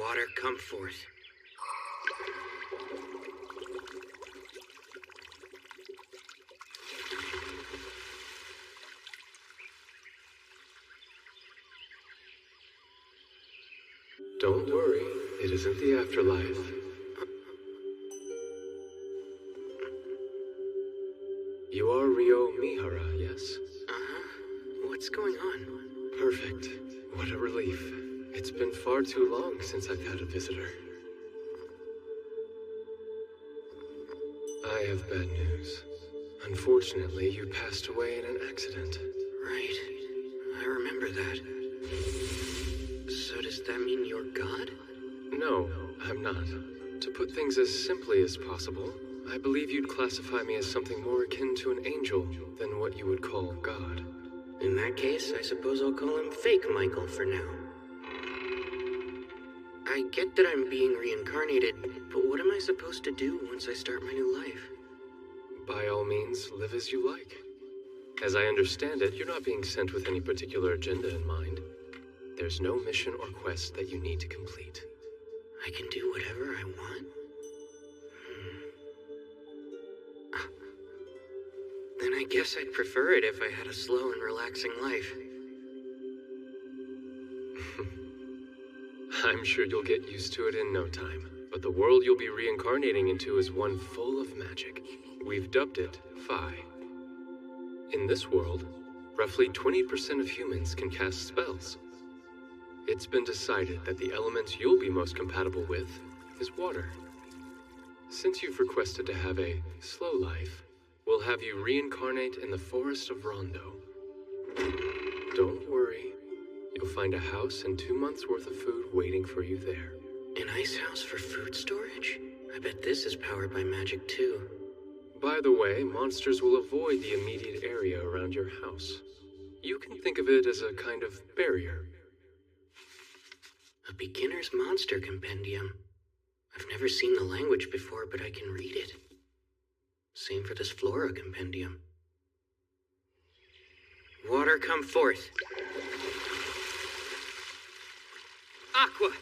Water, come forth. Don't worry, it isn't the afterlife. You are Ryo Mihara, yes? Uh-huh. What's going on? Perfect. What a relief. It's been far too long since I've had a visitor. I have bad news. Unfortunately, you passed away in an accident. Right. I remember that. So does that mean you're God? No, I'm not. To put things as simply as possible, I believe you'd classify me as something more akin to an angel than what you would call God. In that case, I suppose I'll call him Fake Michael for now. I get that I'm being reincarnated, but what am I supposed to do once I start my new life? By all means, live as you like. As I understand it, you're not being sent with any particular agenda in mind. There's no mission or quest that you need to complete. I can do whatever I want? Then I guess I'd prefer it if I had a slow and relaxing life. I'm sure you'll get used to it in no time, but the world you'll be reincarnating into is one full of magic. We've dubbed it Phi. In this world, roughly 20% of humans can cast spells. It's been decided that the element you'll be most compatible with is water. Since you've requested to have a slow life, we'll have you reincarnate in the forest of Rondo. Don't worry. You'll find a house and 2 months' worth of food waiting for you there. An ice house for food storage? I bet this is powered by magic too. By the way, monsters will avoid the immediate area around your house. You can think of it as a kind of barrier. A beginner's monster compendium. I've never seen the language before, but I can read it. Same for this flora compendium. Water, come forth. Aqua.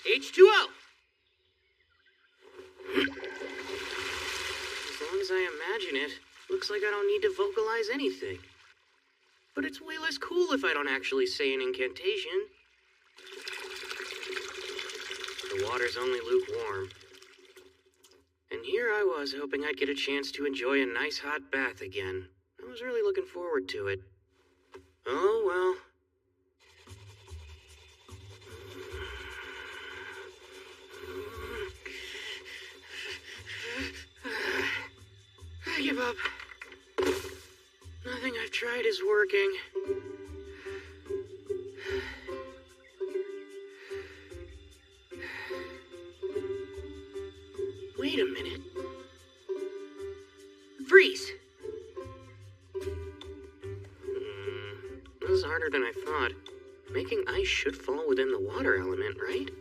H2O. As long as I imagine it, looks like I don't need to vocalize anything. But it's way less cool if I don't actually say an incantation. The water's only lukewarm. And here I was hoping I'd get a chance to enjoy a nice hot bath again. I was really looking forward to it. Oh well. I give up. Nothing I've tried is working. Wait a minute. Freeze! This is harder than I thought. Making ice should fall within the water element, right?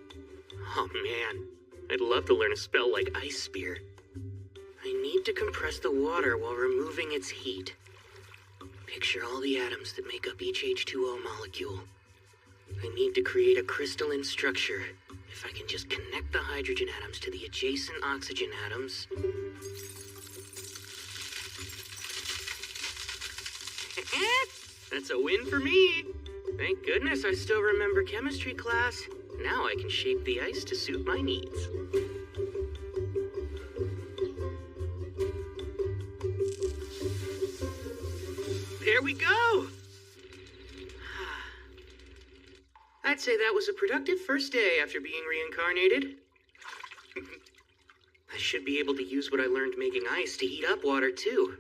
Oh man, I'd love to learn a spell like Ice Spear. I need to compress the water while removing its heat. Picture all the atoms that make up each H2O molecule. I need to create a crystalline structure. If I can just connect the hydrogen atoms to the adjacent oxygen atoms. That's a win for me. Thank goodness I still remember chemistry class. Now I can shape the ice to suit my needs. There we go! I'd say that was a productive first day after being reincarnated. I should be able to use what I learned making ice to heat up water too.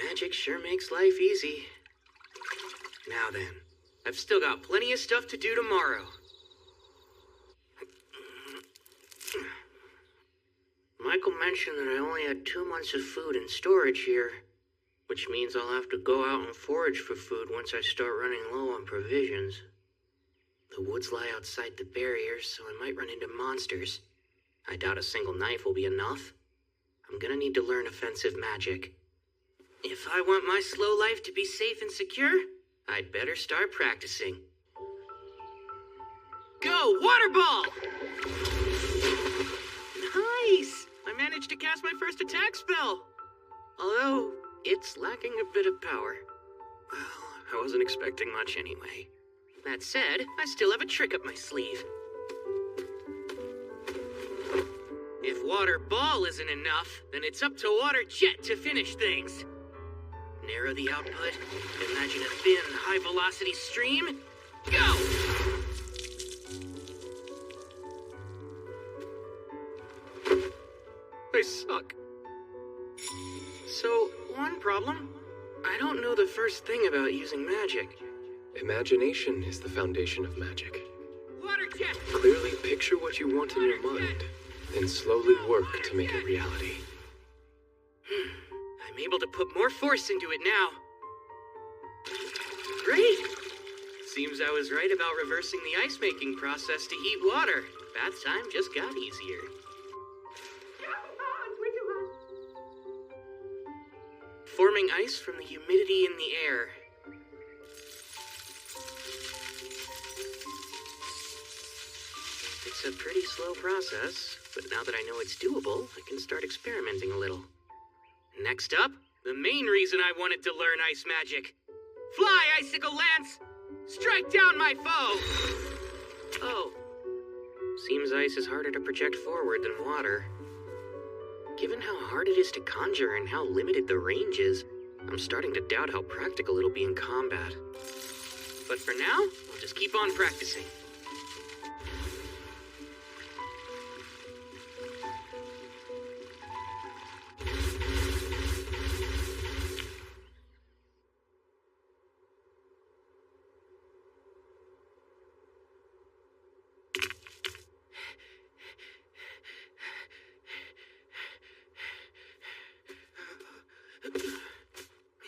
Magic sure makes life easy. Now then, I've still got plenty of stuff to do tomorrow. Michael mentioned that I only had 2 months of food in storage here, which means I'll have to go out and forage for food once I start running low on provisions. The woods lie outside the barrier, so I might run into monsters. I doubt a single knife will be enough. I'm gonna need to learn offensive magic. If I want my slow life to be safe and secure, I'd better start practicing. Go, water ball! Nice! I managed to cast my first attack spell. Although, it's lacking a bit of power. Well, I wasn't expecting much anyway. That said, I still have a trick up my sleeve. If water ball isn't enough, then it's up to water jet to finish things. Narrow the output, imagine a thin, high-velocity stream. Go! I suck. So, one problem. I don't know the first thing about using magic. Imagination is the foundation of magic. Water jet! Clearly picture what you want in your mind, then slowly work to make it reality. I'm able to put more force into it now. Great! Seems I was right about reversing the ice-making process to heat water. Bath time just got easier. Forming ice from the humidity in the air. It's a pretty slow process, but now that I know it's doable, I can start experimenting a little. Next up, the main reason I wanted to learn ice magic. Fly, Icicle Lance! Strike down my foe! Oh. Seems ice is harder to project forward than water. Given how hard it is to conjure and how limited the range is, I'm starting to doubt how practical it'll be in combat. But for now, I'll just keep on practicing.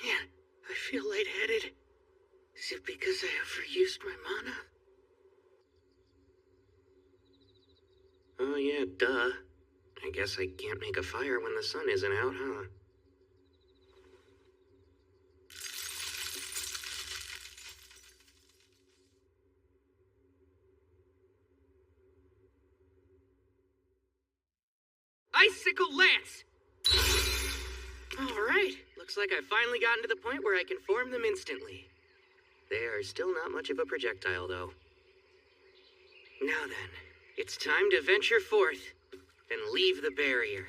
Man, I feel lightheaded. Is it because I overused my mana? Oh yeah, duh. I guess I can't make a fire when the sun isn't out, huh? Icicle Lance! Alright, looks like I've finally gotten to the point where I can form them instantly. They are still not much of a projectile, though. Now then, it's time to venture forth and leave the barrier.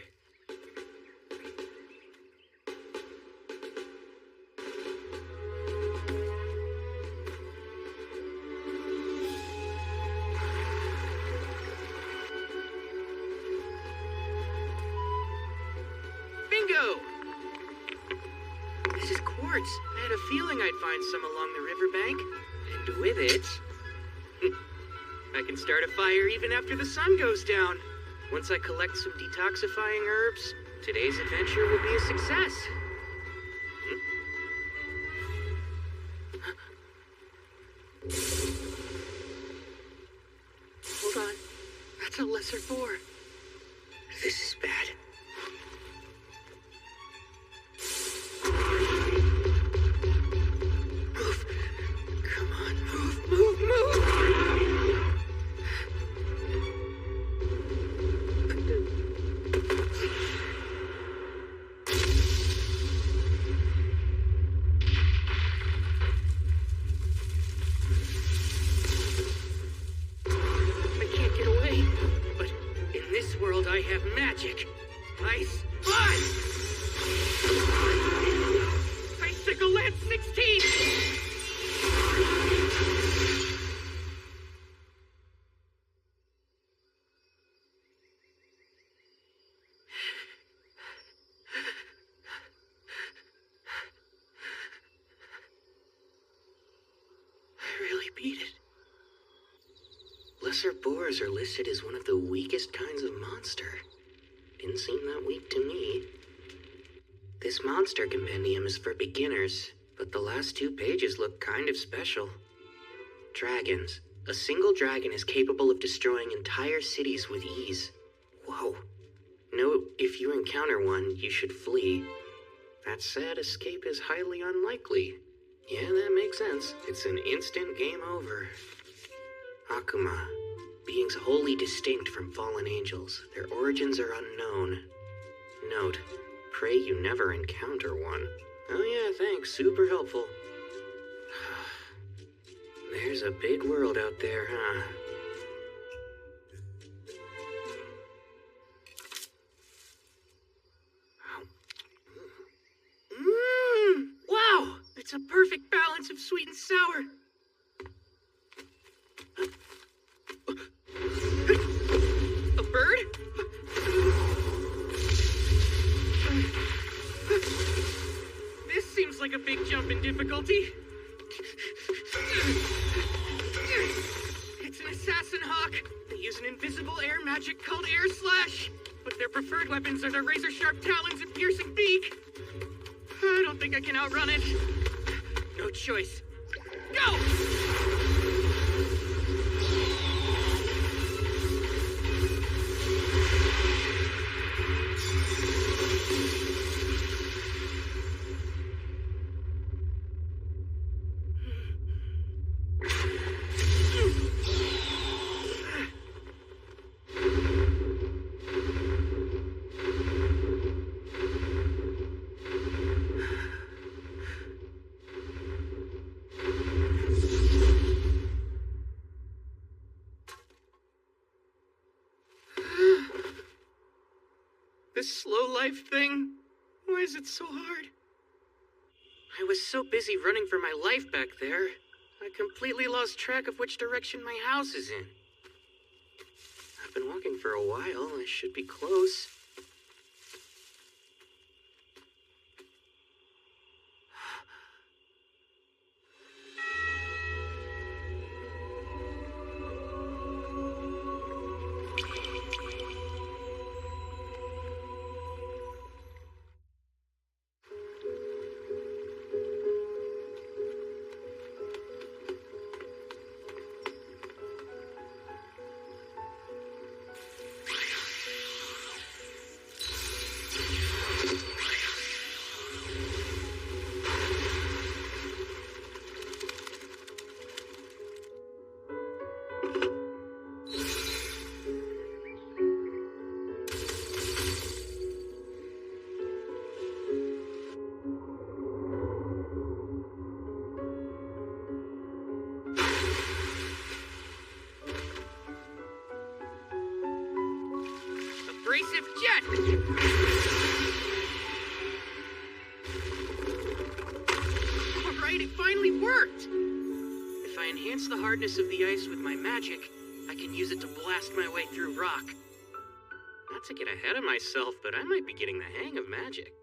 Bingo! This is quartz. I had a feeling I'd find some along the riverbank. And with it, I can start a fire even after the sun goes down. Once I collect some detoxifying herbs, today's adventure will be a success. Hold on. That's a lesser boar. This is bad. Move. Come on, move, move, move! I can't get away, but in this world I have magic. Ice, fly! Icicle Lance 16! I really beat it. Lesser boars are listed as one of the weakest kinds of monster. Didn't seem that weak to me. This monster compendium is for beginners, but the last 2 pages look kind of special. Dragons. A single dragon is capable of destroying entire cities with ease. Whoa. Note, if you encounter one, you should flee. That said, escape is highly unlikely. Yeah, that makes sense. It's an instant game over. Akuma. beings wholly distinct from fallen angels. Their origins are unknown. Note, pray you never encounter one. Oh yeah, thanks, super helpful. There's a big world out there, huh? Wow! It's a perfect balance of sweet and sour. A bird? This seems like a big jump in difficulty. It's an assassin hawk. They use an invisible air magic called air slash, but their preferred weapons are their razor-sharp talons and piercing beak. I don't think I can outrun it. No choice. Go! This slow life thing, why is it so hard? I was so busy running for my life back there, I completely lost track of which direction my house is in. I've been walking for a while, I should be close. Abrasive jet! Alright, it finally worked! If I enhance the hardness of the ice with my magic, I can use it to blast my way through rock. Not to get ahead of myself, but I might be getting the hang of magic.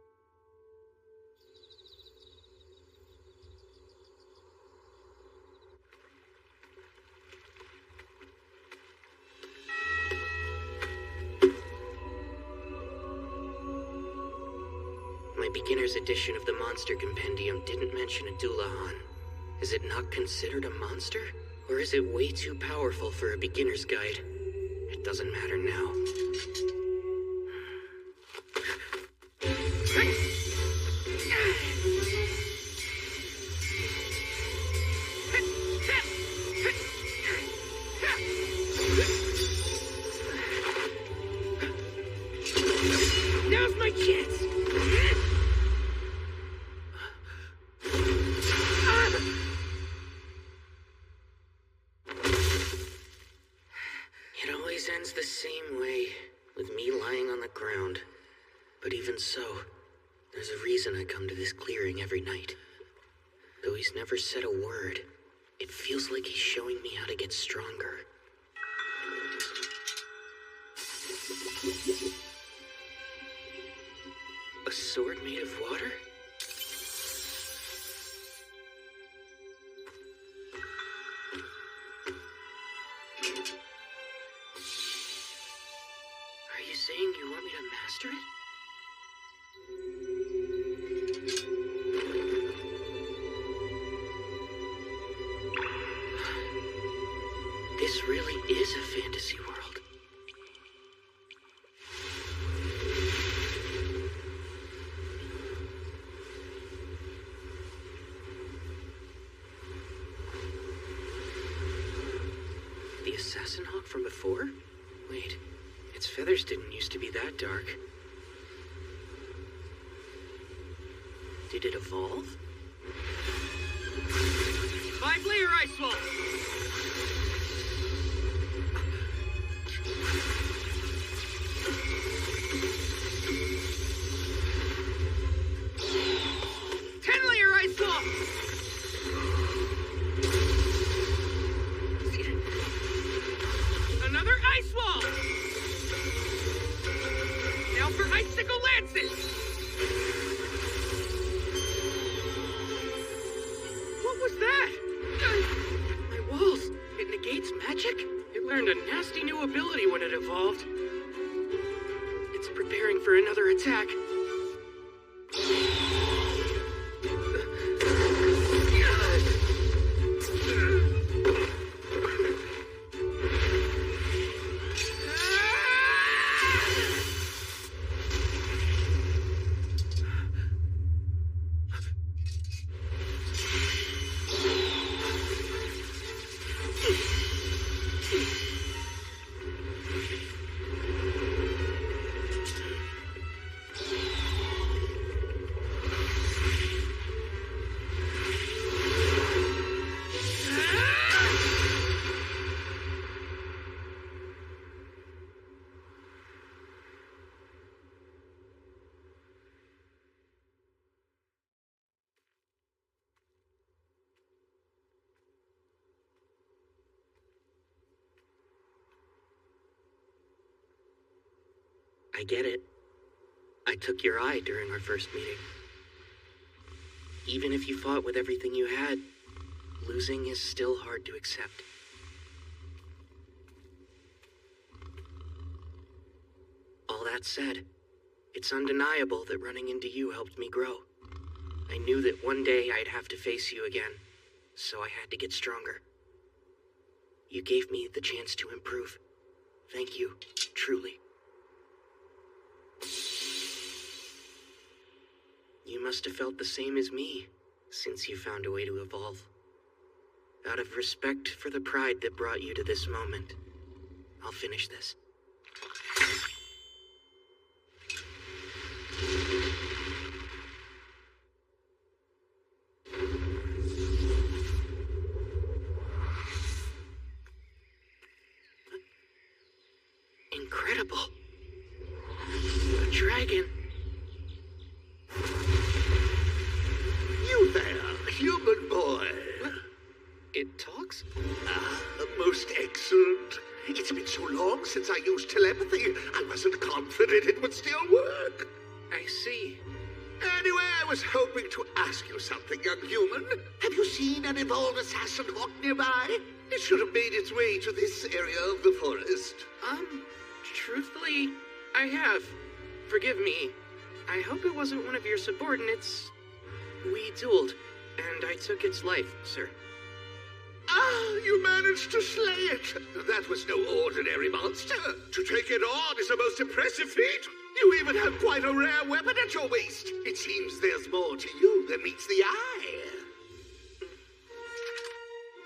My beginner's edition of the Monster Compendium didn't mention a Doulahan. Is it not considered a monster? Or is it way too powerful for a beginner's guide? It doesn't matter now. Now's my chance! It always ends the same way, with me lying on the ground. But even so, there's a reason I come to this clearing every night. Though he's never said a word, it feels like he's showing me how to get stronger. A sword made of water? Are you saying you want me to master it? This really is a fantasy world. The crimson hawk from before? Wait, its feathers didn't used to be that dark. Did it evolve? 5-layer ice wall! Another ice wall! Now for icicle lances! What was that? My walls! It negates magic? It learned a nasty new ability when it evolved. It's preparing for another attack. I get it. I took your eye during our first meeting. Even if you fought with everything you had, losing is still hard to accept. All that said, it's undeniable that running into you helped me grow. I knew that one day I'd have to face you again, so I had to get stronger. You gave me the chance to improve. Thank you, truly. You must have felt the same as me, since you found a way to evolve. Out of respect for the pride that brought you to this moment, I'll finish this. Incredible. A dragon. You there, human boy. What? It talks? Ah, most excellent. It's been so long since I used telepathy, I wasn't confident it would still work. I see. Anyway, I was hoping to ask you something, young human. Have you seen an evolved assassin hawk nearby? It should have made its way to this area of the forest. Truthfully, I have. Forgive me. I hope it wasn't one of your subordinates. We dueled, and I took its life, sir. Ah, you managed to slay it. That was no ordinary monster. To take it on is a most impressive feat. You even have quite a rare weapon at your waist. It seems there's more to you than meets the eye.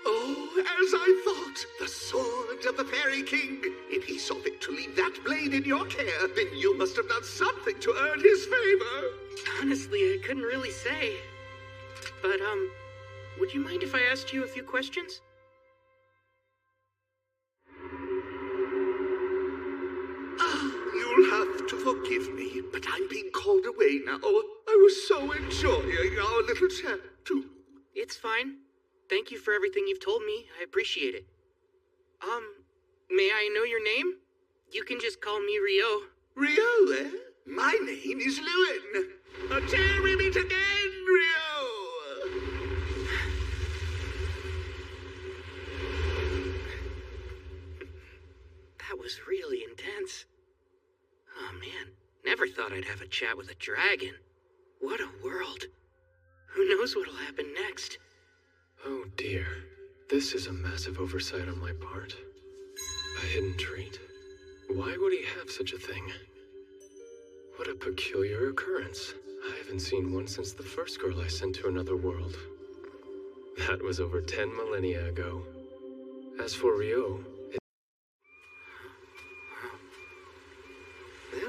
Oh, as I thought, the sword of the Fairy King. If he saw fit to leave that blade in your care, then you must have done something to earn his favor. Honestly, I couldn't really say. But, would you mind if I asked you a few questions? You'll have to forgive me, but I'm being called away now. I was so enjoying our little chat, too. It's fine. Thank you for everything you've told me. I appreciate it. May I know your name? You can just call me Rio. Rio, eh? My name is Lewin. Until we meet again, Rio! That was really intense. Oh man, never thought I'd have a chat with a dragon. What a world. Who knows what'll happen next? Oh dear. This is a massive oversight on my part. A hidden trait? Why would he have such a thing? What a peculiar occurrence. I haven't seen one since the first girl I sent to another world. That was over 10 millennia ago. As for Rio,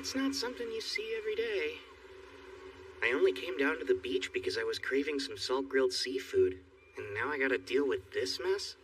That's not something you see every day. I only came down to the beach because I was craving some salt-grilled seafood, and now I gotta deal with this mess?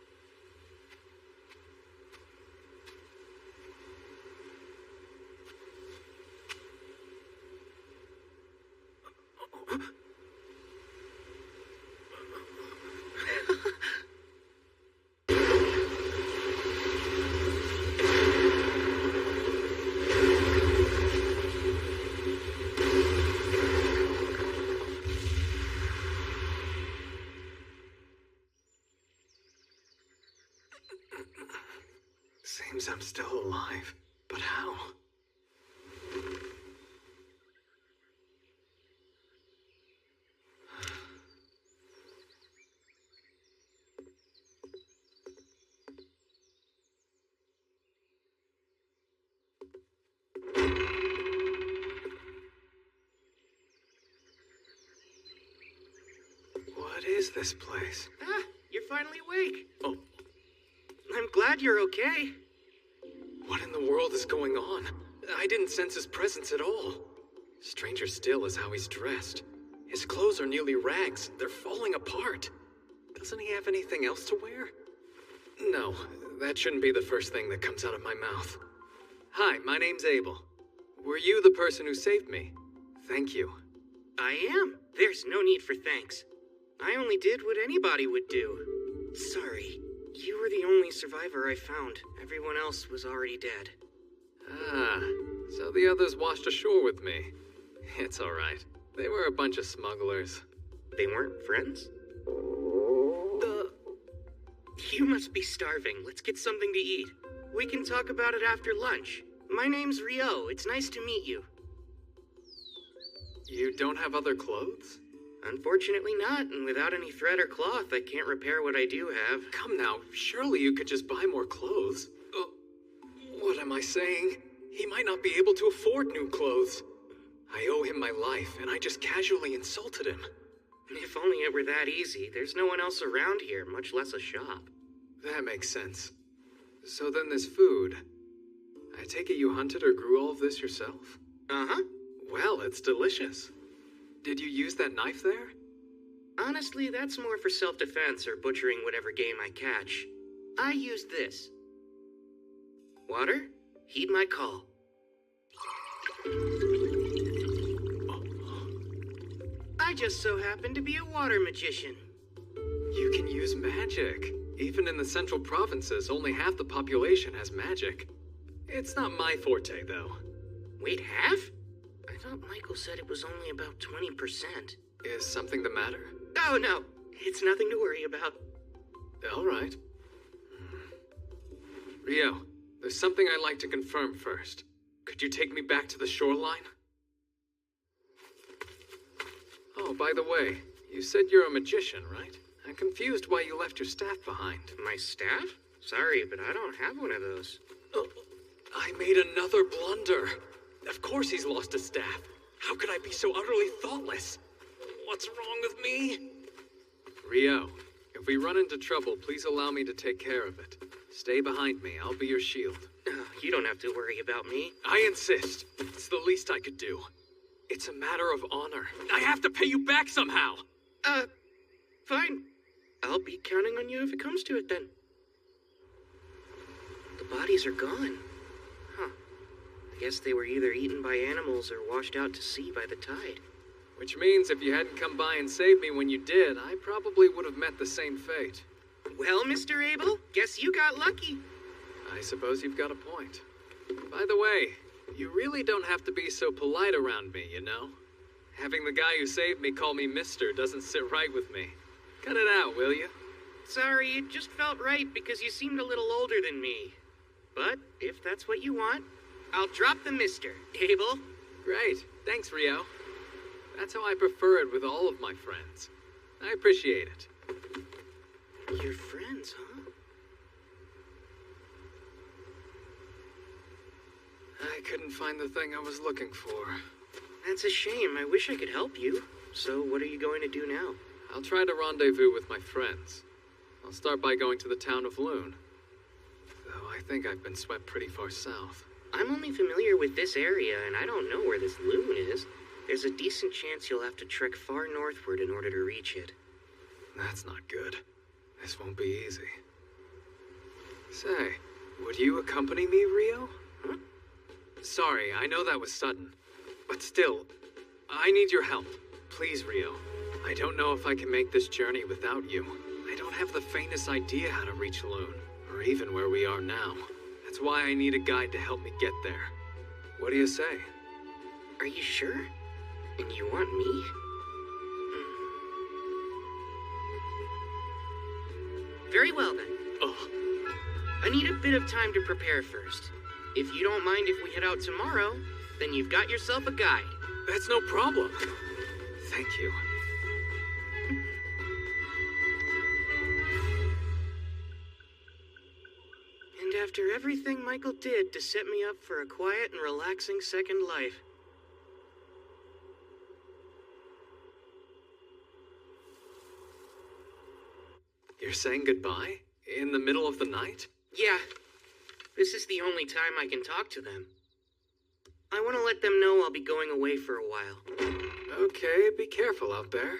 Seems I'm still alive, but how? What is this place? Ah, you're finally awake. Oh, I'm glad you're okay. What in the world is going on? I didn't sense his presence at all. Stranger still is how he's dressed. His clothes are nearly rags. They're falling apart. Doesn't he have anything else to wear? No, that shouldn't be the first thing that comes out of my mouth. Hi, my name's Abel. Were you the person who saved me? Thank you. I am. There's no need for thanks. I only did what anybody would do. Sorry. You were the only survivor I found. Everyone else was already dead. Ah, so the others washed ashore with me. It's all right. They were a bunch of smugglers. They weren't friends? You must be starving. Let's get something to eat. We can talk about it after lunch. My name's Rio. It's nice to meet you. You don't have other clothes? Unfortunately not, and without any thread or cloth, I can't repair what I do have. Come now, surely you could just buy more clothes. What am I saying? He might not be able to afford new clothes. I owe him my life, and I just casually insulted him. If only it were that easy. There's no one else around here, much less a shop. That makes sense. So then this food. I take it you hunted or grew all of this yourself? Uh-huh. Well, it's delicious. Did you use that knife there? Honestly, that's more for self-defense or butchering whatever game I catch. I used this. Water, heed my call. I just so happen to be a water magician. You can use magic. Even in the central provinces, only half the population has magic. It's not my forte, though. Wait, half? I thought Michael said it was only about 20%. Is something the matter? Oh, no. It's nothing to worry about. All right. Rio, there's something I'd like to confirm first. Could you take me back to the shoreline? Oh, by the way, you said you're a magician, right? I'm confused why you left your staff behind. My staff? Sorry, but I don't have one of those. I made another blunder. Of course he's lost his staff. How could I be so utterly thoughtless? What's wrong with me? Rio, if we run into trouble, please allow me to take care of it. Stay behind me. I'll be your shield. You don't have to worry about me. I insist. It's the least I could do. It's a matter of honor. I have to pay you back somehow. Fine. I'll be counting on you if it comes to it then. The bodies are gone. Huh. I guess they were either eaten by animals or washed out to sea by the tide. Which means if you hadn't come by and saved me when you did, I probably would have met the same fate. Well, Mr. Abel, guess you got lucky. I suppose you've got a point. By the way, you really don't have to be so polite around me, you know? Having the guy who saved me call me Mister doesn't sit right with me. Cut it out, will you? Sorry, it just felt right because you seemed a little older than me. But if that's what you want, I'll drop the Mister, Abel. Great. Thanks, Rio. That's how I prefer it with all of my friends. I appreciate it. Your friends, huh? I couldn't find the thing I was looking for. That's a shame. I wish I could help you. So what are you going to do now? I'll try to rendezvous with my friends. I'll start by going to the town of Loon. Though I think I've been swept pretty far south. I'm only familiar with this area, and I don't know where this loon is. There's a decent chance you'll have to trek far northward in order to reach it. That's not good. This won't be easy. Say, would you accompany me, Rio? Huh? Sorry, I know that was sudden. But still, I need your help. Please, Rio. I don't know if I can make this journey without you. I don't have the faintest idea how to reach Loon, or even where we are now. That's why I need a guide to help me get there. What do you say? Are you sure? And you want me? Very well then. Oh, I need a bit of time to prepare first. If you don't mind if we head out tomorrow, then you've got yourself a guide. that's no problem. Thank you. And after everything Michael did to set me up for a quiet and relaxing second life. You're saying goodbye? In the middle of the night? Yeah, this is the only time I can talk to them. I want to let them know I'll be going away for a while. Okay, be careful out there.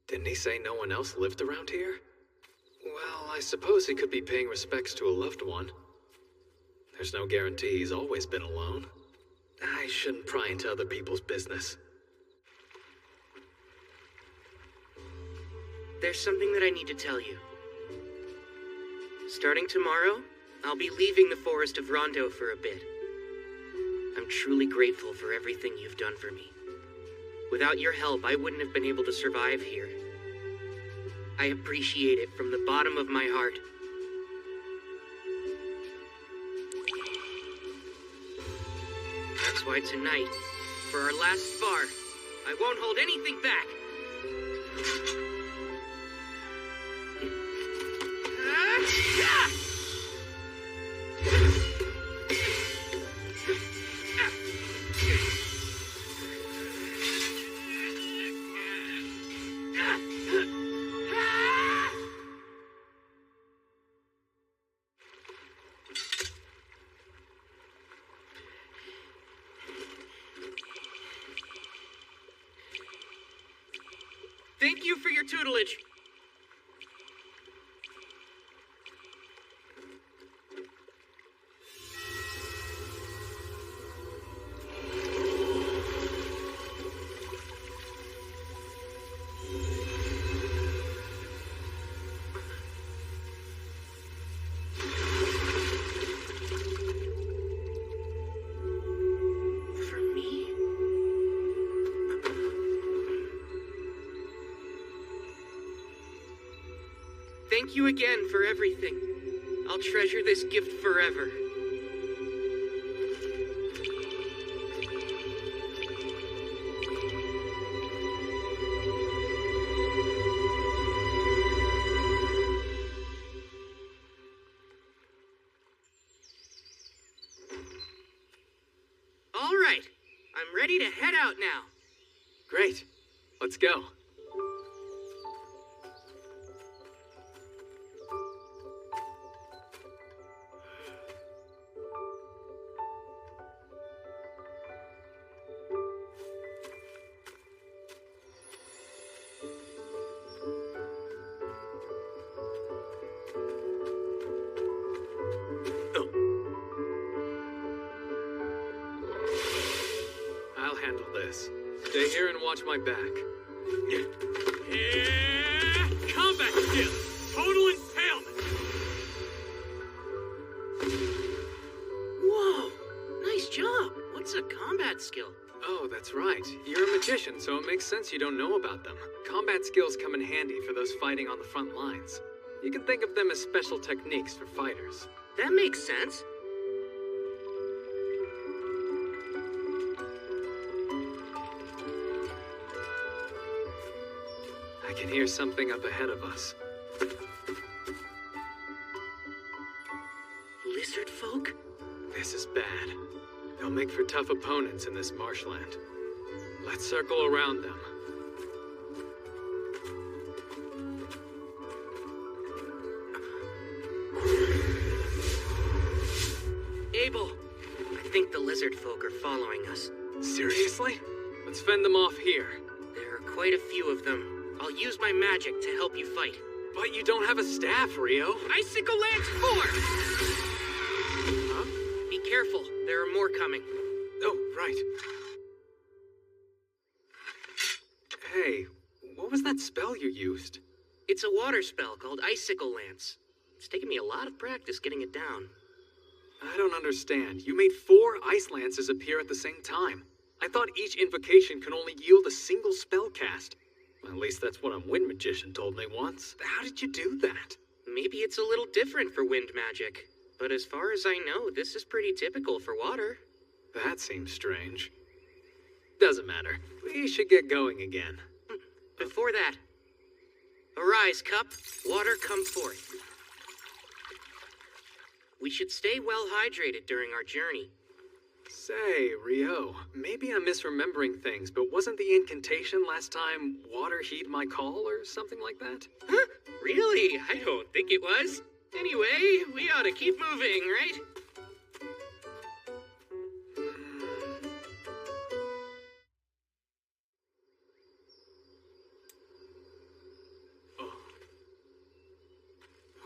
Didn't he say no one else lived around here? Well, I suppose he could be paying respects to a loved one. There's no guarantee he's always been alone. I shouldn't pry into other people's business. There's something that I need to tell you. Starting tomorrow, I'll be leaving the forest of Rondo for a bit. I'm truly grateful for everything you've done for me. Without your help, I wouldn't have been able to survive here. I appreciate it from the bottom of my heart. That's why tonight, for our last spar, I won't hold anything back. Thank you for your tutelage. For me? Thank you again for everything. I'll treasure this gift forever. All right, I'm ready to head out now. Great. Let's go. I'll handle this. Stay here and watch my back. Yeah! Combat skill! Total impalement! Whoa, nice job. What's a combat skill? Oh, that's right. You're a magician, so it makes sense you don't know about them. Combat skills come in handy for those fighting on the front lines. You can think of them as special techniques for fighters. That makes sense. I can hear something up ahead of us. Lizard folk? This is bad. They'll make for tough opponents in this marshland. Let's circle around them. Abel, think the lizard folk are following us. Seriously? Let's fend them off here. There are quite a few of them. I'll use my magic to help you fight. But you don't have a staff, Rio. Icicle Lance 4! Huh? Be careful, there are more coming. Oh, right. Hey, what was that spell you used? It's a water spell called Icicle Lance. It's taken me a lot of practice getting it down. I don't understand. You made 4 ice lances appear at the same time. I thought each invocation can only yield a single spell cast. Well, at least that's what a wind magician told me once. How did you do that? Maybe it's a little different for wind magic, but as far as I know, this is pretty typical for water. That seems strange. Doesn't matter. We should get going again. Before that, arise, cup, water come forth. We should stay well hydrated during our journey. Say, Rio, maybe I'm misremembering things, but wasn't the incantation last time water heed my call or something like that? Huh? Really? I don't think it was. Anyway, we ought to keep moving, right?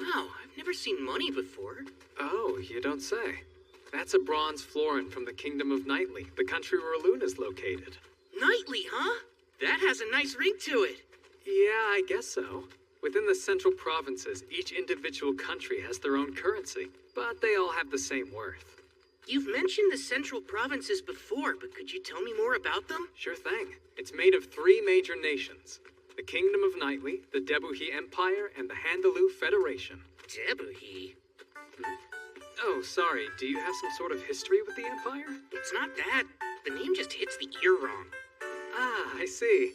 Wow, I've never seen money before. Oh, you don't say. That's a bronze florin from the Kingdom of Nightly, the country where Luna's located. Nightly, huh? That has a nice ring to it. Yeah, I guess so. Within the central provinces, each individual country has their own currency, but they all have the same worth. You've mentioned the central provinces before, but could you tell me more about them? Sure thing. It's made of 3 major nations. The Kingdom of Nightly, the Debuhi Empire, and the Handaloo Federation. Debuhi? Oh, sorry. Do you have some sort of history with the Empire? It's not that. The name just hits the ear wrong. Ah, I see.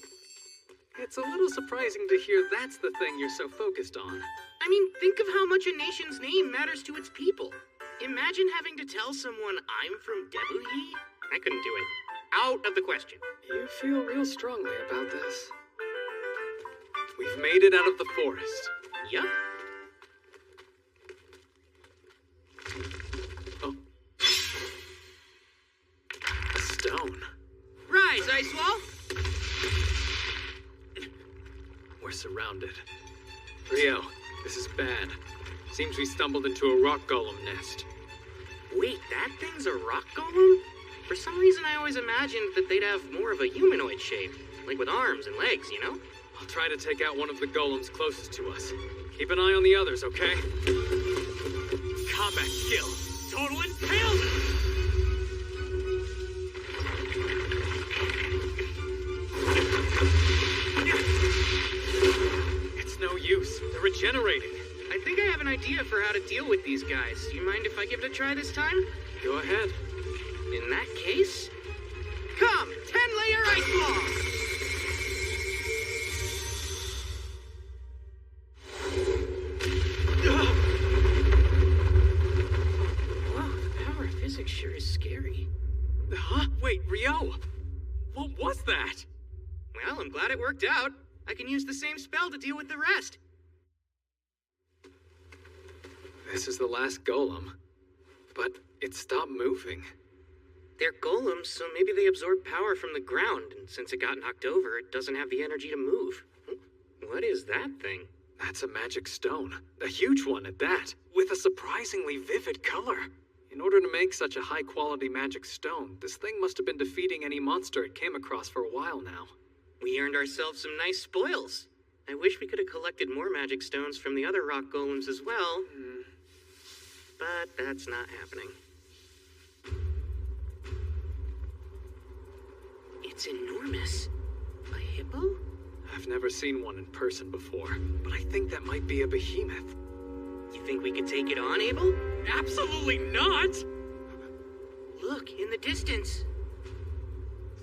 It's a little surprising to hear that's the thing you're so focused on. I mean, think of how much a nation's name matters to its people. Imagine having to tell someone I'm from Debuhi. I couldn't do it. Out of the question. You feel real strongly about this. We've made it out of the forest. Yup. Oh. A stone. Rise, Icewall! We're surrounded. Rio, this is bad. Seems we stumbled into a rock golem nest. Wait, that thing's a rock golem? For some reason I always imagined that they'd have more of a humanoid shape. Like with arms and legs, you know? I'll try to take out one of the golems closest to us. Keep an eye on the others, okay? Combat skill. Total impalement. It's no use. They're regenerating. I think I have an idea for how to deal with these guys. You mind if I give it a try this time? Go ahead. In that case, come, 10-layer ice ball! Wow, the power of physics sure is scary. Huh? Wait, Rio! What was that? Well, I'm glad it worked out. I can use the same spell to deal with the rest. This is the last golem. But it stopped moving. They're golems, so maybe they absorb power from the ground, and since it got knocked over, it doesn't have the energy to move. What is that thing? That's a magic stone. A huge one at that, with a surprisingly vivid color. In order to make such a high-quality magic stone, this thing must have been defeating any monster it came across for a while now. We earned ourselves some nice spoils. I wish we could have collected more magic stones from the other rock golems as well. But that's not happening. It's enormous. A hippo? I've never seen one in person before, but I think that might be a behemoth. You think we could take it on, Abel? Absolutely not. Look, in the distance.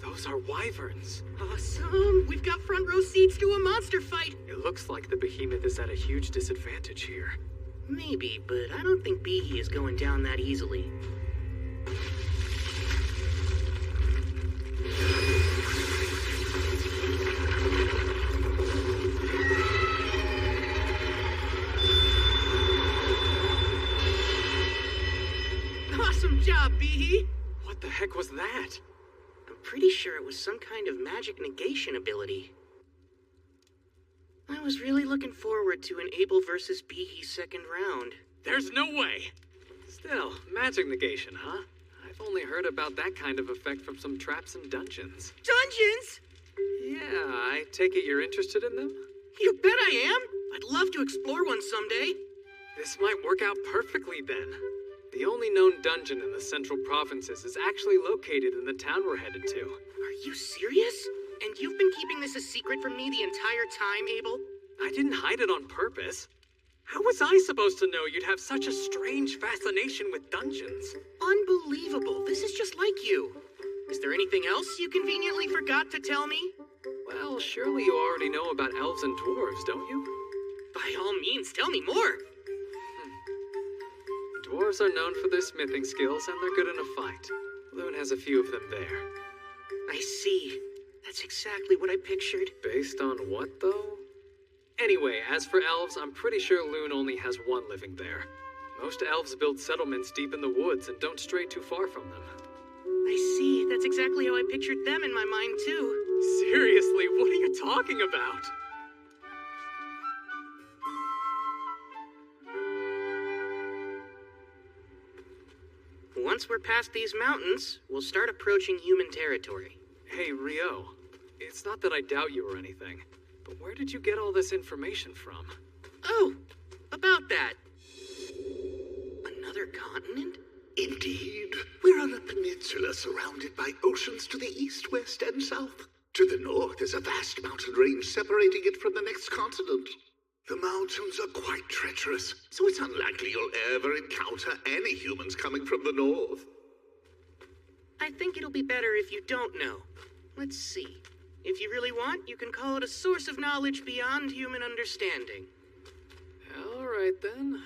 Those are wyverns. Awesome! We've got front row seats to a monster fight! It looks like the behemoth is at a huge disadvantage here. Maybe, but I don't think Behe is going down that easily. Awesome job, Behe! heck was that? I'm pretty sure it was some kind of magic negation ability. I was really looking forward to an Abel versus Behe second round. There's no way! Still, magic negation, huh? I've only heard about that kind of effect from some traps and dungeons. Dungeons? Yeah, I take it you're interested in them? You bet I am! I'd love to explore one someday. This might work out perfectly then. The only known dungeon in the central provinces is actually located in the town we're headed to. Are you serious? And you've been keeping this a secret from me the entire time, Abel? I didn't hide it on purpose. How was I supposed to know you'd have such a strange fascination with dungeons? Unbelievable. This is just like you. Is there anything else you conveniently forgot to tell me? Well, surely you already know about elves and dwarves, don't you? By all means, tell me more. Dwarves are known for their smithing skills, and they're good in a fight. Loon has a few of them there. I see. That's exactly what I pictured. Based on what, though? Anyway, as for elves, I'm pretty sure Loon only has one living there. Most elves build settlements deep in the woods and don't stray too far from them. I see. That's exactly how I pictured them in my mind, too. Seriously, what are you talking about? Once we're past these mountains, we'll start approaching human territory. Hey, Rio. It's not that I doubt you or anything, but where did you get all this information from? Oh, about that. Another continent? Indeed. We're on a peninsula surrounded by oceans to the east, west, and south. To the north is a vast mountain range separating it from the next continent. The mountains are quite treacherous, so it's unlikely you'll ever encounter any humans coming from the north. I think it'll be better if you don't know. Let's see. If you really want, you can call it a source of knowledge beyond human understanding. All right, then.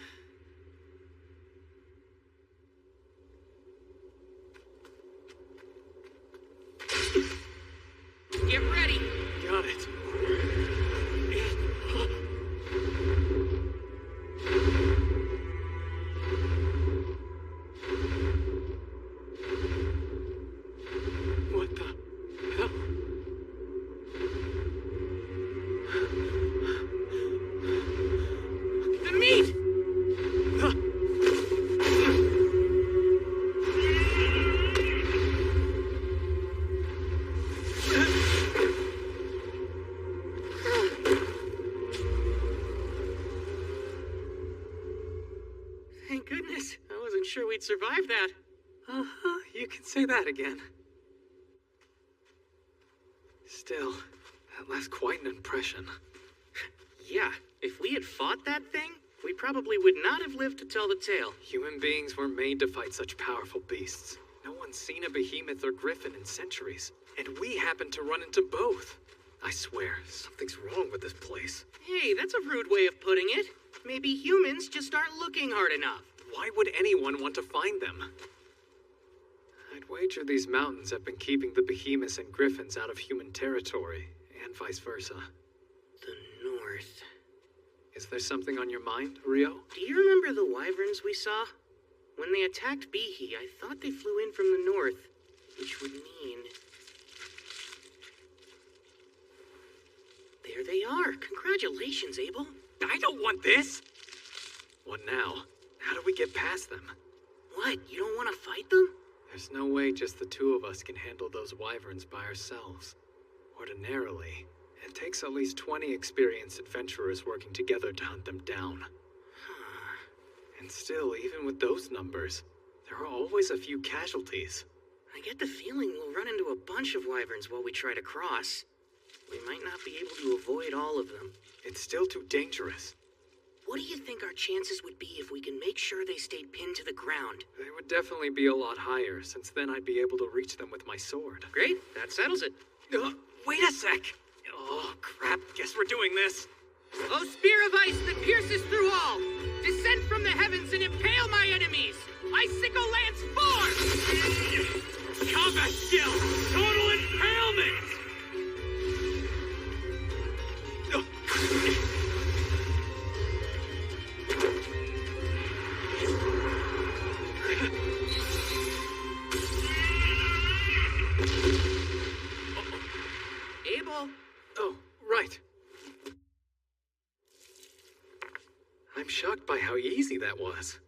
Get ready! Got it. What the hell? The meat! Thank goodness. I wasn't sure we'd survive that. Uh-huh, you can say that again. Still, that left quite an impression. Yeah, if we had fought that thing, we probably would not have lived to tell the tale. Human beings weren't made to fight such powerful beasts. No one's seen a behemoth or griffin in centuries, and we happened to run into both. I swear, something's wrong with this place. Hey, that's a rude way of putting it. Maybe humans just aren't looking hard enough. Why would anyone want to find them? I'd wager these mountains have been keeping the behemoths and griffins out of human territory, and vice versa. The north. Is there something on your mind, Rio? Do you remember the wyverns we saw? When they attacked Behe, I thought they flew in from the north, which would mean... There they are. Congratulations, Abel. I don't want this! What now? How do we get past them? What, you don't want to fight them? There's no way just the two of us can handle those wyverns by ourselves. Ordinarily, it takes at least 20 experienced adventurers working together to hunt them down. And still, even with those numbers, there are always a few casualties. I get the feeling we'll run into a bunch of wyverns while we try to cross. We might not be able to avoid all of them. It's still too dangerous. What do you think our chances would be if we can make sure they stayed pinned to the ground? They would definitely be a lot higher, since then I'd be able to reach them with my sword. Great, that settles it. Wait a sec! Oh, crap, guess we're doing this. O spear of ice that pierces through all, descend from the heavens and impale my enemies! Icicle lance forth! Combat skill! Total impalement! Oh, right. I'm shocked by how easy that was.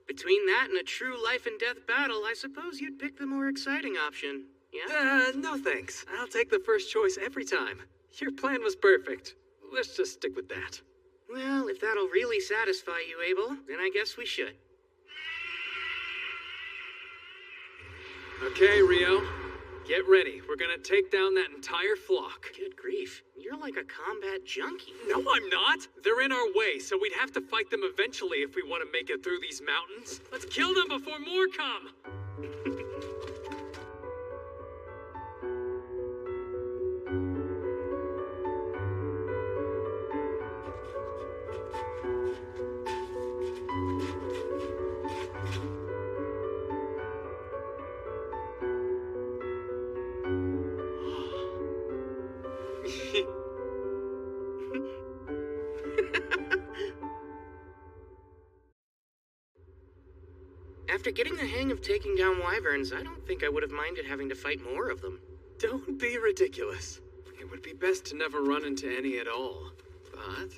Between that and a true life and death battle, I suppose you'd pick the more exciting option, yeah? No thanks. I'll take the first choice every time. Your plan was perfect. Let's just stick with that. Well, if that'll really satisfy you, Abel, then I guess we should. Okay, Rio. Get ready. We're gonna take down that entire flock. Good grief, you're like a combat junkie. No, I'm not. They're in our way, so we'd have to fight them eventually if we want to make it through these mountains. Let's kill them before more come. After getting the hang of taking down wyverns, I don't think I would have minded having to fight more of them. Don't be ridiculous. It would be best to never run into any at all. But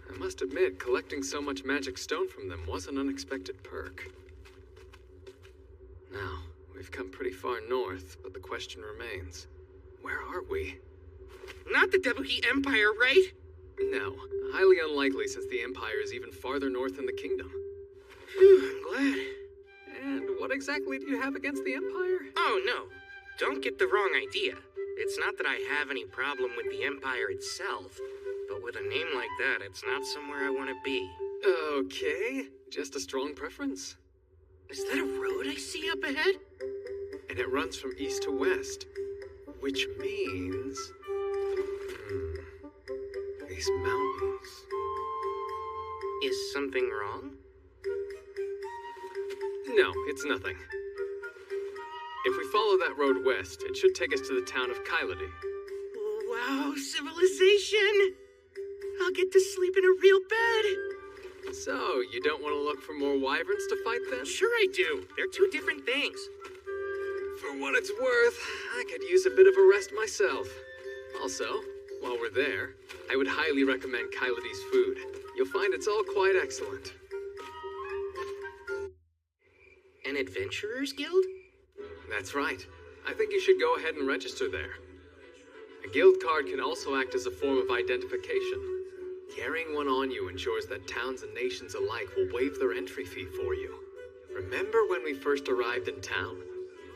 I must admit, collecting so much magic stone from them was an unexpected perk. Now, we've come pretty far north, but the question remains, where are we? Not the Debuhi Empire, right? No, highly unlikely since the Empire is even farther north in the kingdom. Phew, I'm glad. And what exactly do you have against the Empire? Oh, no. Don't get the wrong idea. It's not that I have any problem with the Empire itself, but with a name like that, it's not somewhere I want to be. Okay, just a strong preference. Is that a road I see up ahead? And it runs from east to west, which means... these mountains... Is something wrong? No, it's nothing. If we follow that road west, it should take us to the town of Kyladi. Wow, civilization! I'll get to sleep in a real bed! So, you don't want to look for more wyverns to fight then? Sure I do. They're two different things. For what it's worth, I could use a bit of a rest myself. Also, while we're there, I would highly recommend Kyladi's food. You'll find it's all quite excellent. An adventurer's guild? That's right. I think you should go ahead and register there. A guild card can also act as a form of identification. Carrying one on you ensures that towns and nations alike will waive their entry fee for you. Remember when we first arrived in town?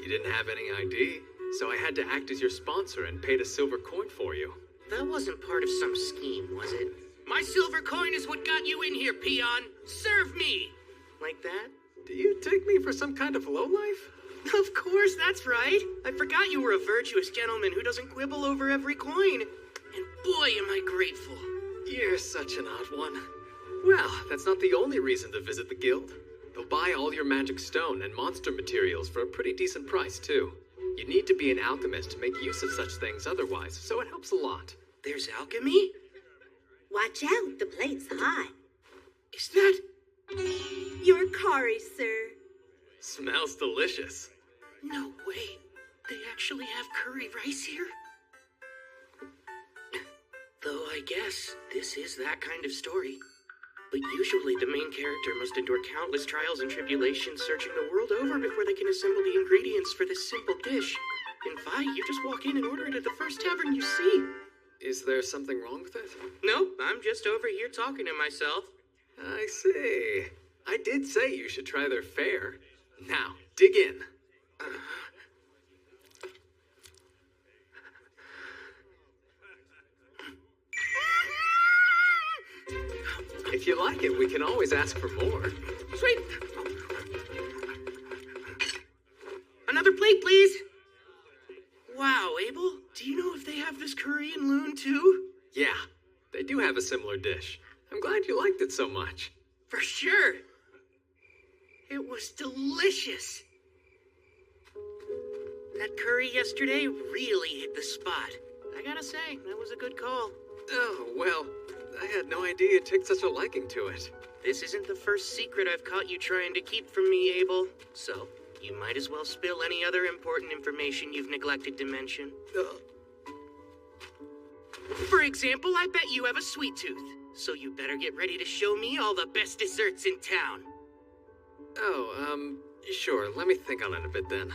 You didn't have any ID, so I had to act as your sponsor and paid a silver coin for you. That wasn't part of some scheme, was it? My silver coin is what got you in here, peon! Serve me! Like that? Do you take me for some kind of lowlife? Of course, that's right. I forgot you were a virtuous gentleman who doesn't quibble over every coin. And boy, am I grateful. You're such an odd one. Well, that's not the only reason to visit the guild. They'll buy all your magic stone and monster materials for a pretty decent price, too. You need to be an alchemist to make use of such things otherwise, so it helps a lot. There's alchemy? Watch out, the plate's hot. Is that... Your curry, sir. Smells delicious. No way. They actually have curry rice here? Though I guess this is that kind of story. But usually the main character must endure countless trials and tribulations searching the world over before they can assemble the ingredients for this simple dish. In Vi, you just walk in and order it at the first tavern you see. Is there something wrong with it? Nope, I'm just over here talking to myself. I see. I did say you should try their fare. Now, dig in. If you like it, we can always ask for more. Sweet. Another plate, please. Wow, Abel, do you know if they have this curry in Loon too? Yeah, they do have a similar dish. I'm glad you liked it so much. For sure. It was delicious. That curry yesterday really hit the spot. I gotta say, that was a good call. Oh, well, I had no idea you took such a liking to it. This isn't the first secret I've caught you trying to keep from me, Abel. So, you might as well spill any other important information you've neglected to mention. For example, I bet you have a sweet tooth. So you better get ready to show me all the best desserts in town. Oh, sure. Let me think on it a bit then.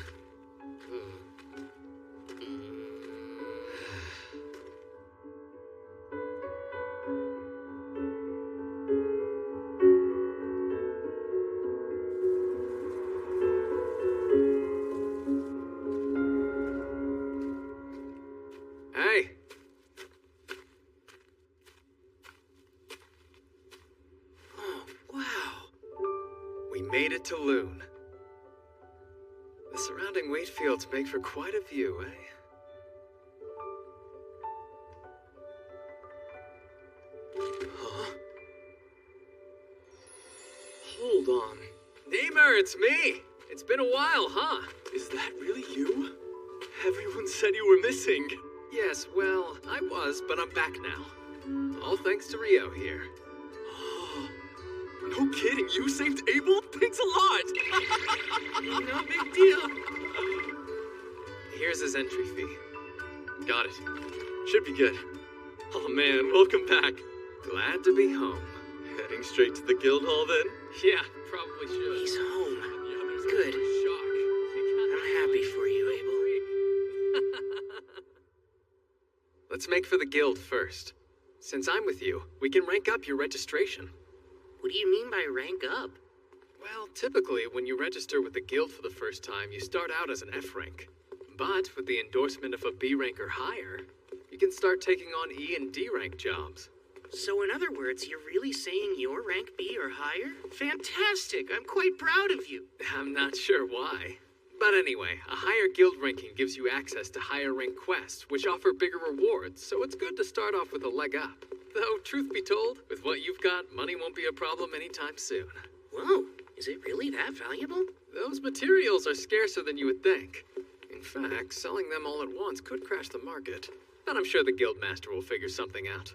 Hey. Oh, wow. We made it to Loon. The surrounding wheat fields make for quite a view, eh? Huh? Hold on. Namer, it's me! It's been a while, huh? Is that really you? Everyone said you were missing. Yes, well, I was, but I'm back now. All thanks to Rio here. No kidding, you saved Abel? Thanks a lot! No big deal. Here's his entry fee. Got it. Should be good. Oh man, welcome back. Glad to be home. Heading straight to the guild hall then? Yeah, probably should. He's home. The others Good. are in shock. I'm happy for you, Abel. Let's make for the guild first. Since I'm with you, we can rank up your registration. What do you mean by rank up? Well, typically, when you register with the guild for the first time, you start out as an F rank. But with the endorsement of a B rank or higher, you can start taking on E and D rank jobs. So in other words, you're really saying you're rank B or higher? Fantastic! I'm quite proud of you. I'm not sure why. But anyway, a higher guild ranking gives you access to higher rank quests, which offer bigger rewards, so it's good to start off with a leg up. Though, truth be told, with what you've got, money won't be a problem anytime soon. Whoa, is it really that valuable? Those materials are scarcer than you would think. In fact, selling them all at once could crash the market. But I'm sure the guildmaster will figure something out.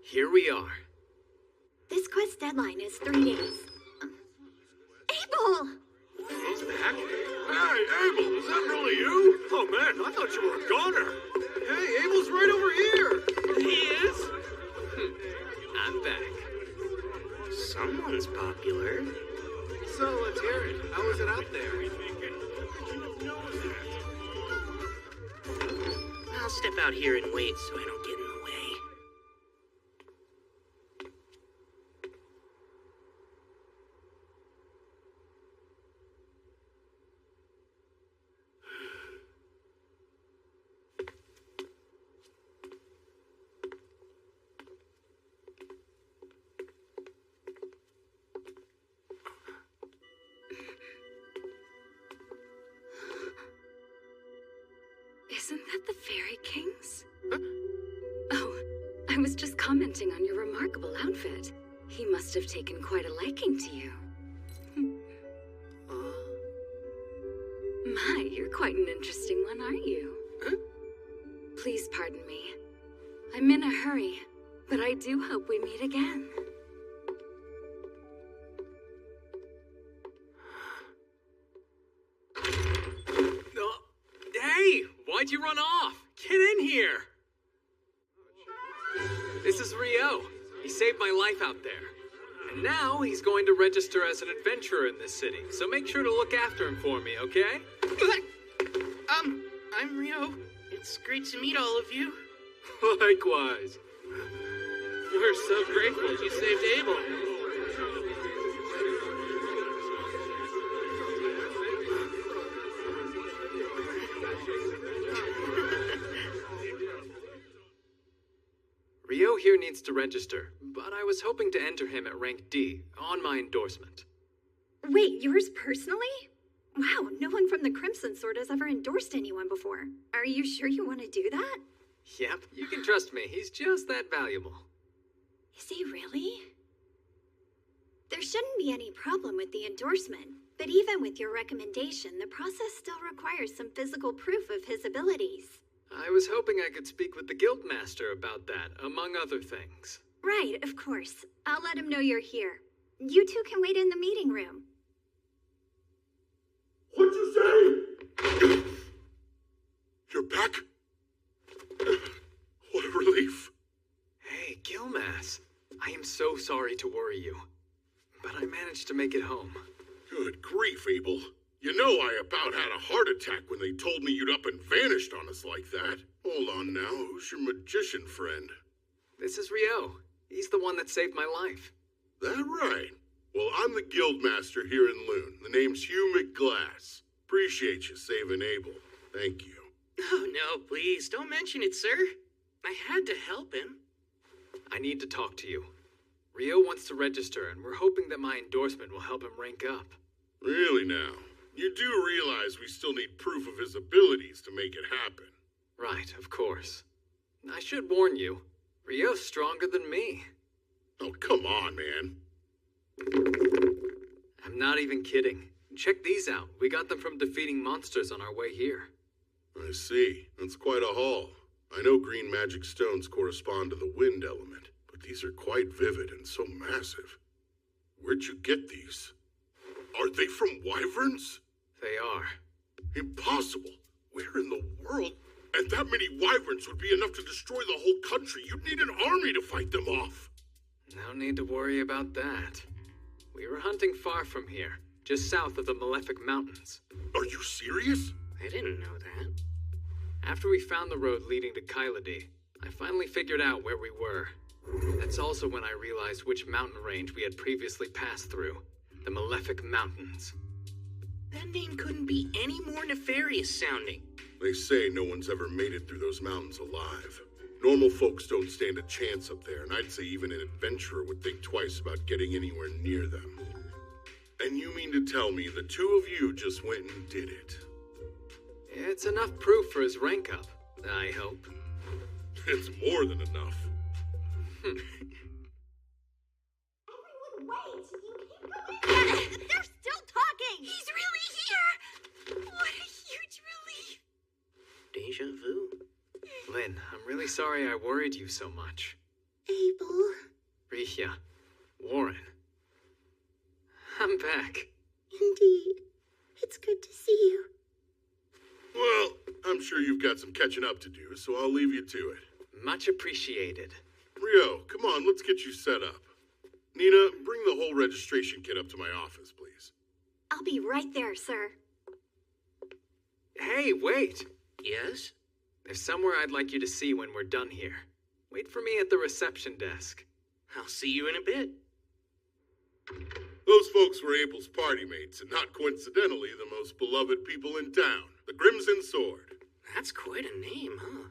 Here we are. This quest deadline is 3 days. Abel! He's back? Hey, Abel, is that really you? Oh man, I thought you were a goner. Hey, Abel's right over here. He is? I'm back. Someone's popular. So, Taryn, how was it out there? I'll step out here and wait so I don't get in the way. Isn't that the Fairy Kings? Huh? Oh, I was just commenting on your remarkable outfit. He must have taken quite a liking to you. My, you're quite an interesting one, aren't you? Huh? Please pardon me. I'm in a hurry, but I do hope we meet again. Hey, why'd you run off? Get in here! This is Rio. He saved my life out there. And now he's going to register as an adventurer in this city, so make sure to look after him for me, okay? I'm Rio. It's great to meet all of you. Likewise. We're so grateful you saved Abel. Rio here needs to register, but I was hoping to enter him at rank D on my endorsement. Wait, yours personally? Wow, no one from the Crimson Sword has ever endorsed anyone before. Are you sure you want to do that? Yep, you can trust me. He's just that valuable. Is he really? There shouldn't be any problem with the endorsement, but even with your recommendation, the process still requires some physical proof of his abilities. I was hoping I could speak with the guildmaster about that, among other things. Right, of course. I'll let him know you're here. You two can wait in the meeting room. What'd you say? You're back? What a relief. Hey, Gilmas. I am so sorry to worry you, but I managed to make it home. Good grief, Abel. You know I about had a heart attack when they told me you'd up and vanished on us like that. Hold on now, who's your magician friend? This is Rio. He's the one that saved my life. That right? Well, I'm the guild master here in Loon. The name's Hugh McGlass. Appreciate you saving Abel. Thank you. Oh, no, please, don't mention it, sir. I had to help him. I need to talk to you. Rio wants to register, and we're hoping that my endorsement will help him rank up. Really now? You do realize we still need proof of his abilities to make it happen. Right, of course. I should warn you, Rio's stronger than me. Oh, come on, man. I'm not even kidding. Check these out. We got them from defeating monsters on our way here. I see. That's quite a haul. I know green magic stones correspond to the wind element, but these are quite vivid and so massive. Where'd you get these? Are they from wyverns? They are. Impossible. Where in the world? And that many wyverns would be enough to destroy the whole country. You'd need an army to fight them off. No need to worry about that. We were hunting far from here, just south of the Malefic Mountains. Are you serious? I didn't know that. After we found the road leading to Kyladi, I finally figured out where we were. That's also when I realized which mountain range we had previously passed through. The Malefic Mountains. That name couldn't be any more nefarious sounding. They say no one's ever made it through those mountains alive. Normal folks don't stand a chance up there, and I'd say even an adventurer would think twice about getting anywhere near them. And you mean to tell me the two of you just went and did it? It's enough proof for his rank up, I hope. It's more than enough. Everyone wait! You can't go in! They're still talking! He's really here! What a huge relief! Deja vu. Lynn, I'm really sorry I worried you so much. Abel. Rihya. Warren. I'm back. Indeed. It's good to see you. Well, I'm sure you've got some catching up to do, so I'll leave you to it. Much appreciated. Rio, come on, let's get you set up. Nina, bring the whole registration kit up to my office, please. I'll be right there, sir. Hey, wait! Yes? There's somewhere I'd like you to see when we're done here. Wait for me at the reception desk. I'll see you in a bit. Those folks were Abel's party mates, and not coincidentally the most beloved people in town, the Crimson Sword. That's quite a name, huh?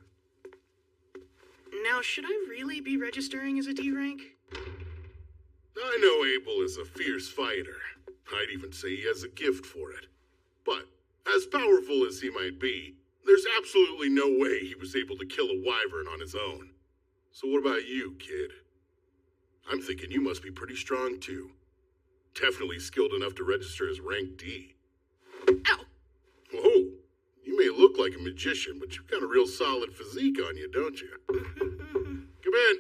Now, should I really be registering as a D rank? I know Abel is a fierce fighter. I'd even say he has a gift for it. But, as powerful as he might be, there's absolutely no way he was able to kill a wyvern on his own. So what about you, kid? I'm thinking you must be pretty strong, too. Definitely skilled enough to register as rank D. Ow! Whoa, you may look like a magician, but you've got a real solid physique on you, don't you? Come in.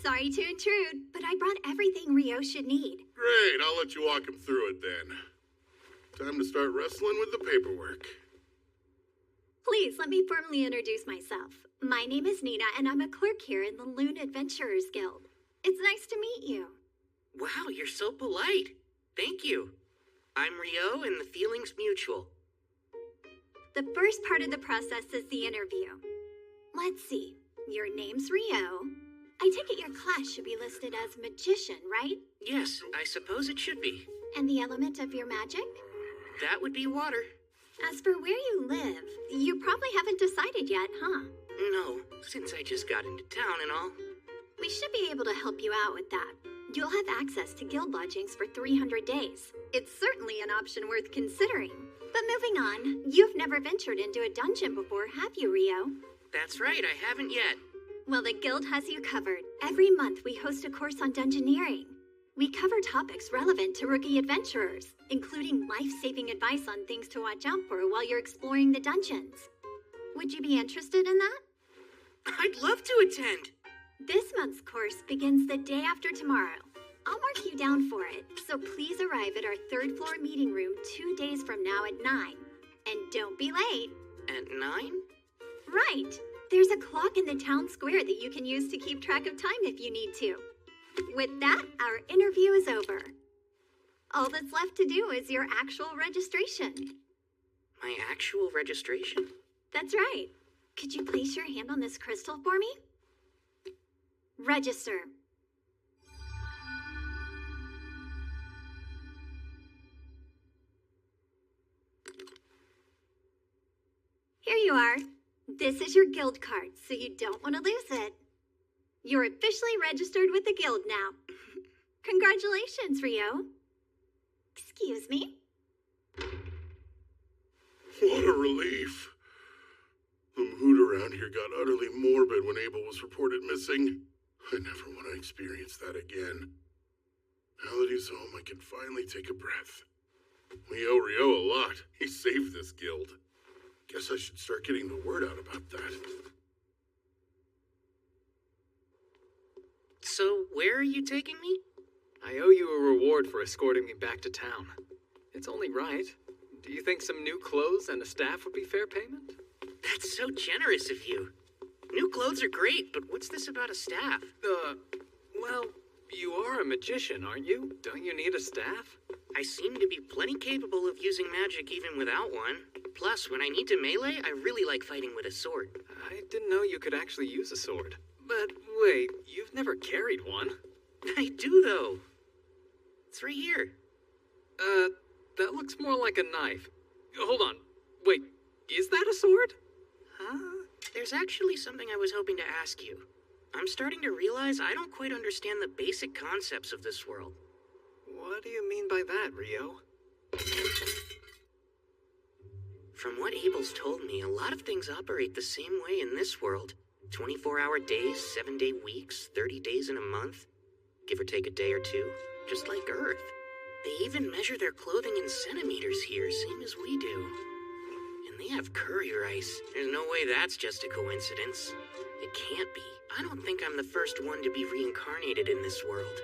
Sorry to intrude, but I brought everything Rio should need. Great, I'll let you walk him through it then. Time to start wrestling with the paperwork. Please let me formally introduce myself. My name is Nina, and I'm a clerk here in the Loon Adventurers Guild. It's nice to meet you. Wow, you're so polite. Thank you. I'm Rio, and the feeling's mutual. The first part of the process is the interview. Let's see. Your name's Rio. I take it your class should be listed as magician, right? Yes, I suppose it should be. And the element of your magic? That would be water. As for where you live, you probably haven't decided yet, huh? No, since I just got into town and all. We should be able to help you out with that. You'll have access to guild lodgings for 300 days. It's certainly an option worth considering. But moving on, you've never ventured into a dungeon before, have you, Rio? That's right, I haven't yet. Well, the guild has you covered. Every month we host a course on dungeoneering. We cover topics relevant to rookie adventurers, including life-saving advice on things to watch out for while you're exploring the dungeons. Would you be interested in that? I'd love to attend. This month's course begins the day after tomorrow. I'll mark you down for it, so please arrive at our third floor meeting room 2 days from now at 9. And don't be late. At 9? Right. There's a clock in the town square that you can use to keep track of time if you need to. With that, our interview is over. All that's left to do is your actual registration. My actual registration? That's right. Could you place your hand on this crystal for me? Register. Here you are. This is your guild card, so you don't want to lose it. You're officially registered with the guild now. Congratulations, Rio. Excuse me? What a relief. The mood around here got utterly morbid when Abel was reported missing. I never want to experience that again. Now that he's home, I can finally take a breath. We owe Rio a lot. He saved this guild. Guess I should start getting the word out about that. So, where are you taking me? I owe you a reward for escorting me back to town. It's only right. Do you think some new clothes and a staff would be fair payment? That's so generous of you. New clothes are great, but what's this about a staff? Well, you are a magician, aren't you? Don't you need a staff? I seem to be plenty capable of using magic even without one. Plus, when I need to melee, I really like fighting with a sword. I didn't know you could actually use a sword. But wait, you've never carried one. I do, though. It's right here. That looks more like a knife. Hold on. Wait, is that a sword? Huh? There's actually something I was hoping to ask you. I'm starting to realize I don't quite understand the basic concepts of this world. What do you mean by that, Rio? From what Abel's told me, a lot of things operate the same way in this world. 24-hour days, 7-day weeks, 30 days in a month. Give or take a day or two. Just like Earth. They even measure their clothing in centimeters here, same as we do. And they have courier ice. There's no way that's just a coincidence. It can't be. I don't think I'm the first one to be reincarnated in this world.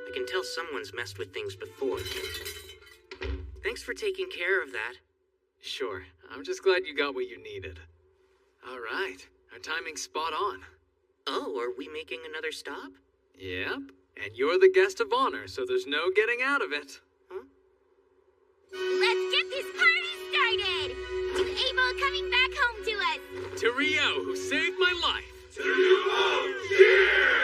I can tell someone's messed with things before. Thanks for taking care of that. Sure. I'm just glad you got what you needed. All right. Our timing's spot on. Oh, are we making another stop? Yep. And you're the guest of honor, so there's no getting out of it. Huh? Let's get this party started! To Abel coming back home to us! To Rio, who saved my life! To you all, cheers!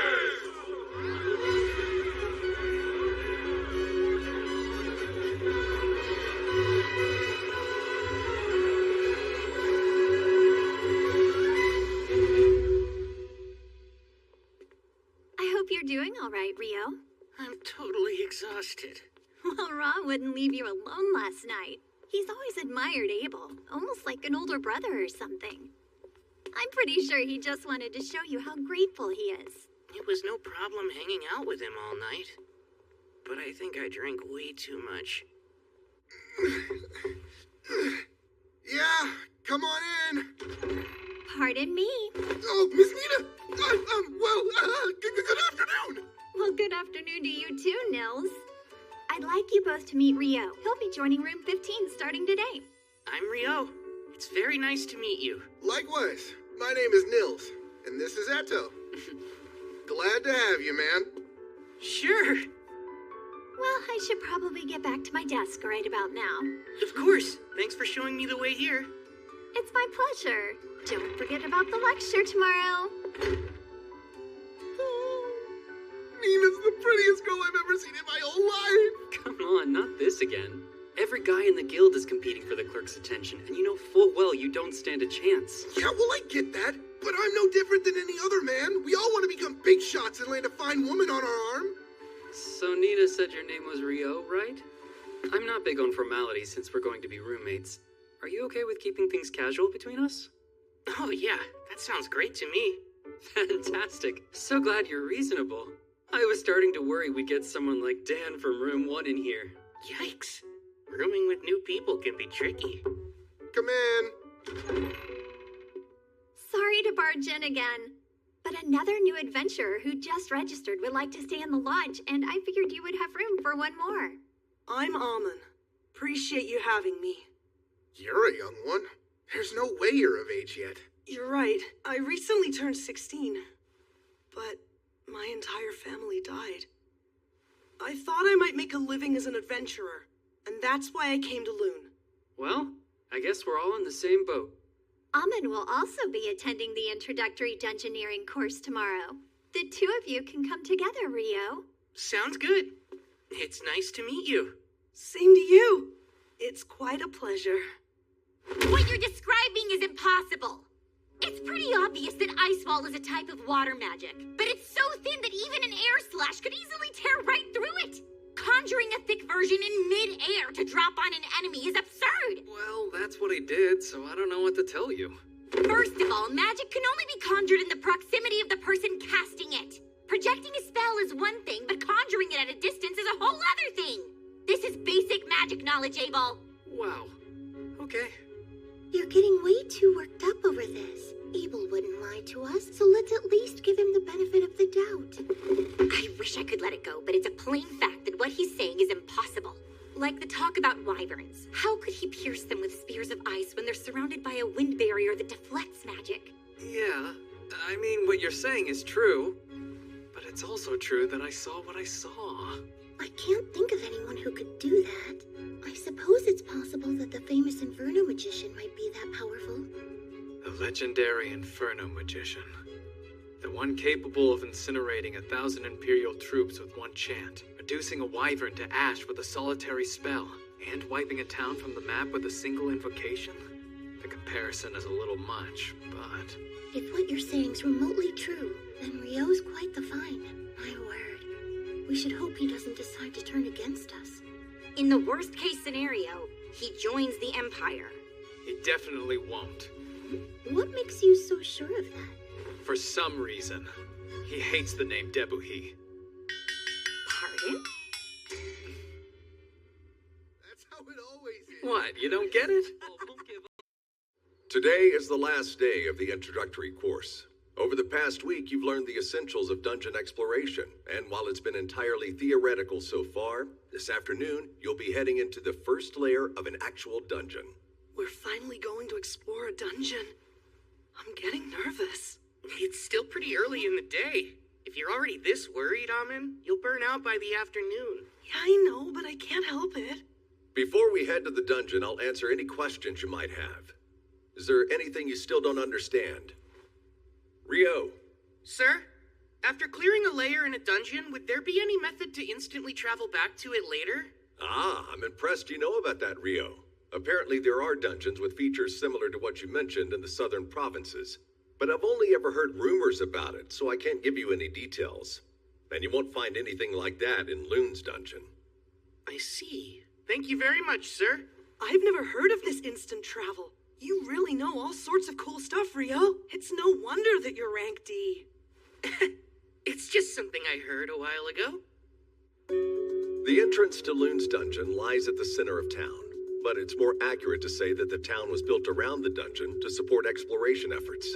I hope you're doing all right, Rio. I'm totally exhausted. Well, Ron wouldn't leave you alone last night. He's always admired Abel, almost like an older brother or something. I'm pretty sure he just wanted to show you how grateful he is. It was no problem hanging out with him all night. But I think I drank way too much. Yeah, come on in. Pardon me. Oh, Miss Nina. Good afternoon. Well, good afternoon to you too, Nils. I'd like you both to meet Rio. He'll be joining room 15 starting today. I'm Rio. It's very nice to meet you. Likewise. My name is Nils, and this is Eto. Glad to have you, man. Sure. Well, I should probably get back to my desk right about now. Of course. Thanks for showing me the way here. It's my pleasure. Don't forget about the lecture tomorrow. Nina's the prettiest girl I've ever seen in my whole life. Come on, not this again. Every guy in the guild is competing for the clerk's attention, and you know full well you don't stand a chance. Yeah, well, I get that, but I'm no different than any other man. We all want to become big shots and land a fine woman on our arm. So Nina said your name was Rio, right? I'm not big on formalities since we're going to be roommates. Are you okay with keeping things casual between us? Oh yeah, that sounds great to me. Fantastic. So glad you're reasonable. I was starting to worry we'd get someone like Dan from room 1 in here. Yikes. Rooming with new people can be tricky. Come in. Sorry to barge in again, but another new adventurer who just registered would like to stay in the lodge, and I figured you would have room for one more. I'm Amon. Appreciate you having me. You're a young one. There's no way you're of age yet. You're right. I recently turned 16. But my entire family died. I thought I might make a living as an adventurer, and that's why I came to Loon. Well, I guess we're all in the same boat. Amin will also be attending the introductory dungeoneering course tomorrow. The two of you can come together, Rio. Sounds good. It's nice to meet you. Same to you. It's quite a pleasure. What you're describing is impossible. It's pretty obvious that ice wall is a type of water magic, but it's so thin that even an air slash could easily tear right through it. Conjuring a thick version in mid-air to drop on an enemy is absurd. Well, that's what he did, so I don't know what to tell you. First of all, magic can only be conjured in the proximity of the person casting it. Projecting a spell is one thing, but conjuring it at a distance is a whole other thing. This is basic magic knowledge, Abel. Wow. Okay. You're getting way too worked up over this. Abel wouldn't lie to us, so let's at least give him the benefit of the doubt. I wish I could let it go, but it's a plain fact that what he's saying is impossible. Like the talk about wyverns. How could he pierce them with spears of ice when they're surrounded by a wind barrier that deflects magic? Yeah, I mean, what you're saying is true. But it's also true that I saw what I saw. I can't think of anyone who could do that. I suppose it's possible that the famous Inferno magician might be that powerful. The legendary Inferno magician. The one capable of incinerating 1,000 Imperial troops with one chant, reducing a wyvern to ash with a solitary spell, and wiping a town from the map with a single invocation? The comparison is a little much, but... If what you're saying's remotely true, then Rio's quite the find. My word. We should hope he doesn't decide to turn against us. In the worst case scenario, he joins the Empire. He definitely won't. What makes you so sure of that? For some reason, he hates the name Debuhi. Pardon? That's how it always is. What, you don't get it? Today is the last day of the introductory course. Over the past week, you've learned the essentials of dungeon exploration, and while it's been entirely theoretical so far, this afternoon, you'll be heading into the first layer of an actual dungeon. We're finally going to explore a dungeon. I'm getting nervous. It's still pretty early in the day. If you're already this worried, Amin, you'll burn out by the afternoon. Yeah, I know, but I can't help it. Before we head to the dungeon, I'll answer any questions you might have. Is there anything you still don't understand? Rio. Sir, after clearing a layer in a dungeon, would there be any method to instantly travel back to it later? Ah, I'm impressed you know about that, Rio. Apparently there are dungeons with features similar to what you mentioned in the southern provinces. But I've only ever heard rumors about it, so I can't give you any details. And you won't find anything like that in Loon's dungeon. I see. Thank you very much, sir. I've never heard of this instant travel. You really know all sorts of cool stuff, Rio. It's no wonder that you're rank D. It's just something I heard a while ago. The entrance to Loon's dungeon lies at the center of town, but it's more accurate to say that the town was built around the dungeon to support exploration efforts.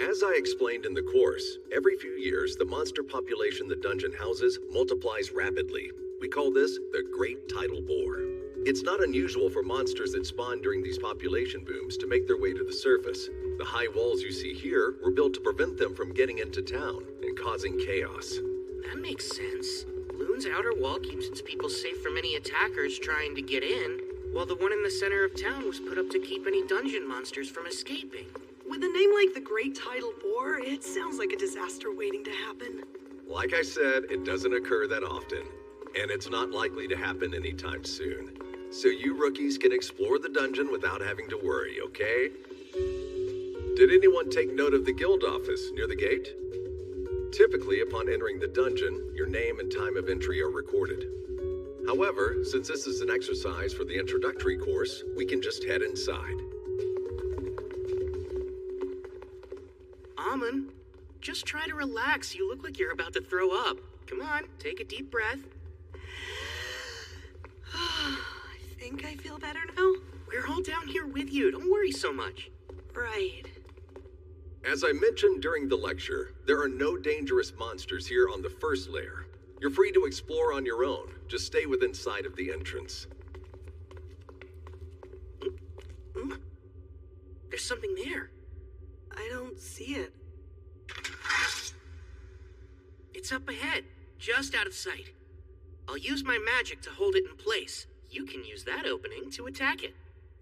As I explained in the course, every few years the monster population the dungeon houses multiplies rapidly. We call this the Great Tidal Bore. It's not unusual for monsters that spawn during these population booms to make their way to the surface. The high walls you see here were built to prevent them from getting into town and causing chaos. That makes sense. Loon's outer wall keeps its people safe from any attackers trying to get in, while the one in the center of town was put up to keep any dungeon monsters from escaping. With a name like the Great Tidal Bore, it sounds like a disaster waiting to happen. Like I said, it doesn't occur that often, and it's not likely to happen anytime soon. So you rookies can explore the dungeon without having to worry, okay? Did anyone take note of the guild office near the gate? Typically, upon entering the dungeon, your name and time of entry are recorded. However, since this is an exercise for the introductory course, we can just head inside. Amin, just try to relax. You look like you're about to throw up. Come on, take a deep breath. I think I feel better now. We're all down here with you. Don't worry so much. Right. As I mentioned during the lecture, there are no dangerous monsters here on the first layer. You're free to explore on your own. Just stay within sight of the entrance. There's something there. I don't see it. It's up ahead, just out of sight. I'll use my magic to hold it in place. You can use that opening to attack it.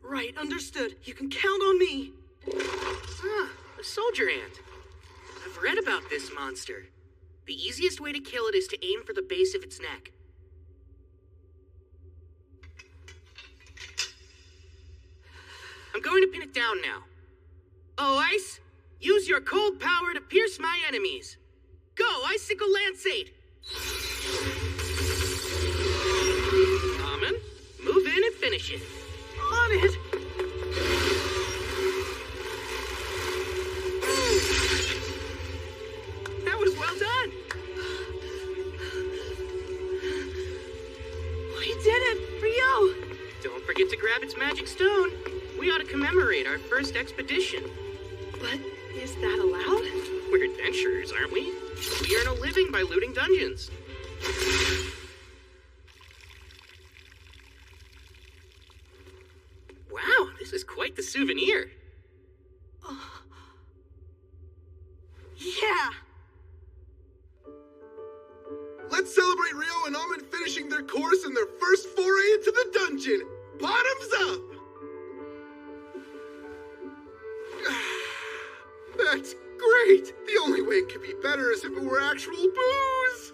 Right, understood. You can count on me. Ah, a soldier ant. I've read about this monster. The easiest way to kill it is to aim for the base of its neck. I'm going to pin it down now. Oh, Ice, use your cold power to pierce my enemies. Go, Icicle Lanceate! Amen. Move in and finish it. On it! That was well done. We did it, Rio! Don't forget to grab its magic stone. We ought to commemorate our first expedition. But is that allowed? We're adventurers, aren't we? We earn a living by looting dungeons. Wow, this is quite the souvenir. Yeah! Let's celebrate Rio and Almond finishing their course in their first foray into the dungeon! Bottoms up! That's great! The only way it could be better is if it were actual booze!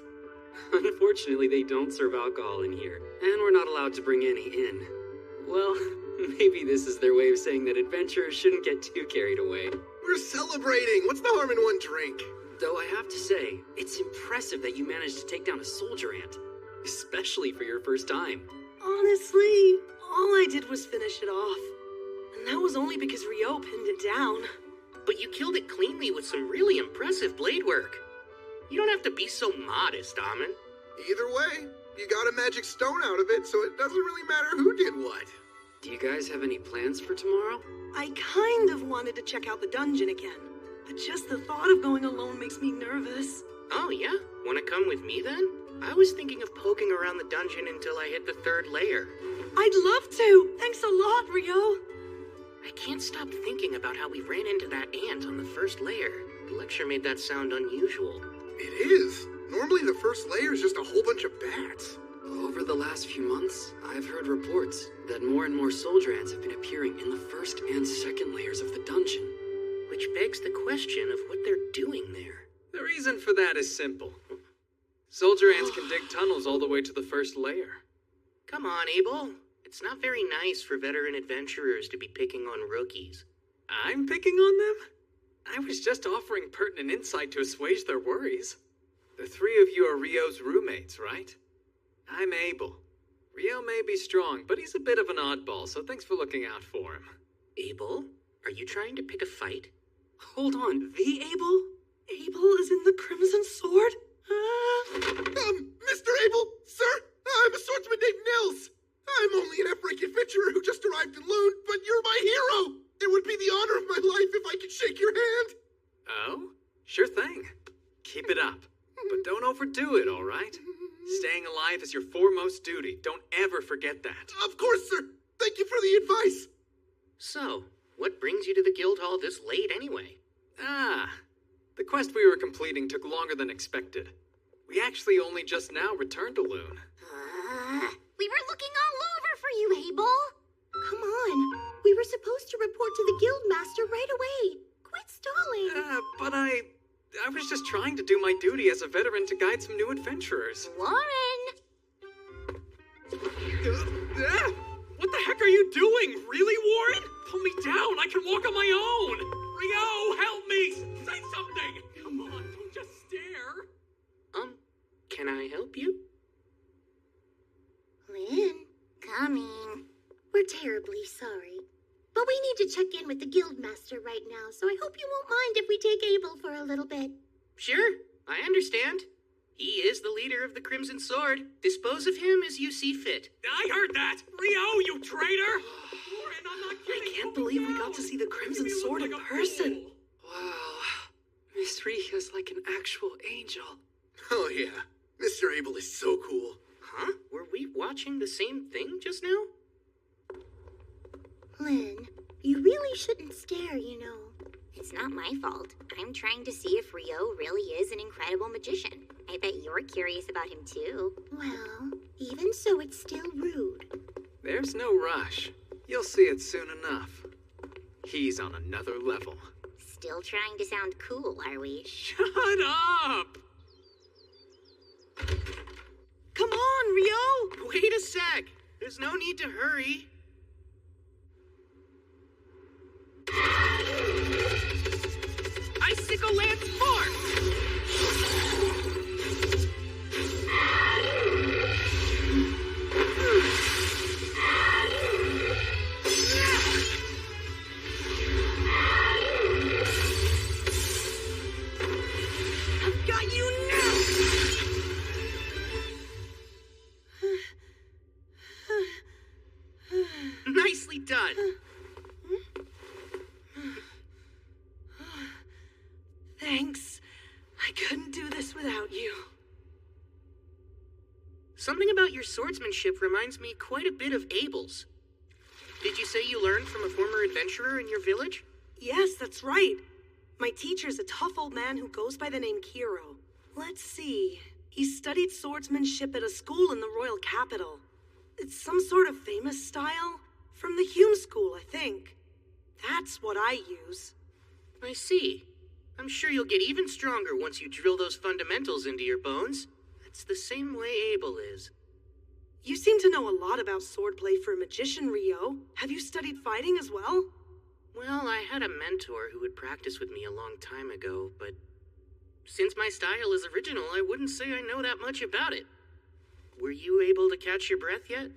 Unfortunately, they don't serve alcohol in here, and we're not allowed to bring any in. Well, maybe this is their way of saying that adventurers shouldn't get too carried away. We're celebrating! What's the harm in one drink? Though I have to say, it's impressive that you managed to take down a soldier ant, especially for your first time. Honestly, all I did was finish it off. And that was only because Rio pinned it down. But you killed it cleanly with some really impressive blade work. You don't have to be so modest, Amon. Either way, you got a magic stone out of it, so it doesn't really matter who did what. Do you guys have any plans for tomorrow? I kind of wanted to check out the dungeon again, but just the thought of going alone makes me nervous. Oh, yeah? Wanna come with me then? I was thinking of poking around the dungeon until I hit the 3rd layer. I'd love to! Thanks a lot, Rio! I can't stop thinking about how we ran into that ant on the 1st layer. The lecture made that sound unusual. It is. Normally the first layer is just a whole bunch of bats. Over the last few months, I've heard reports that more and more soldier ants have been appearing in the 1st and 2nd layers of the dungeon. Which begs the question of what they're doing there. The reason for that is simple. Soldier ants can dig tunnels all the way to the 1st layer. Come on, Abel. It's not very nice for veteran adventurers to be picking on rookies. I'm picking on them? I was just offering pertinent insight to assuage their worries. The 3 of you are Rio's roommates, right? I'm Abel. Rio may be strong, but he's a bit of an oddball, so thanks for looking out for him. Abel? Are you trying to pick a fight? Hold on, the Abel? Abel is in the Crimson Sword? Mr. Abel, sir, I'm a swordsman named Nils. I'm only an Ephraim adventurer who just arrived in Loon, but you're my hero. It would be the honor of my life if I could shake your hand. Oh? Sure thing. Keep it up. But don't overdo it, all right? Staying alive is your foremost duty. Don't ever forget that. Of course, sir. Thank you for the advice. So, what brings you to the guild hall this late anyway? The quest we were completing took longer than expected. We actually only just now returned to Loon. We were looking all over for you, Abel. Come on. We were supposed to report to the guild master right away. Quit stalling. But I was just trying to do my duty as a veteran to guide some new adventurers. Warren! What the heck are you doing? Really, Warren? Pull me down. I can walk on my own. Rio, help me. Say something. Come on, don't just stare. Can I help you? Lynn, Coming. we're terribly sorry. But we need to check in with the guild master right now, so I hope you won't mind if we take Abel for a little bit. Sure, I understand. He is the leader of the Crimson Sword. Dispose of him as you see fit. I heard that. Rio, you traitor. Warren, I'm not kidding. I can't believe we got to see the Crimson Sword in person. Wow. Miss Ria's like an actual angel. Oh, yeah. Mr. Abel is so cool. Huh? Were we watching the same thing just now? Lynn, You really shouldn't stare, you know. It's not my fault. I'm trying to see if Rio really is an incredible magician. I bet you're curious about him too. Well, even so, it's still rude. There's no rush. You'll see it soon enough. He's on another level. Still trying to sound cool, are we? Shut up! Come on, Rio! Wait a sec! There's no need to hurry. Icicle Lance Mark! I've got you now! Nicely done. Thanks. I couldn't do this without you. Something about your swordsmanship reminds me quite a bit of Abel's. Did you say you learned from a former adventurer in your village? Yes, that's right. My teacher's a tough old man who goes by the name Kiro. Let's see. He studied swordsmanship at a school in the royal capital. It's some sort of famous style. From the Hume School, I think. That's what I use. I see. I'm sure you'll get even stronger once you drill those fundamentals into your bones. That's the same way Abel is. You seem to know a lot about swordplay for a magician, Rio. Have you studied fighting as well? Well, I had a mentor who would practice with me a long time ago, but since my style is original, I wouldn't say I know that much about it. Were you able to catch your breath yet?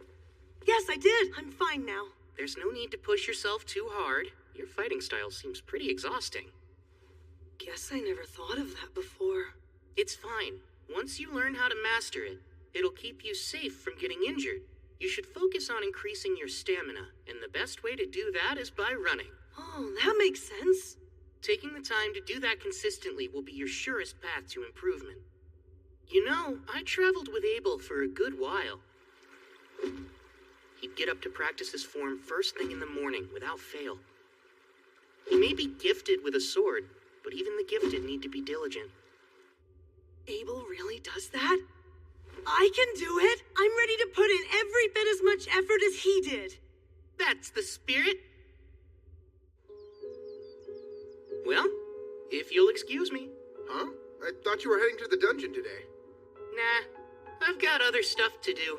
Yes, I did. I'm fine now. There's no need to push yourself too hard. Your fighting style seems pretty exhausting. Guess I never thought of that before. It's fine. Once you learn how to master it, it'll keep you safe from getting injured. You should focus on increasing your stamina, and the best way to do that is by running. Oh, that makes sense. Taking the time to do that consistently will be your surest path to improvement. You know, I traveled with Abel for a good while. He'd get up to practice his form first thing in the morning, without fail. He may be gifted with a sword, but even the gifted need to be diligent. Abel really does that? I can do it! I'm ready to put in every bit as much effort as he did. That's the spirit. Well, if you'll excuse me. Huh? I thought you were heading to the dungeon today. Nah, I've got other stuff to do.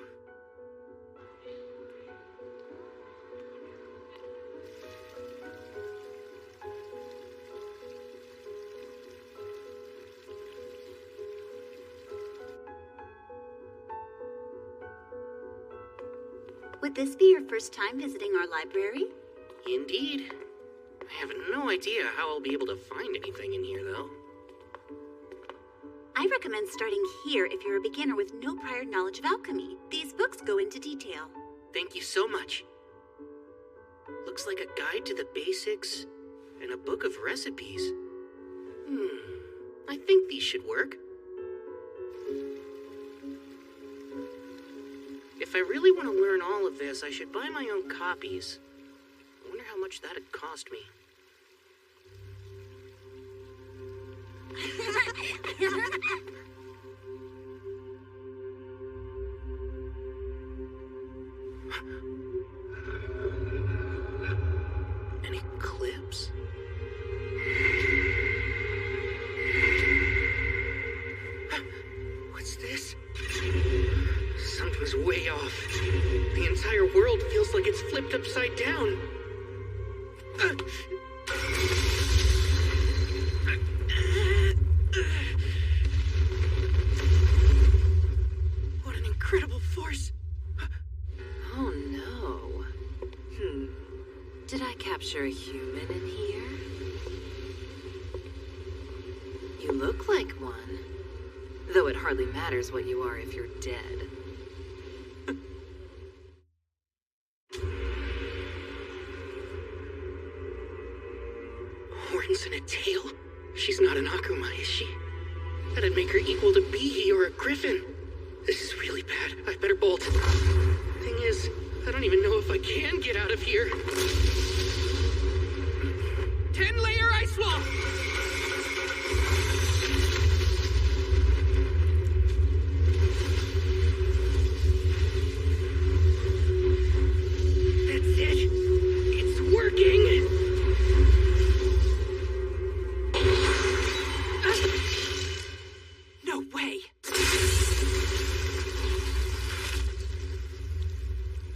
Would this be your first time visiting our library? Indeed. I have no idea how I'll be able to find anything in here, though. I recommend starting here if you're a beginner with no prior knowledge of alchemy. These books go into detail. Thank you so much. Looks like a guide to the basics and a book of recipes. I think these should work. If I really want to learn all of this, I should buy my own copies. I wonder how much that'd cost me. An eclipse? What's this? Something's way off. The entire world feels like it's flipped upside down. What an incredible force! Oh no. Did I capture a human in here? You look like one. Though it hardly matters what you are if you're dead. Horns and a tail? She's not an Akuma, is she? That'd make her equal to Bihi or a griffin. This is really bad. I better bolt. Thing is, I don't even know if I can get out of here. 10-layer ice wall! That's it! It's working! No way!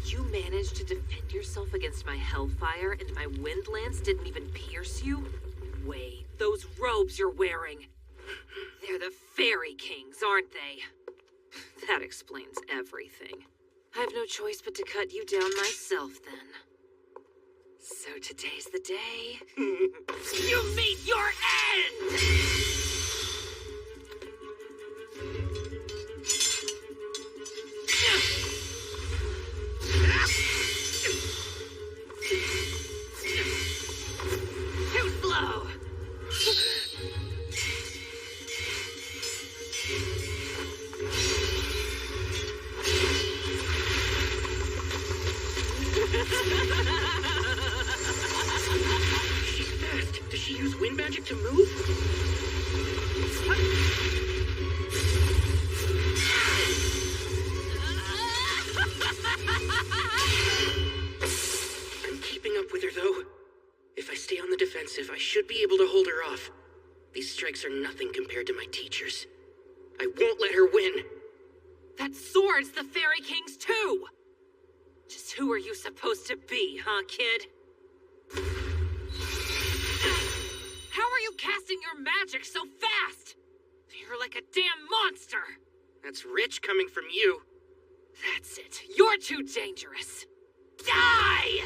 You managed to defend yourself against my hellfire, and my wind lance didn't even pierce you? Wait, those robes you're wearing. They're the Fairy Kings, aren't they? That explains everything. I have no choice but to cut you down myself, then. So today's the day. You meet your end! Too slow! She's fast. Does she use wind magic to move? I'm keeping up with her, though. If I stay on the defensive, I should be able to hold her off. These strikes are nothing compared to my teacher's. I won't let her win. That sword's the Fairy King's too! Just who are you supposed to be, huh, kid? How are you casting your magic so fast? You're like a damn monster! That's rich coming from you. That's it. You're too dangerous. Die!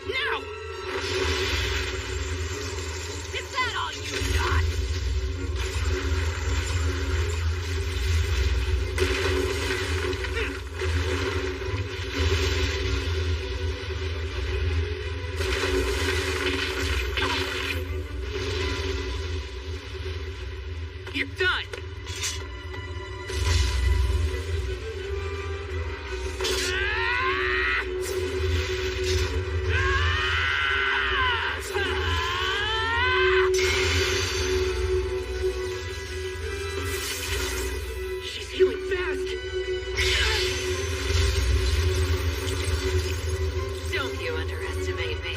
Now! Is that all you got? You're done. She's healing fast. Don't you underestimate me.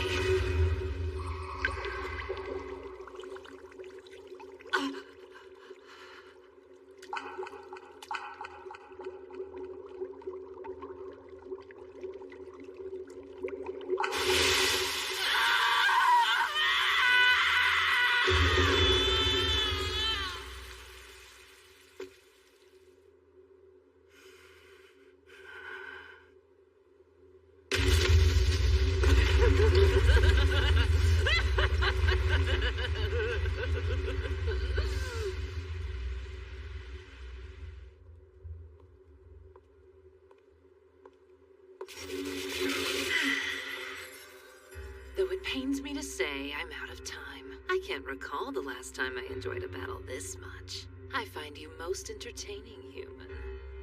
Though it pains me to say, I'm out of time. I can't recall the last time I enjoyed a battle this much. I find you most entertaining, human.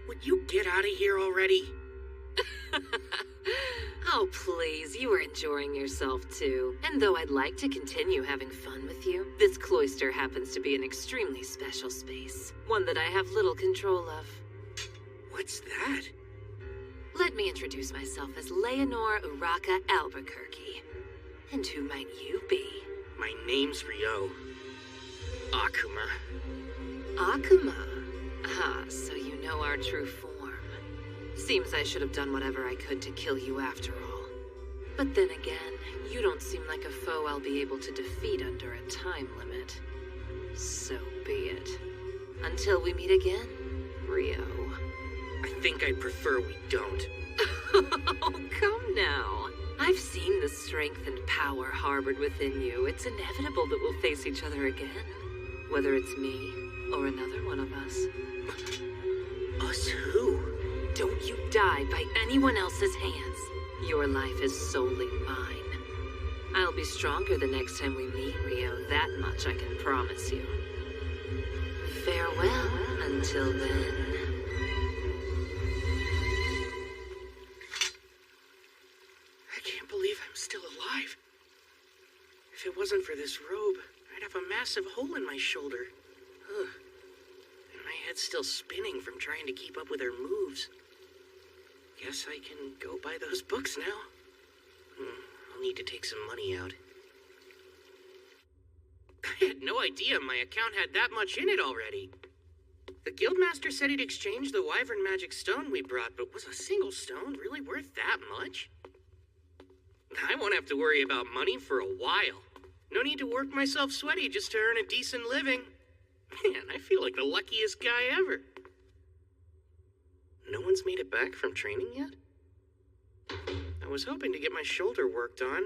Would you get out of here already? Oh, please, you were enjoying yourself too. And though I'd like to continue having fun with you, this cloister happens to be an extremely special space. One that I have little control of. What's that? Let me introduce myself as Leonore Uraka Albuquerque. And who might you be? My name's Rio. Akuma. Akuma? Ah, so you know our true form. Seems I should have done whatever I could to kill you after all. But then again, you don't seem like a foe I'll be able to defeat under a time limit. So be it. Until we meet again, Rio. I think I'd prefer we don't. Oh, come now. I've seen the strength and power harbored within you. It's inevitable that we'll face each other again. Whether it's me or another one of us. Us who? Don't you die by anyone else's hands. Your life is solely mine. I'll be stronger the next time we meet, Rio. That much I can promise you. Until then... I can't believe I'm still alive. If it wasn't for this robe, I'd have a massive hole in my shoulder. Ugh. And my head's still spinning from trying to keep up with her moves. Guess I can go buy those books now. I'll need to take some money out. I had no idea my account had that much in it already. The guildmaster said he'd exchange the wyvern magic stone we brought, but was a single stone really worth that much? I won't have to worry about money for a while. No need to work myself sweaty just to earn a decent living. Man, I feel like the luckiest guy ever. No one's made it back from training yet? I was hoping to get my shoulder worked on,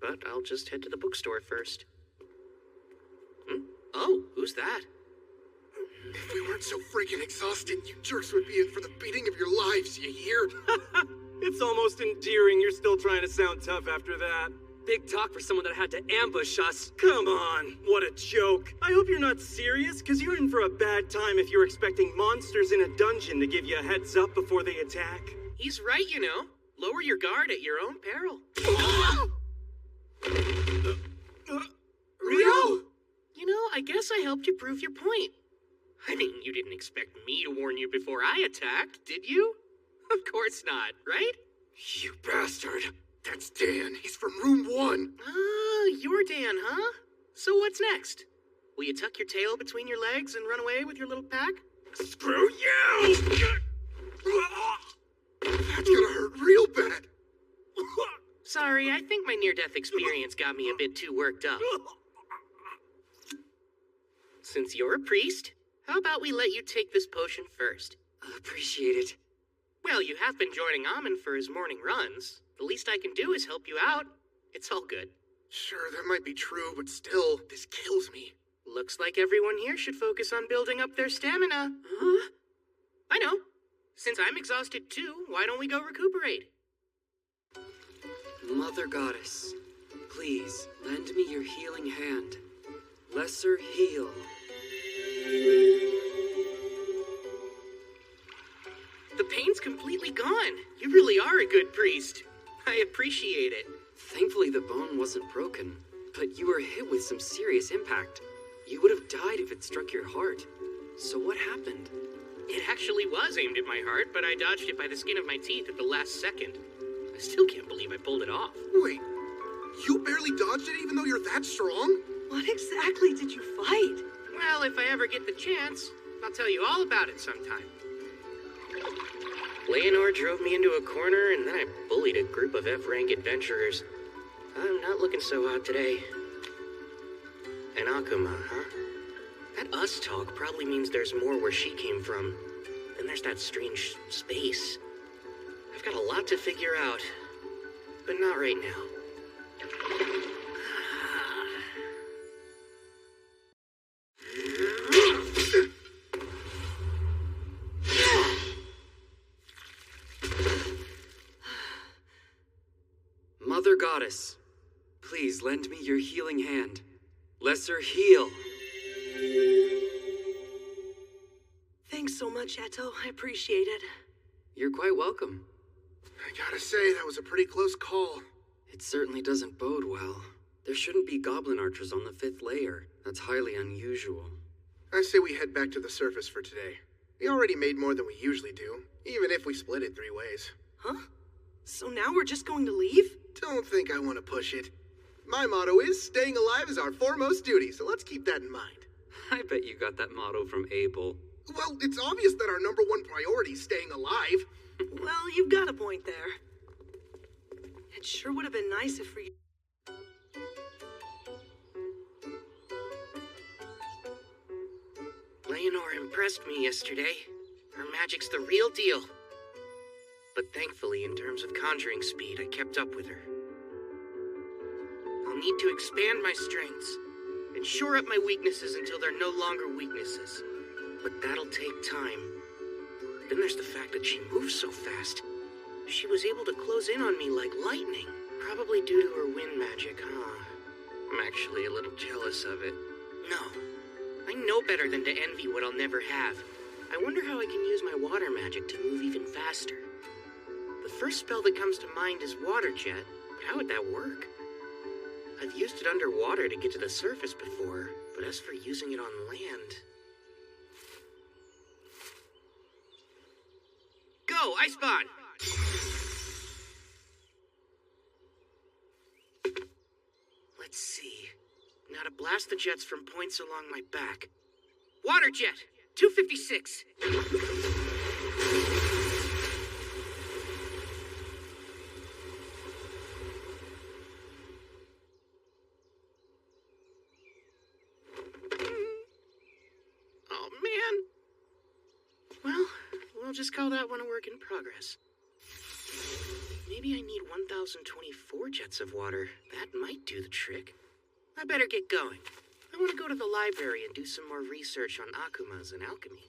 but I'll just head to the bookstore first. Oh, who's that? If we weren't so freaking exhausted, you jerks would be in for the beating of your lives, you hear? It's almost endearing you're still trying to sound tough after that. Big talk for someone that had to ambush us. Come on, what a joke. I hope you're not serious, because you're in for a bad time if you're expecting monsters in a dungeon to give you a heads up before they attack. He's right, you know. Lower your guard at your own peril. Rio! You know, I guess I helped you prove your point. I mean, you didn't expect me to warn you before I attacked, did you? Of course not, right? You bastard! That's Dan. He's from room 1. Ah, you're Dan, huh? So what's next? Will you tuck your tail between your legs and run away with your little pack? Screw you! That's gonna hurt real bad. Sorry, I think my near-death experience got me a bit too worked up. Since you're a priest, how about we let you take this potion first? Appreciate it. Well, you have been joining Amon for his morning runs. The least I can do is help you out. It's all good. Sure, that might be true, but still, this kills me. Looks like everyone here should focus on building up their stamina. Huh? I know. Since I'm exhausted too, why don't we go recuperate? Mother Goddess, please lend me your healing hand. Lesser heal. The pain's completely gone. You really are a good priest. I appreciate it. Thankfully the bone wasn't broken, but you were hit with some serious impact. You would have died if it struck your heart. So what happened? It actually was aimed at my heart, but I dodged it by the skin of my teeth at the last second. I still can't believe I pulled it off. Wait, you barely dodged it even though you're that strong? What exactly did you fight? Well, if I ever get the chance, I'll tell you all about it sometime. Leonor drove me into a corner, and then I bullied a group of F-rank adventurers. I'm not looking so hot today. And Akuma, huh? That us talk probably means there's more where she came from. Then there's that strange space. I've got a lot to figure out, but not right now. Mother Goddess, please lend me your healing hand. Lesser heal. Thanks so much, Eto. I appreciate it. You're quite welcome. I gotta say, that was a pretty close call. It certainly doesn't bode well. There shouldn't be goblin archers on the 5th layer. That's highly unusual. I say we head back to the surface for today. We already made more than we usually do, even if we split it 3 ways. Huh? So now we're just going to leave? Don't think I want to push it. My motto is, staying alive is our foremost duty, so let's keep that in mind. I bet you got that motto from Abel. Well, it's obvious that our number 1 priority is staying alive. Well, you've got a point there. It sure would have been nice if we... Leonor impressed me yesterday. Her magic's the real deal. But thankfully, in terms of conjuring speed, I kept up with her. I'll need to expand my strengths and shore up my weaknesses until they're no longer weaknesses. But that'll take time. Then there's the fact that she moves so fast. She was able to close in on me like lightning. Probably due to her wind magic, huh? I'm actually a little jealous of it. No. I know better than to envy what I'll never have. I wonder how I can use my water magic to move even faster. The first spell that comes to mind is Water Jet. How would that work? I've used it underwater to get to the surface before, but as for using it on land... Go, Icebot! Let's see. Now to blast the jets from points along my back. Water Jet! 256! Oh, man. Well, we'll just call that one a work in progress. Maybe I need 1,024 jets of water. That might do the trick. I better get going. I want to go to the library and do some more research on akumas and alchemy.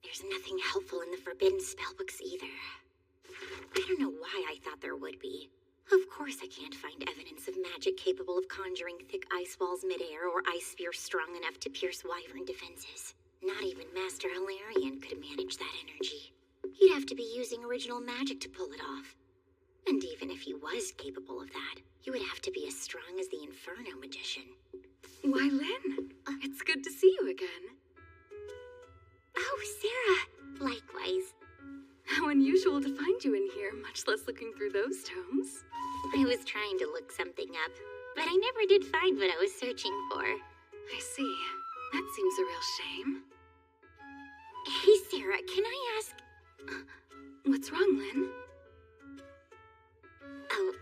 There's nothing helpful in the forbidden spellbooks either. I don't know why I thought there would be. Of course I can't find evidence of magic capable of conjuring thick ice walls midair or ice spears strong enough to pierce wyvern defenses. Not even Master Hilarion could manage that energy. He'd have to be using original magic to pull it off. And even if he was capable of that, he would have to be as strong as the Inferno magician. Why, Lynn, it's good to see you again. Oh, Sarah, likewise. How unusual to find you in here, much less looking through those tomes. I was trying to look something up, but I never did find what I was searching for. I see. That seems a real shame. Hey, Sarah, can I ask... What's wrong, Lynn? Oh,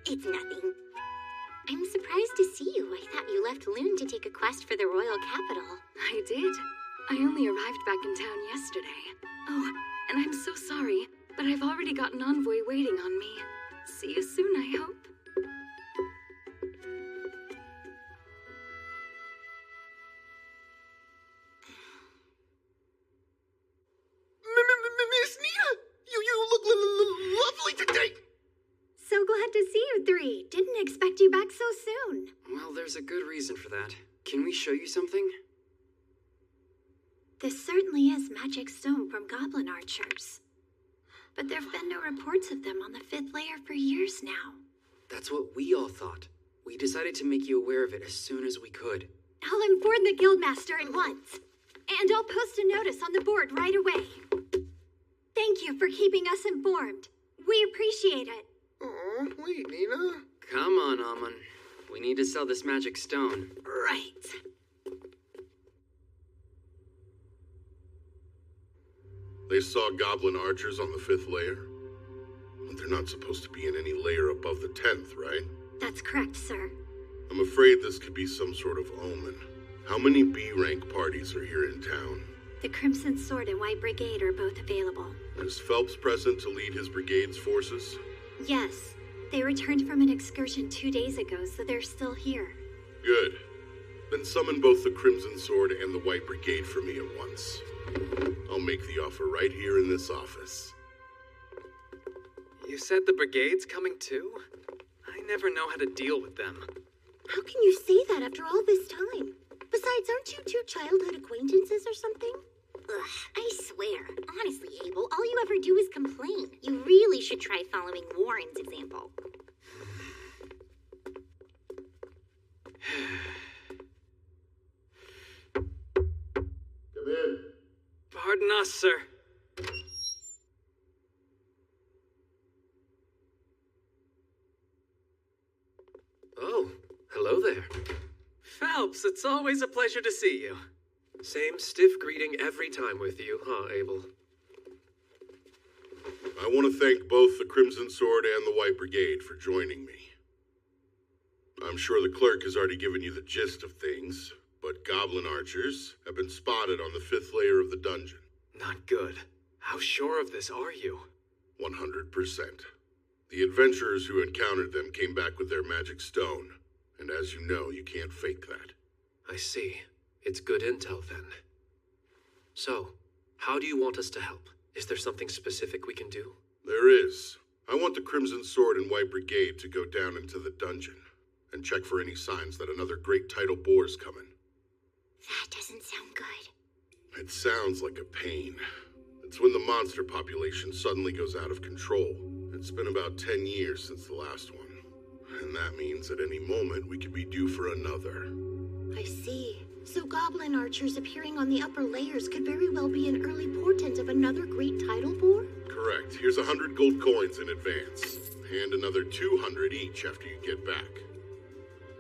it's nothing. I'm surprised to see you. I thought you left Loon to take a quest for the royal capital. I did. I only arrived back in town yesterday. Oh, and I'm so sorry, but I've already got an envoy waiting on me. See you soon, I hope. Miss Nita! You look lovely today! So glad to see you three. Didn't expect you back so soon. Well, there's a good reason for that. Can we show you something? This certainly is magic stone from goblin archers. But there have been no reports of them on the 5th layer for years now. That's what we all thought. We decided to make you aware of it as soon as we could. I'll inform the guildmaster at once. And I'll post a notice on the board right away. Thank you for keeping us informed. We appreciate it. Oh, wait, Nina. Come on, Amon. We need to sell this magic stone. Right. They saw goblin archers on the 5th layer? But they're not supposed to be in any layer above the 10th, right? That's correct, sir. I'm afraid this could be some sort of omen. How many B-rank parties are here in town? The Crimson Sword and White Brigade are both available. Is Phelps present to lead his brigade's forces? Yes. They returned from an excursion 2 days ago, so they're still here. Good. Then summon both the Crimson Sword and the White Brigade for me at once. I'll make the offer right here in this office. You said the brigade's coming too? I never know how to deal with them. How can you say that after all this time? Besides, aren't you two childhood acquaintances or something? Ugh, I swear. Honestly, Abel, all you ever do is complain. You really should try following Warren's example. Come in. Pardon us, sir. Oh, hello there. Phelps, it's always a pleasure to see you. Same stiff greeting every time with you, huh, Abel? I want to thank both the Crimson Sword and the White Brigade for joining me. I'm sure the clerk has already given you the gist of things, but goblin archers have been spotted on the 5th layer of the dungeon. Not good. How sure of this are you? 100%. The adventurers who encountered them came back with their magic stone, and as you know, you can't fake that. I see. It's good intel, then. So, how do you want us to help? Is there something specific we can do? There is. I want the Crimson Sword and White Brigade to go down into the dungeon and check for any signs that another great tidal boar's coming. That doesn't sound good. It sounds like a pain. It's when the monster population suddenly goes out of control. It's been about 10 years since the last one. And that means at any moment we could be due for another. I see. So goblin archers appearing on the upper layers could very well be an early portent of another great tidal bore? Correct. Here's 100 gold coins in advance. And another 200 each after you get back.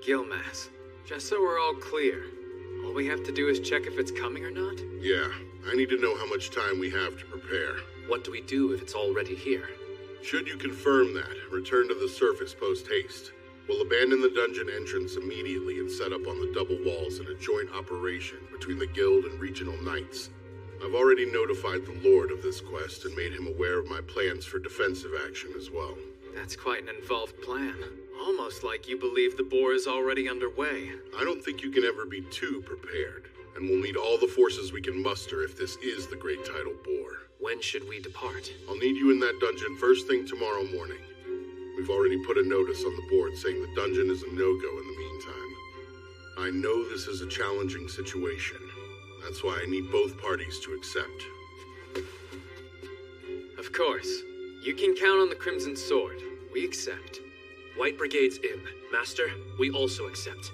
Gilmas, just so we're all clear, all we have to do is check if it's coming or not? Yeah, I need to know how much time we have to prepare. What do we do if it's already here? Should you confirm that, return to the surface post-haste. We'll abandon the dungeon entrance immediately and set up on the double walls in a joint operation between the guild and regional knights. I've already notified the Lord of this quest and made him aware of my plans for defensive action as well. That's quite an involved plan. Almost like you believe the boar is already underway. I don't think you can ever be too prepared, and we'll need all the forces we can muster if this is the Great Tidal Boar. When should we depart? I'll need you in that dungeon first thing tomorrow morning. We've already put a notice on the board saying the dungeon is a no-go in the meantime. I know this is a challenging situation. That's why I need both parties to accept. Of course. You can count on the Crimson Sword. We accept. White Brigade's in. Master, we also accept.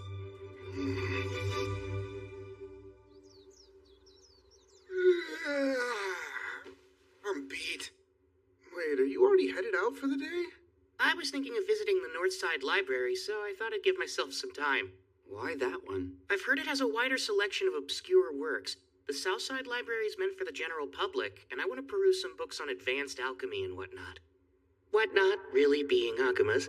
I'm beat. Wait, are you already headed out for the day? I was thinking of visiting the Northside Library, so I thought I'd give myself some time. Why that one? I've heard it has a wider selection of obscure works. The Southside Library is meant for the general public, and I want to peruse some books on advanced alchemy and whatnot. Whatnot really being Akuma's.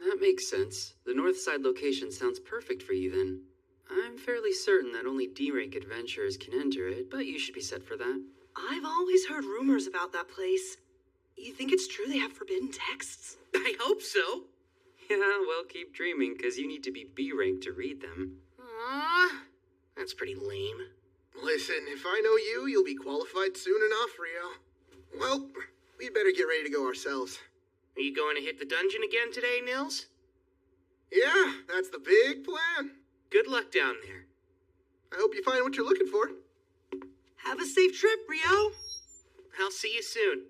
That makes sense. The Northside location sounds perfect for you then. I'm fairly certain that only D-rank adventurers can enter it, but you should be set for that. I've always heard rumors about that place. You think it's true they have forbidden texts? I hope so. Yeah, well, keep dreaming, because you need to be B-rank to read them. Aww, that's pretty lame. Listen, if I know you, you'll be qualified soon enough, Rio. Well, we'd better get ready to go ourselves. Are you going to hit the dungeon again today, Nils? Yeah, that's the big plan. Good luck down there. I hope you find what you're looking for. Have a safe trip, Rio. I'll see you soon.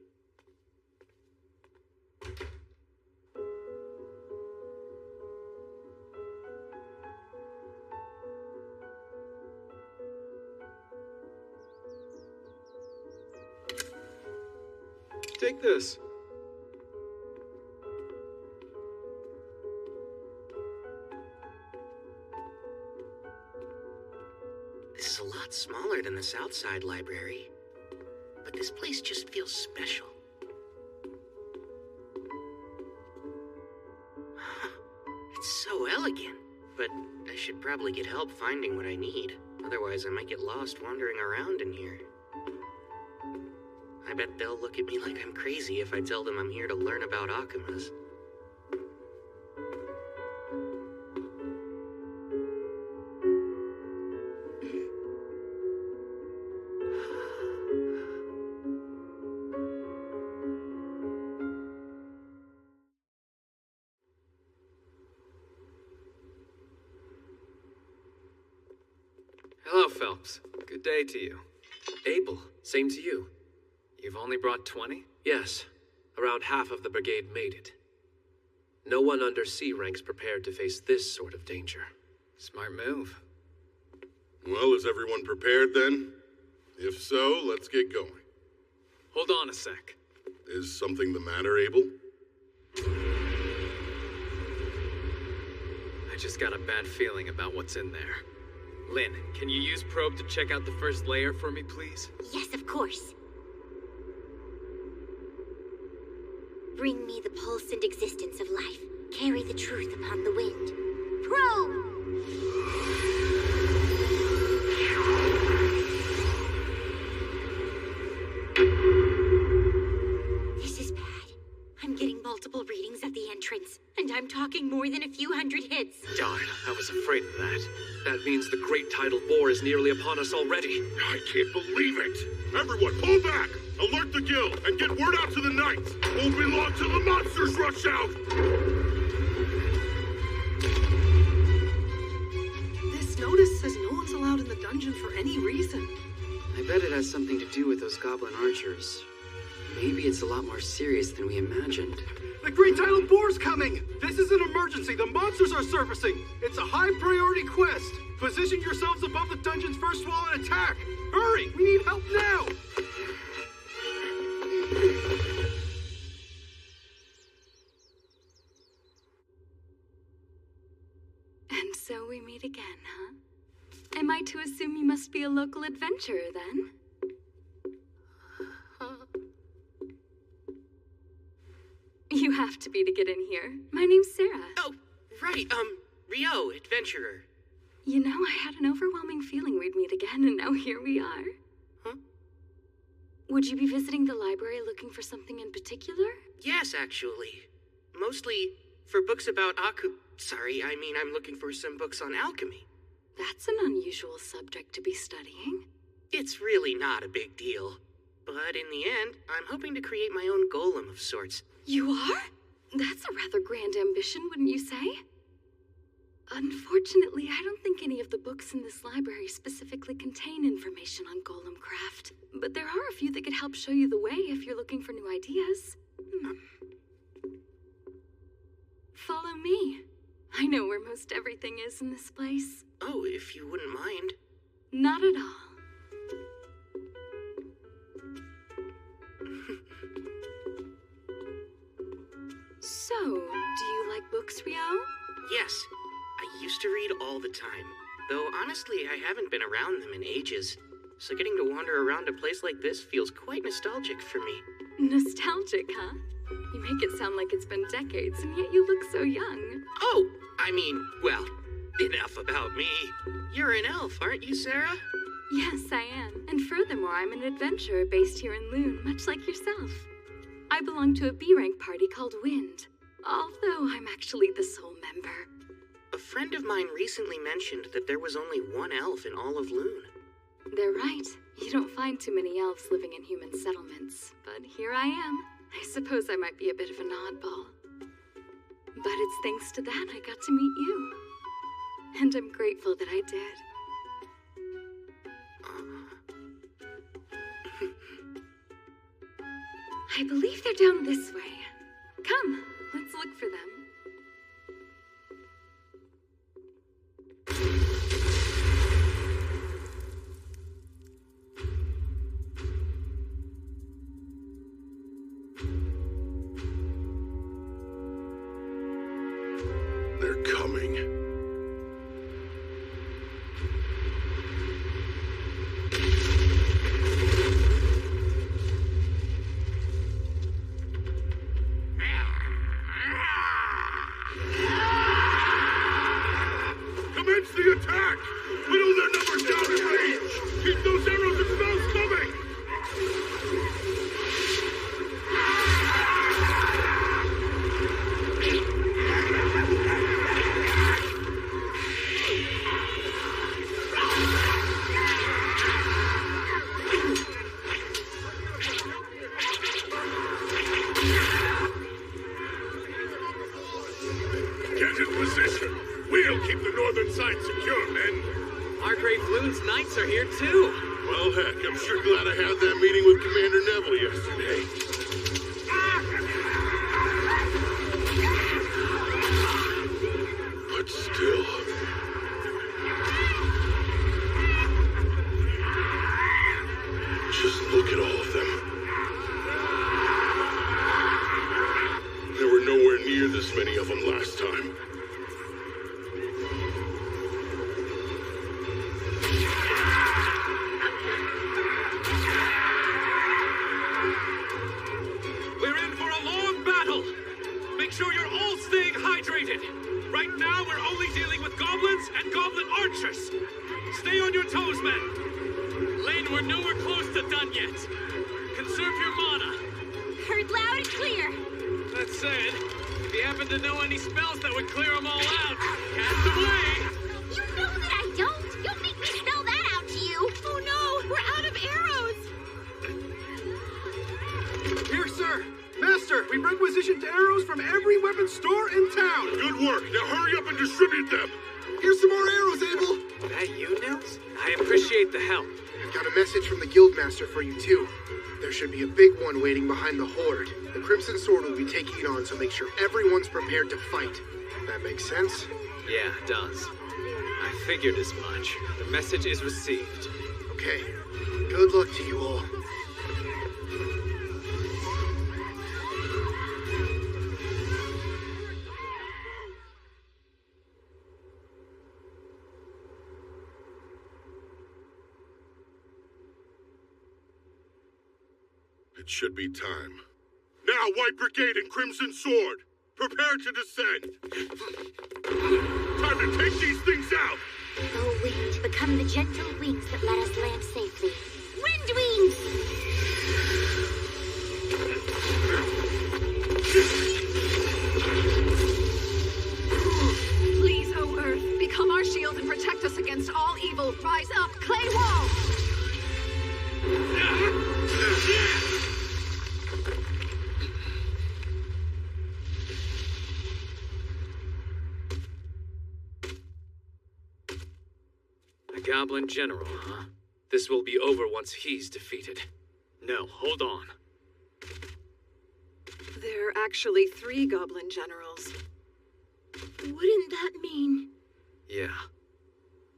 Take this. This is a lot smaller than the Southside Library, but this place just feels special. It's so elegant, but I should probably get help finding what I need. Otherwise, I might get lost wandering around in here. I bet they'll look at me like I'm crazy if I tell them I'm here to learn about Akumas. Hello, Phelps. Good day to you. Abel, same to you. You've only brought 20? Yes. Around half of the brigade made it. No one under C rank's prepared to face this sort of danger. Smart move. Well, is everyone prepared then? If so, let's get going. Hold on a sec. Is something the matter, Abel? I just got a bad feeling about what's in there. Lynn, can you use probe to check out the first layer for me, please? Yes, of course. Bring me the pulse and existence of life. Carry the truth upon the wind. Probe! This is bad. I'm getting multiple readings at at the entrance, and I'm talking more than a few hundred hits. Darn, I was afraid of that. That means the great tidal bore is nearly upon us already. I can't believe it! Everyone, pull back! Alert the guild and get word out to the knights! Won't be long till the monsters rush out! This notice says no one's allowed in the dungeon for any reason. I bet it has something to do with those goblin archers. Maybe it's a lot more serious than we imagined. The Great Tidal Boar's coming! This is an emergency. The monsters are surfacing. It's a high-priority quest. Position yourselves above the dungeon's first wall and attack. Hurry! We need help now! And so we meet again, huh? Am I to assume you must be a local adventurer, then? You have to be to get in here. My name's Sarah. Oh, right, Rio, adventurer. You know, I had an overwhelming feeling we'd meet again, and now here we are. Huh? Would you be visiting the library looking for something in particular? Yes, actually. Mostly for books about I'm looking for some books on alchemy. That's an unusual subject to be studying. It's really not a big deal. But in the end, I'm hoping to create my own golem of sorts. You are? That's a rather grand ambition, wouldn't you say? Unfortunately, I don't think any of the books in this library specifically contain information on golem craft. But there are a few that could help show you the way if you're looking for new ideas. Follow me. I know where most everything is in this place. Oh, if you wouldn't mind. Not at all. So, do you like books, Rio? Yes, I used to read all the time. Though honestly, I haven't been around them in ages. So getting to wander around a place like this feels quite nostalgic for me. Nostalgic, huh? You make it sound like it's been decades, and yet you look so young. Oh, well, enough about me. You're an elf, aren't you, Sarah? Yes, I am. And furthermore, I'm an adventurer based here in Loon, much like yourself. I belong to a B-rank party called Wind, although I'm actually the sole member. A friend of mine recently mentioned that there was only one elf in all of Loon. They're right. You don't find too many elves living in human settlements, but here I am. I suppose I might be a bit of an oddball. But it's thanks to that I got to meet you. And I'm grateful that I did. I believe they're down this way. Come, let's look for them. They're coming. Commence the attack! Whittle their numbers down in range! Keep those arrows and spells coming! Get in position! We'll keep the northern side secure, men! Margrave Loon's knights are here too! Well, heck, I'm sure glad I had that meeting with Commander Neville yesterday. But still... just look at all of them. There were nowhere near this many of them last time. We're in for a long battle. Make sure you're all staying hydrated. Right now, we're only dealing with goblins and goblin archers. Stay on your toes, men. Lane, we're nowhere close to done yet. Conserve your mana. Heard loud and clear. That said, If you happen to know any spells that would clear them all out, cast away! You know that I don't! Don't make me spell that out to you! Oh no! We're out of arrows! Here, sir. Master, we requisitioned arrows from every weapon store in town. Good work. Now hurry up and distribute them. Here's some more arrows, Abel. That you, Nils? I appreciate the help. I've got a message from the Guildmaster for you, too. There should be a big one waiting behind the Horde. The Crimson Sword will be taking it on, so make sure everyone's prepared to fight. That makes sense? Yeah, it does. I figured as much. The message is received. Okay. Good luck to you all. It should be time. Now, White Brigade and Crimson Sword! Prepare to descend! Time to take these things out! Oh, wind, become the gentle wings that let us land safely. Wind wings! Please, O Earth, become our shield and protect us against all evil. Rise up, clay wall! A goblin general, huh? This will be over once he's defeated. No, hold on. There are actually 3 goblin generals. Wouldn't that mean... Yeah.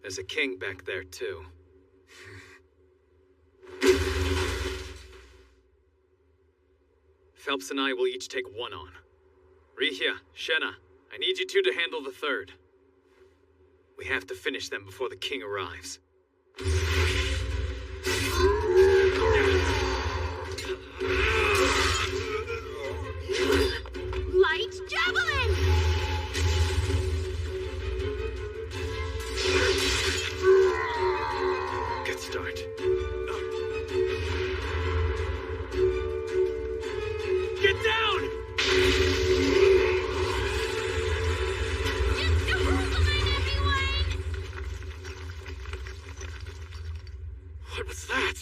There's a king back there, too. Phelps and I will each take one on. Rihia, Shenna, I need you two to handle the third. We have to finish them before the king arrives. Light javelin! Good start. Get down! Just a movement, everyone! What was that?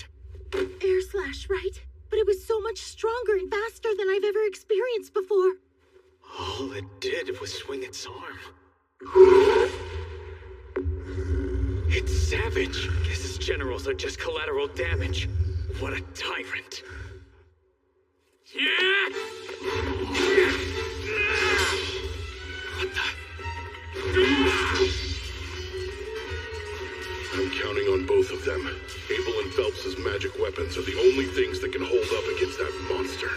Air slash, right? But it was so much stronger and faster than I've ever experienced before. All it did was swing its arm. It's savage. Guess his generals are just collateral damage. What a tyrant. Yeah! What the? I'm counting on both of them. Abel and Phelps' magic weapons are the only things that can hold up against that monster.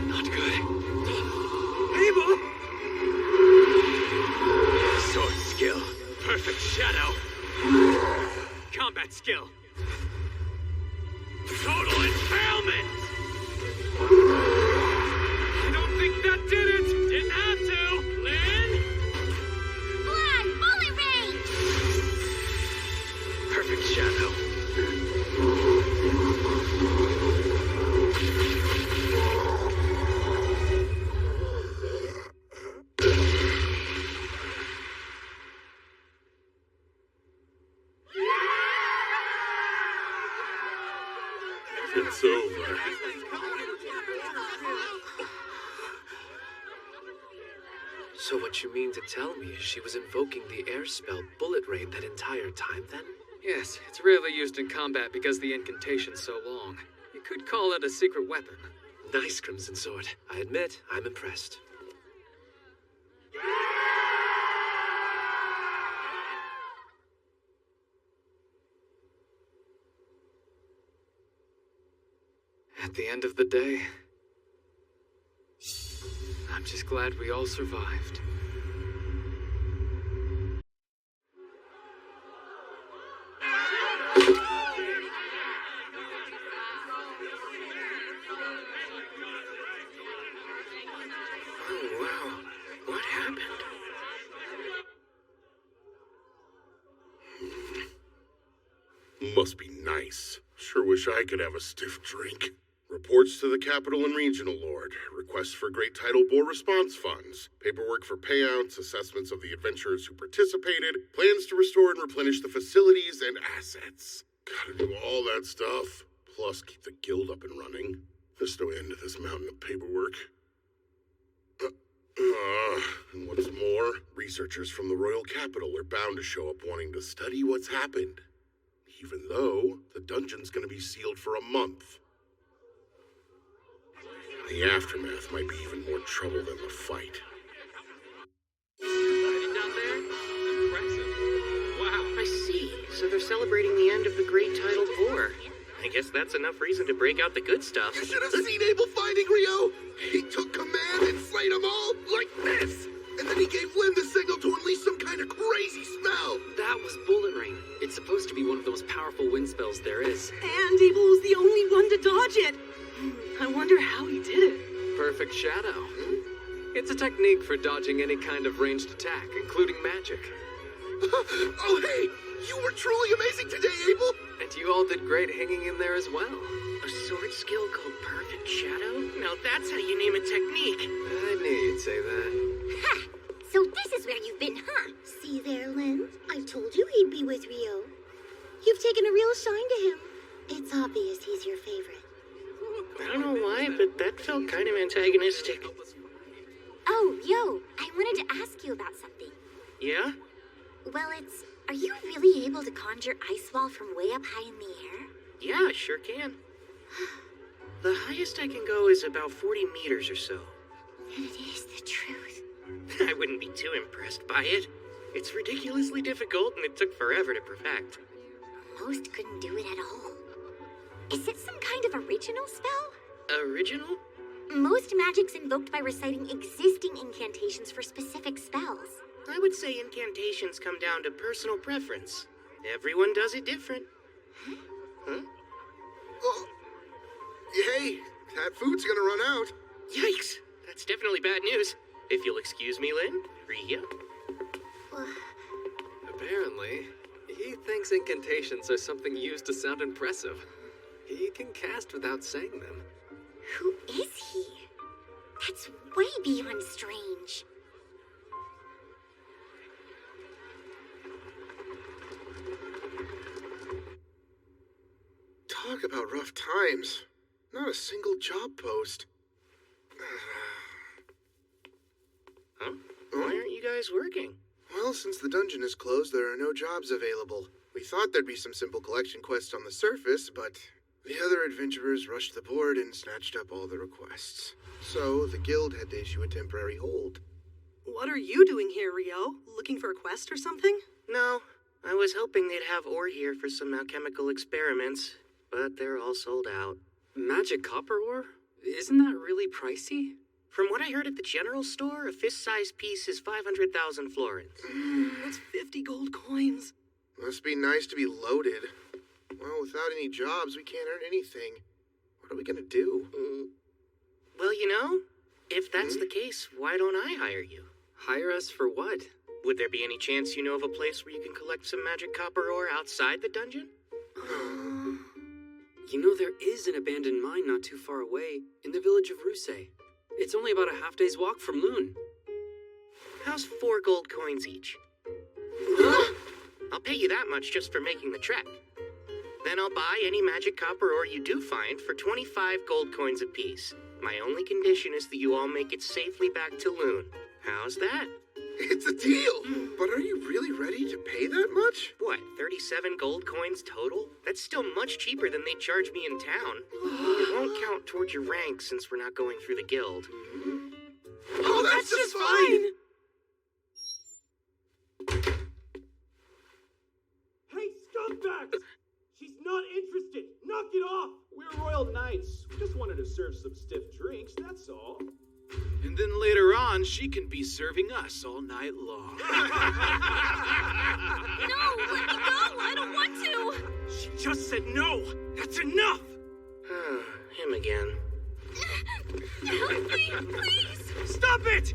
Not good. Abel! Sword skill. Perfect shadow. Combat skill. Total impalement! I don't think that did it! Didn't have to! Lynn? Blood, bullet range! Perfect shadow. It's over. So what you mean to tell me is she was invoking the air spell Bullet Rain that entire time then? Yes, it's rarely used in combat because the incantation's so long. You could call it a secret weapon. Nice, Crimson Sword. I admit, I'm impressed. At the end of the day, I'm just glad we all survived. Oh, wow. What happened? Must be nice. Sure wish I could have a stiff drink. Reports to the Capital and Regional Lord. Requests for Great Tidal Bore response funds. Paperwork for payouts. Assessments of the adventurers who participated. Plans to restore and replenish the facilities and assets. Gotta do all that stuff. Plus keep the guild up and running. There's no end to this mountain of paperwork. And what's more, researchers from the Royal Capital are bound to show up wanting to study what's happened. Even though the dungeon's gonna be sealed for a month. The aftermath might be even more trouble than the fight. Down there? Impressive. Wow. I see. So they're celebrating the end of the Great Tidal Bore. I guess that's enough reason to break out the good stuff. You should have seen Abel fighting Rio! He took command and slayed them all like this! And then he gave Lynn the signal to unleash some kind of crazy spell! That was Bullet Rain. It's supposed to be one of the most powerful wind spells there is. And Abel was the only one to dodge it. I wonder how he did it. Perfect shadow. It's a technique for dodging any kind of ranged attack, including magic. Oh, hey! You were truly amazing today, Abel! And you all did great hanging in there as well. A sword skill called Perfect Shadow? Now that's how you name a technique. I knew you'd say that. Ha! So this is where you've been, huh? See there, Lynn? I told you he'd be with Rio. You've taken a real shine to him. It's obvious he's your favorite. I don't know why, but that felt kind of antagonistic. Oh, yo, I wanted to ask you about something. Yeah? Well, are you really able to conjure ice wall from way up high in the air? Yeah, I sure can. The highest I can go is about 40 meters or so. Then it is the truth. I wouldn't be too impressed by it. It's ridiculously difficult and it took forever to perfect. Most couldn't do it at all. Is it some kind of original spell? Original? Most magic's invoked by reciting existing incantations for specific spells. I would say incantations come down to personal preference. Everyone does it different. Huh? Oh, hey, that food's gonna run out. Yikes! That's definitely bad news. If you'll excuse me, Lynn, Ria. Apparently, he thinks incantations are something used to sound impressive. He can cast without saying them. Who is he? That's way beyond strange. Talk about rough times. Not a single job post. Huh? Why aren't you guys working? Well, since the dungeon is closed, there are no jobs available. We thought there'd be some simple collection quests on the surface, but the other adventurers rushed the board and snatched up all the requests. So, the guild had to issue a temporary hold. What are you doing here, Rio? Looking for a quest or something? No, I was hoping they'd have ore here for some alchemical experiments, but they're all sold out. Magic copper ore? Isn't that really pricey? From what I heard at the general store, a fist-sized piece is 500,000 florins. That's 50 gold coins. Must be nice to be loaded. Well, without any jobs, we can't earn anything. What are we gonna do? Well, you know, if that's the case, why don't I hire you? Hire us for what? Would there be any chance you know of a place where you can collect some magic copper ore outside the dungeon? You know, there is an abandoned mine not too far away, in the village of Ruse. It's only about a half-day's walk from Loon. How's 4 gold coins each? I'll pay you that much just for making the trek. Then I'll buy any magic copper ore you do find for 25 gold coins apiece. My only condition is that you all make it safely back to Loon. How's that? It's a deal! But are you really ready to pay that much? What, 37 gold coins total? That's still much cheaper than they'd charge me in town. It won't count towards your rank since we're not going through the guild. Oh, that's just fine! Hey, scumbags! She's not interested! Knock it off! We're royal knights. We just wanted to serve some stiff drinks, that's all. And then later on, she can be serving us all night long. No, let me go! I don't want to! She just said no! That's enough! Him again. Help me, please! Stop it!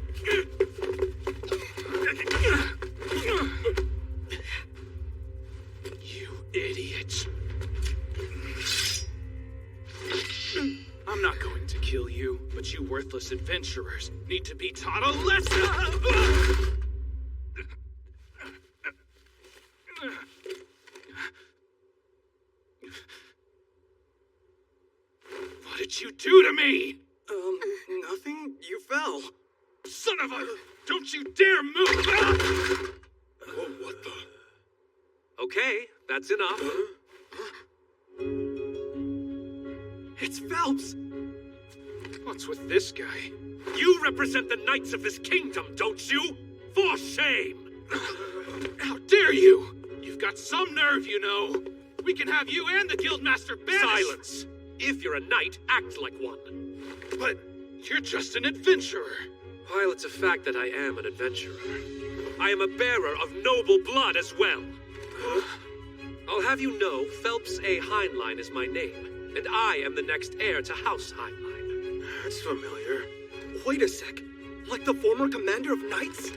You idiots. I'm But you worthless adventurers need to be taught a lesson! What did you do to me? Nothing. You fell. Son of a... Don't you dare move! Oh, what the? Okay, that's enough. It's Phelps! What's with this guy? You represent the knights of this kingdom, don't you? For shame! How dare you! You've got some nerve, you know. We can have you and the guildmaster banished. Silence! If you're a knight, act like one. But you're just an adventurer. While it's a fact that I am an adventurer, I am a bearer of noble blood as well. I'll have you know, Phelps A. Heinlein is my name, and I am the next heir to House Heinlein. That's familiar. Wait a sec. Like the former commander of knights?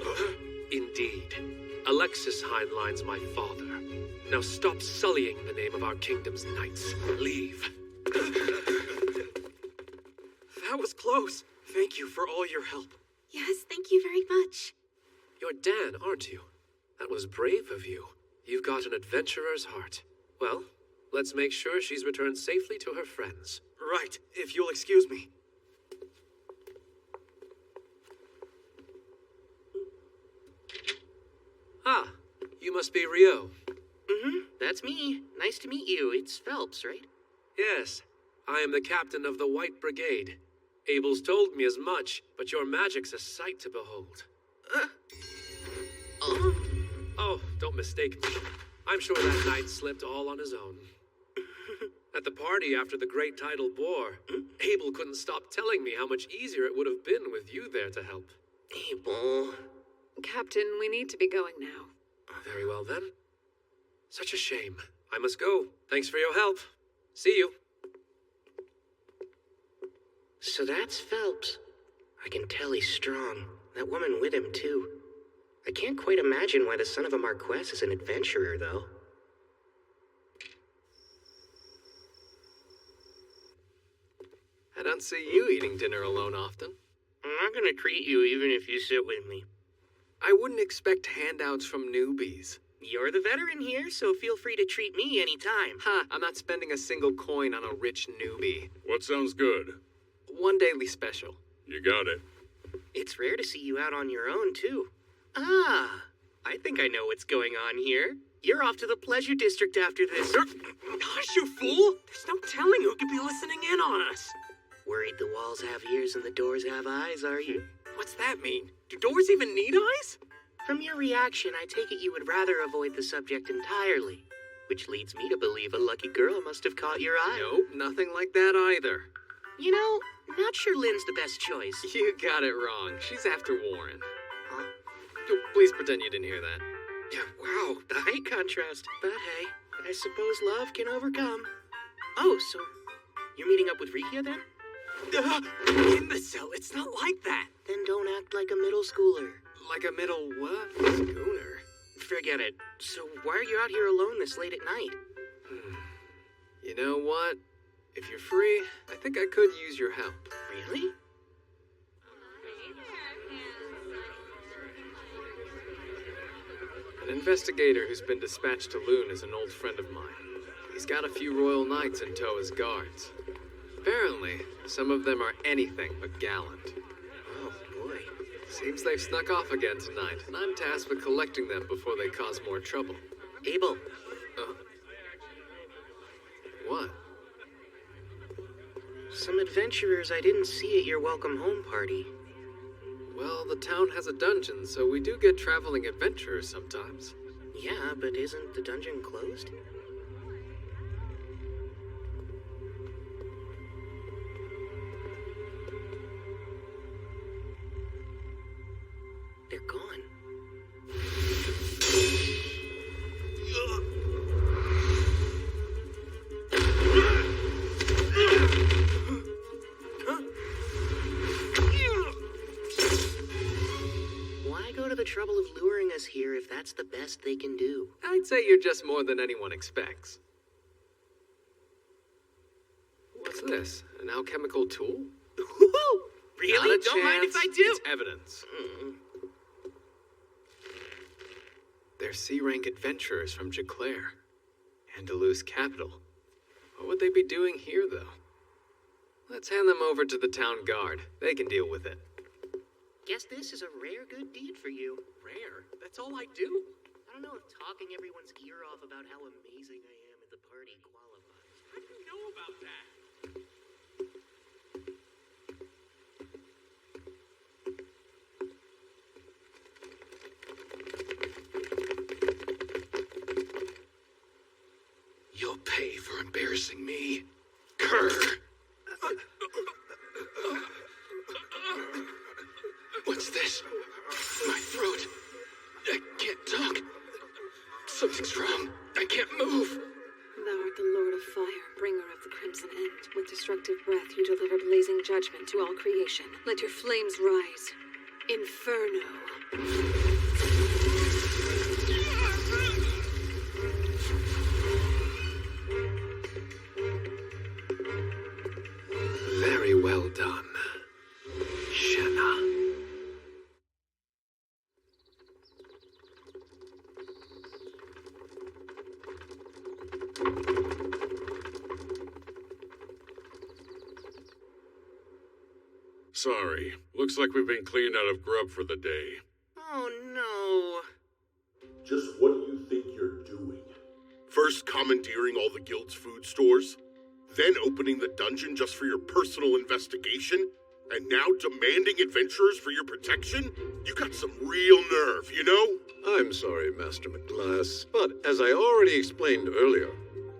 Indeed. Alexis Heinlein's my father. Now stop sullying the name of our kingdom's knights. Leave. That was close. Thank you for all your help. Yes, thank you very much. You're Dan, aren't you? That was brave of you. You've got an adventurer's heart. Well, let's make sure she's returned safely to her friends. Right, if you'll excuse me. Ah, you must be Rio. That's me. Nice to meet you. It's Phelps, right? Yes, I am the captain of the White Brigade. Abel's told me as much, but your magic's a sight to behold. Oh, don't mistake me. I'm sure that knight slipped all on his own. At the party after the Great Tidal Bore, Abel couldn't stop telling me how much easier it would have been with you there to help. Abel. Captain, we need to be going now. Very well then. Such a shame. I must go. Thanks for your help. See you. So that's Phelps. I can tell he's strong. That woman with him, too. I can't quite imagine why the son of a Marquess is an adventurer, though. I don't see you eating dinner alone often. I'm not gonna treat you even if you sit with me. I wouldn't expect handouts from newbies. You're the veteran here, so feel free to treat me anytime. Ha, I'm not spending a single coin on a rich newbie. What sounds good? One daily special. You got it. It's rare to see you out on your own, too. Ah, I think I know what's going on here. You're off to the Pleasure District after this. Gosh, you fool! There's no telling who could be listening in on us. Worried the walls have ears and the doors have eyes, are you? What's that mean? Do doors even need eyes? From your reaction, I take it you would rather avoid the subject entirely. Which leads me to believe a lucky girl must have caught your eye. Nope, nothing like that either. You know, not sure Lynn's the best choice. You got it wrong. She's after Warren. Huh? Please pretend you didn't hear that. Wow, the height contrast. But hey, I suppose love can overcome. Oh, so you're meeting up with Rikia then? Imbecile, it's not like that. Then don't act like a middle schooler. Like a middle what? Schooner? Forget it. So why are you out here alone this late at night? You know what? If you're free, I think I could use your help. Really? An investigator who's been dispatched to Loon is an old friend of mine. He's got a few royal knights in tow as guards. Apparently, some of them are anything but gallant. Oh, boy. Seems they've snuck off again tonight, and I'm tasked with collecting them before they cause more trouble. Abel. What? Some adventurers I didn't see at your welcome home party. Well, the town has a dungeon, so we do get traveling adventurers sometimes. Yeah, but isn't the dungeon closed? They're gone. Why go to the trouble of luring us here if that's the best they can do? I'd say you're just more than anyone expects. What's this? An alchemical tool? Really? Not a Don't mind chance. if I do. It's evidence. They're C-rank adventurers from Jaclaire, Andalus capital. What would they be doing here, though? Let's hand them over to the town guard. They can deal with it. Guess this is a rare good deed for you. Rare? That's all I do. I don't know if talking everyone's ear off about how amazing I am at the party qualifies. How do you know about that? You'll pay for embarrassing me. Grr. What's this? My throat. I can't talk. Something's wrong. I can't move. Thou art the Lord of Fire, bringer of the Crimson End. With destructive breath you deliver blazing judgment to all creation. Let your flames rise. Inferno. Very well done, Shanna. Sorry. Looks like we've been cleaned out of grub for the day. Oh no. Just what do you think you're doing? First commandeering all the guild's food stores, then opening the dungeon just for your personal investigation, and now demanding adventurers for your protection? You got some real nerve, you know? I'm sorry, Master McGlass, but as I already explained earlier,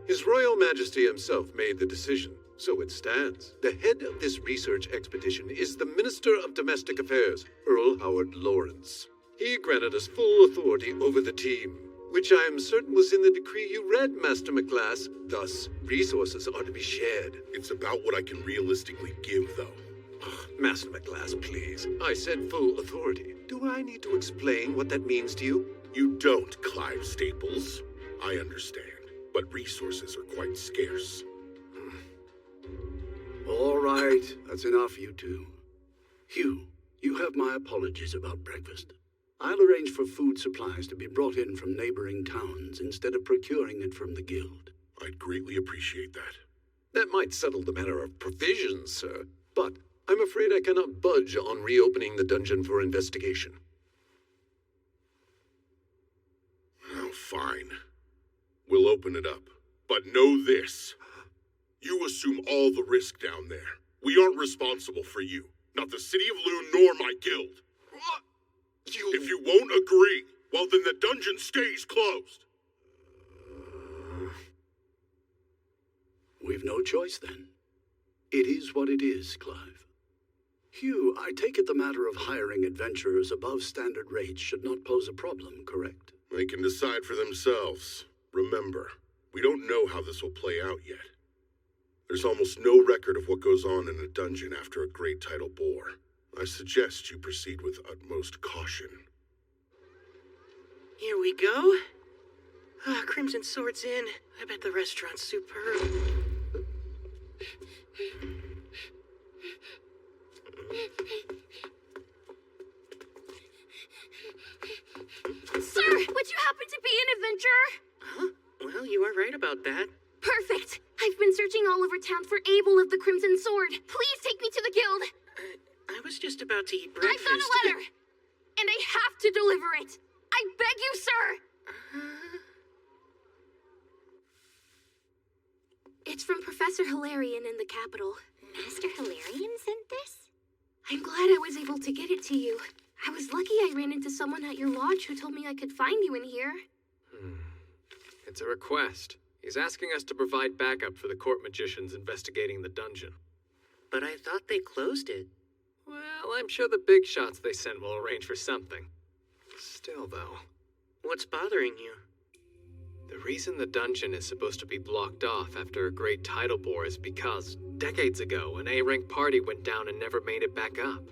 His Royal Majesty himself made the decision, so it stands. The head of this research expedition is the Minister of Domestic Affairs, Earl Howard Lawrence. He granted us full authority over the team, which I am certain was in the decree you read, Master McGlass. Thus, resources are to be shared. It's about what I can realistically give, though. Master McGlass, please. I said full authority. Do I need to explain what that means to you? You don't, Clive Staples. I understand, but resources are quite scarce. All right, that's enough, you two. Hugh, you have my apologies about breakfast. I'll arrange for food supplies to be brought in from neighboring towns instead of procuring it from the guild. I'd greatly appreciate that. That might settle the matter of provisions, sir, but I'm afraid I cannot budge on reopening the dungeon for investigation. Oh, fine. We'll open it up. But know this. You assume all the risk down there. We aren't responsible for you. Not the City of Loon nor my guild. If you won't agree, well then the dungeon stays closed. We've no choice then. It is what it is, Clive. Hugh, I take it the matter of hiring adventurers above standard rates should not pose a problem, correct? They can decide for themselves. Remember, we don't know how this will play out yet. There's almost no record of what goes on in a dungeon after a great tidal bore. I suggest you proceed with utmost caution. Here we go. Crimson Sword's in. I bet the restaurant's superb. Sir, would you happen to be an adventurer? Huh? Well, you are right about that. Perfect. I've been searching all over town for Abel of the Crimson Sword. Please take me to the guild. I was just about to eat breakfast. I've got a letter, and I have to deliver it. I beg you, sir. It's from Professor Hilarion in the capital. Master Hilarion sent this? I'm glad I was able to get it to you. I was lucky I ran into someone at your lodge who told me I could find you in here. It's a request. He's asking us to provide backup for the court magicians investigating the dungeon. But I thought they closed it. Well, I'm sure the big shots they sent will arrange for something. Still, though. What's bothering you? The reason the dungeon is supposed to be blocked off after a great tidal bore is because, decades ago, an A-rank party went down and never made it back up.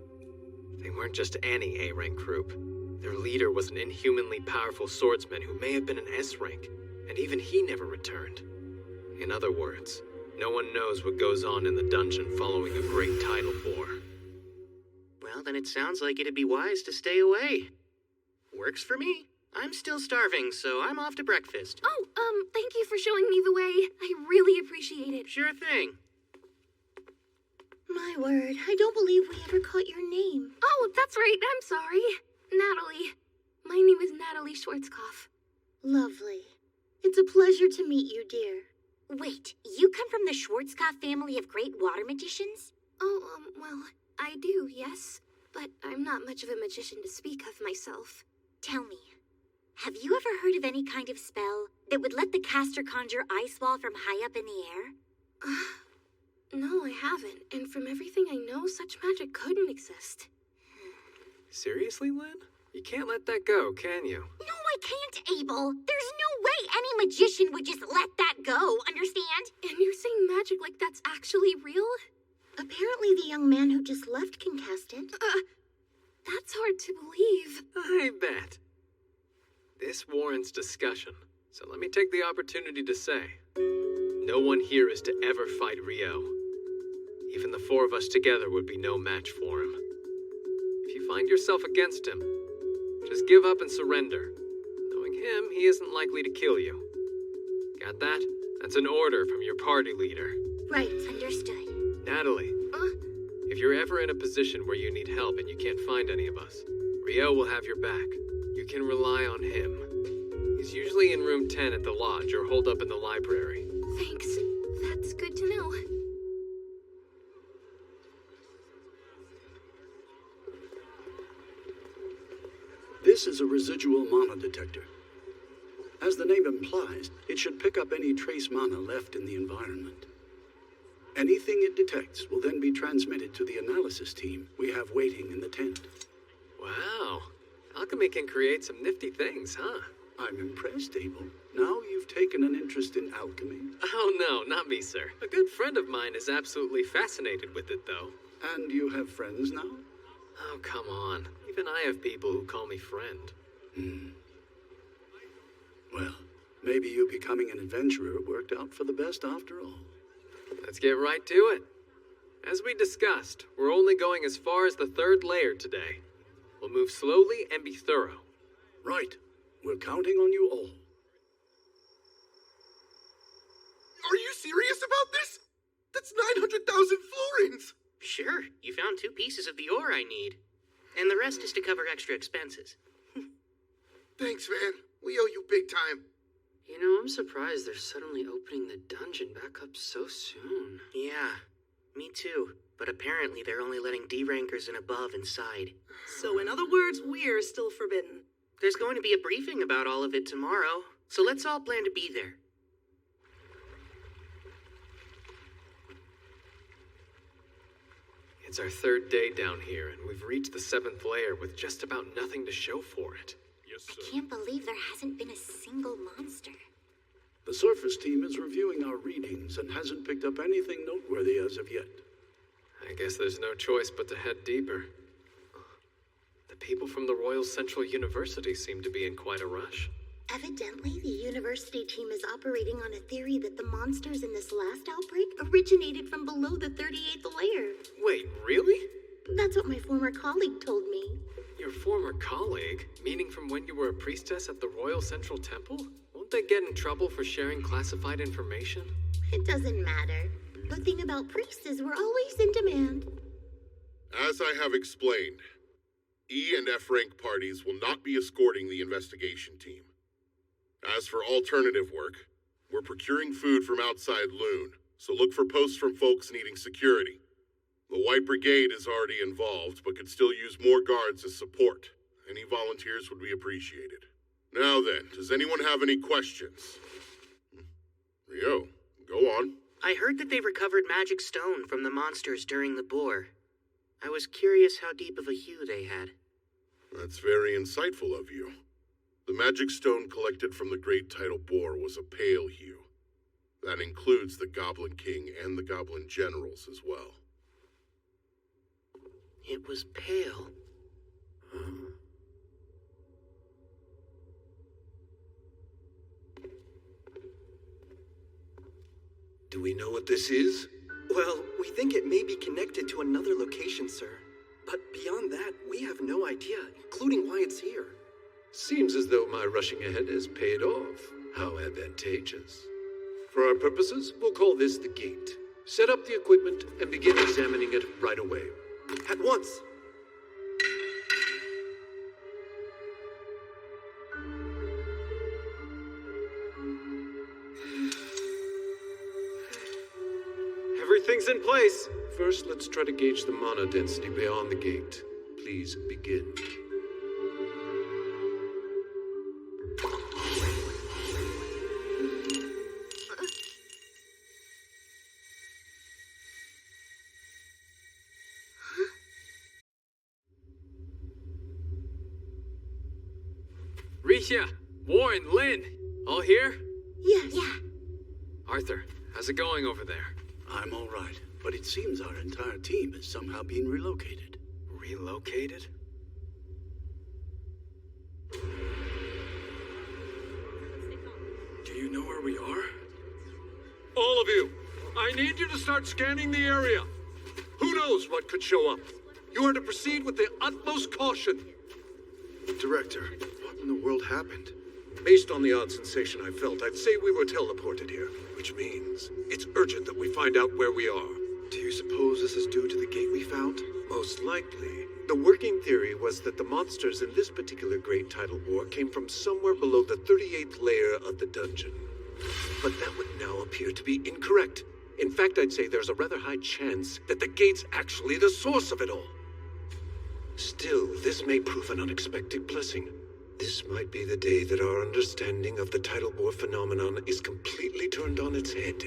They weren't just any A-rank group. Their leader was an inhumanly powerful swordsman who may have been an S-rank, and even he never returned. In other words, no one knows what goes on in the dungeon following a great tidal bore. then it sounds like it'd be wise to stay away. Works for me. I'm still starving, so I'm off to breakfast. Oh, thank you for showing me the way. I really appreciate it. Sure thing. My word, I don't believe we ever caught your name. Oh, that's right. I'm sorry. Natalie. My name is Natalie Schwarzkopf. Lovely. It's a pleasure to meet you, dear. Wait, you come from the Schwarzkopf family of great water magicians? Oh, well, I do, yes. But I'm not much of a magician to speak of myself. Tell me, have you ever heard of any kind of spell that would let the caster conjure ice wall from high up in the air? No, I haven't. And from everything I know, such magic couldn't exist. Seriously, Lynn? You can't let that go, can you? No, I can't, Abel. There's no way any magician would just let that go, understand? And you're saying magic like that's actually real? Apparently the young man who just left can cast it. That's hard to believe. I bet. This warrants discussion, so let me take the opportunity to say, no one here is to ever fight Rio. Even the four of us together would be no match for him. If you find yourself against him, just give up and surrender. Knowing him, he isn't likely to kill you. Got that? That's an order from your party leader. Right. Understood. Natalie, if you're ever in a position where you need help and you can't find any of us, Rio will have your back. You can rely on him. He's usually in room 10 at the lodge or holed up in the library. Thanks. That's good to know. This is a residual mana detector. As the name implies, it should pick up any trace mana left in the environment. Anything it detects will then be transmitted to the analysis team we have waiting in the tent. Wow. Alchemy can create some nifty things, huh? I'm impressed, Abel. Now you've taken an interest in alchemy. Oh no, not me, sir. A good friend of mine is absolutely fascinated with it, though. And you have friends now? Oh, come on. Even I have people who call me friend. Well, maybe you becoming an adventurer worked out for the best after all. Let's get right to it. As we discussed, we're only going as far as the 3rd layer today. We'll move slowly and be thorough. Right. We're counting on you all. Are you serious about this? That's 900,000 florins! Sure, you found 2 pieces of the ore I need. And the rest is to cover extra expenses. Thanks, man. We owe you big time. You know, I'm surprised they're suddenly opening the dungeon back up so soon. Yeah, me too. But apparently they're only letting D-rankers and above inside. So in other words, we're still forbidden. There's going to be a briefing about all of it tomorrow, so let's all plan to be there. It's our 3rd day down here, and we've reached the 7th layer with just about nothing to show for it. Yes, sir. I can't believe there hasn't been a single monster. The surface team is reviewing our readings and hasn't picked up anything noteworthy as of yet. I guess there's no choice but to head deeper. The people from the Royal Central University seem to be in quite a rush. Evidently, the university team is operating on a theory that the monsters in this last outbreak originated from below the 38th layer. Wait, really? That's what my former colleague told me. Your former colleague? Meaning from when you were a priestess at the Royal Central Temple? Won't they get in trouble for sharing classified information? It doesn't matter. The thing about priests is we're always in demand. As I have explained, E and F rank parties will not be escorting the investigation team. As for alternative work, we're procuring food from outside Loon, so look for posts from folks needing security. The White Brigade is already involved, but could still use more guards as support. Any volunteers would be appreciated. Now then, does anyone have any questions? Rio, go on. I heard that they recovered magic stone from the monsters during the boar. I was curious how deep of a hue they had. That's very insightful of you. The magic stone collected from the Great Tidal Boar was a pale hue. That includes the Goblin King and the Goblin Generals as well. It was pale. Do we know what this is? Well, we think it may be connected to another location, sir. But beyond beyond that, we have no idea, including why it's here. Seems as though my rushing ahead has paid off. How advantageous. For our purposes, we'll call this the gate. Set up the equipment and begin examining it right away. At once! Everything's in place. First, let's try to gauge the mana density beyond the gate. Please begin. Risha, Warren, Lynn, all here? Yes. Yeah. Arthur, how's it going over there? I'm all right, but it seems our entire team has somehow been relocated. Relocated? Do you know where we are? All of you, I need you to start scanning the area. Who knows what could show up? You are to proceed with the utmost caution. Director, what in the world happened? Based on the odd sensation I felt, I'd say we were teleported here, which means it's urgent that we find out where we are. Do you suppose this is due to the gate we found? Most likely. The working theory was that the monsters in this particular Great Tidal War came from somewhere below the 38th layer of the dungeon. But that would now appear to be incorrect. In fact, I'd say there's a rather high chance that the gate's actually the source of it all. Still, this may prove an unexpected blessing. This might be the day that our understanding of the tidal bore phenomenon is completely turned on its head.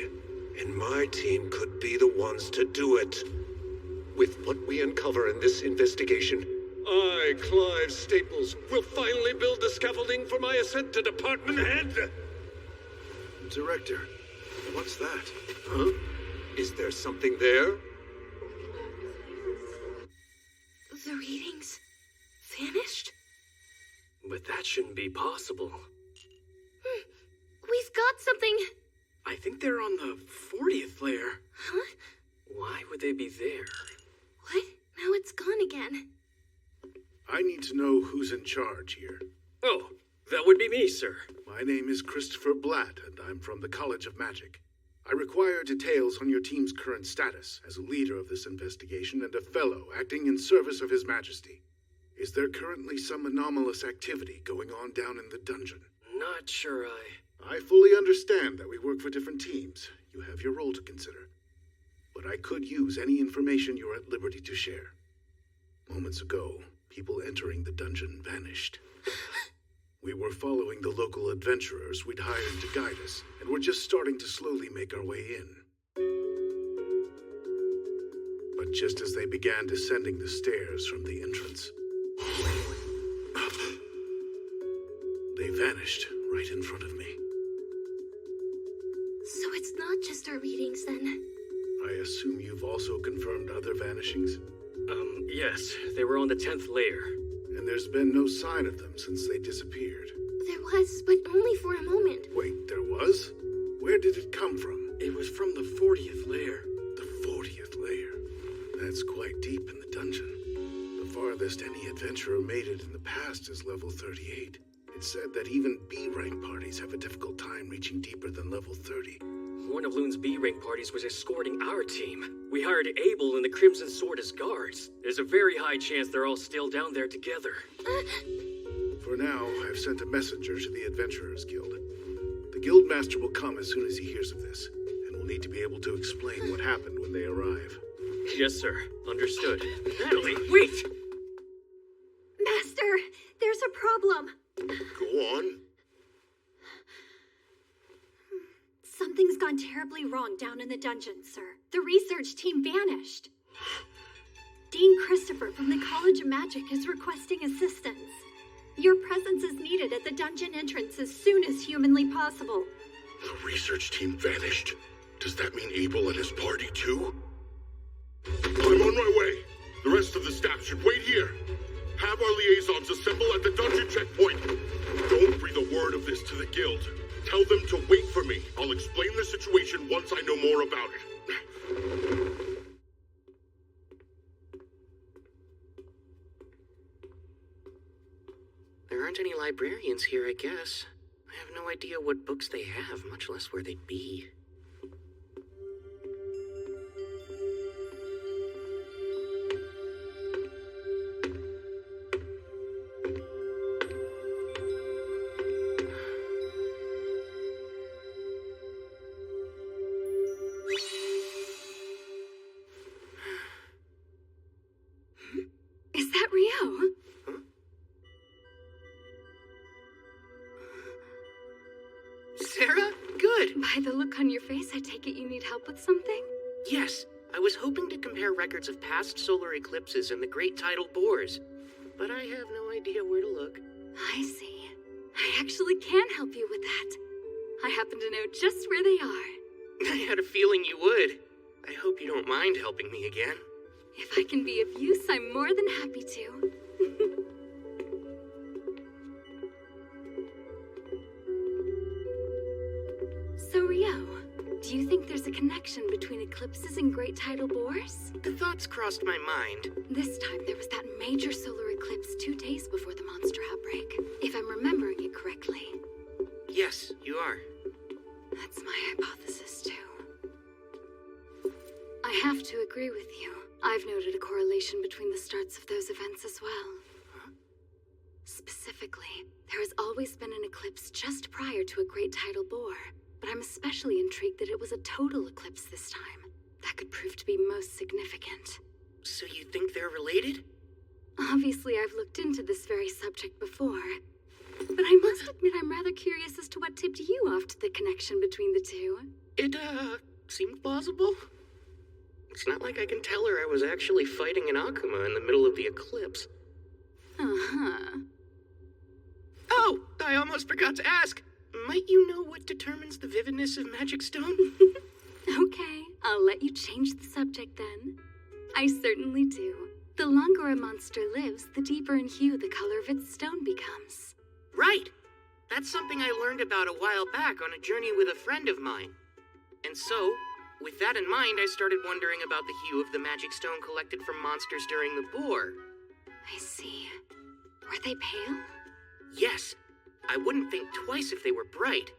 And my team could be the ones to do it. With what we uncover in this investigation, I, Clive Staples, will finally build the scaffolding for my ascent to department head. Director, what's that? Huh? Is there something there? The readings vanished? But that shouldn't be possible. We've got something. I think they're on the 40th layer. Huh? Why would they be there? What? Now it's gone again. I need to know who's in charge here. Oh, that would be me, sir. My name is Christopher Blatt, and I'm from the College of Magic. I require details on your team's current status as a leader of this investigation and a fellow acting in service of His Majesty. Is there currently some anomalous activity going on down in the dungeon? Not sure I fully understand that we work for different teams. You have your role to consider. But I could use any information you're at liberty to share. Moments ago, people entering the dungeon vanished. We were following the local adventurers we'd hired to guide us, and we're just starting to slowly make our way in. But just as they began descending the stairs from the entrance, they vanished right in front of me. So it's not just our readings, then? I assume you've also confirmed other vanishings? Yes. They were on the 10th layer. And there's been no sign of them since they disappeared. There was, but only for a moment. Wait, there was? Where did it come from? It was from the 40th layer. The 40th layer? That's quite deep in the dungeon. The farthest any adventurer made it in the past is level 38. It's said that even B-rank parties have a difficult time reaching deeper than level 30. One of Loon's B-rank parties was escorting our team. We hired Abel and the Crimson Sword as guards. There's a very high chance they're all still down there together. For now, I've sent a messenger to the Adventurers Guild. The Guildmaster will come as soon as he hears of this, and will need to be able to explain what happened when they arrive. Yes, sir. Understood. Natalie, wait! Master, there's a problem. Go on. Something's gone terribly wrong down in the dungeon, sir. The research team vanished. Dean Christopher from the College of Magic is requesting assistance. Your presence is needed at the dungeon entrance as soon as humanly possible. The research team vanished? Does that mean Abel and his party too? I'm on my way. The rest of the staff should wait here. Have our liaisons assemble at the dungeon checkpoint. Don't breathe a word of this to the guild. Tell them to wait for me. I'll explain the situation once I know more about it. aren't any librarians here, I guess. I have no idea what books they have, much less where they'd be. Is that Rio? Sarah? Good! By the look on your face, I take it you need help with something? Yes, I was hoping to compare records of past solar eclipses and the great tidal bores, but I have no idea where to look. I see. I actually can help you with that. I happen to know just where they are. I had a feeling you would. I hope you don't mind helping me again. If I can be of use, I'm more than happy to. So, Rio, do you think there's a connection between eclipses and great tidal bores? The thoughts crossed my mind. This time there was that major solar eclipse 2 days before the monster outbreak, if I'm remembering it correctly. Yes, you are. That's my hypothesis, too. I have to agree with you. I've noted a correlation between the starts of those events as well. Huh? Specifically, there has always been an eclipse just prior to a great tidal bore, but I'm especially intrigued that it was a total eclipse this time. That could prove to be most significant. So you think they're related? Obviously, I've looked into this very subject before, but I must admit I'm rather curious as to what tipped you off to the connection between the two. It, seemed plausible. It's not like I can tell her I was actually fighting an Akuma in the middle of the eclipse. Uh-huh. Oh, I almost forgot to ask. Might you know what determines the vividness of magic stone? Okay, I'll let you change the subject then. I certainly do. The longer a monster lives, the deeper in hue the color of its stone becomes. Right! That's something I learned about a while back on a journey with a friend of mine. And so, with that in mind, I started wondering about the hue of the magic stone collected from monsters during the bore. I see. Were they pale? Yes. I wouldn't think twice if they were bright.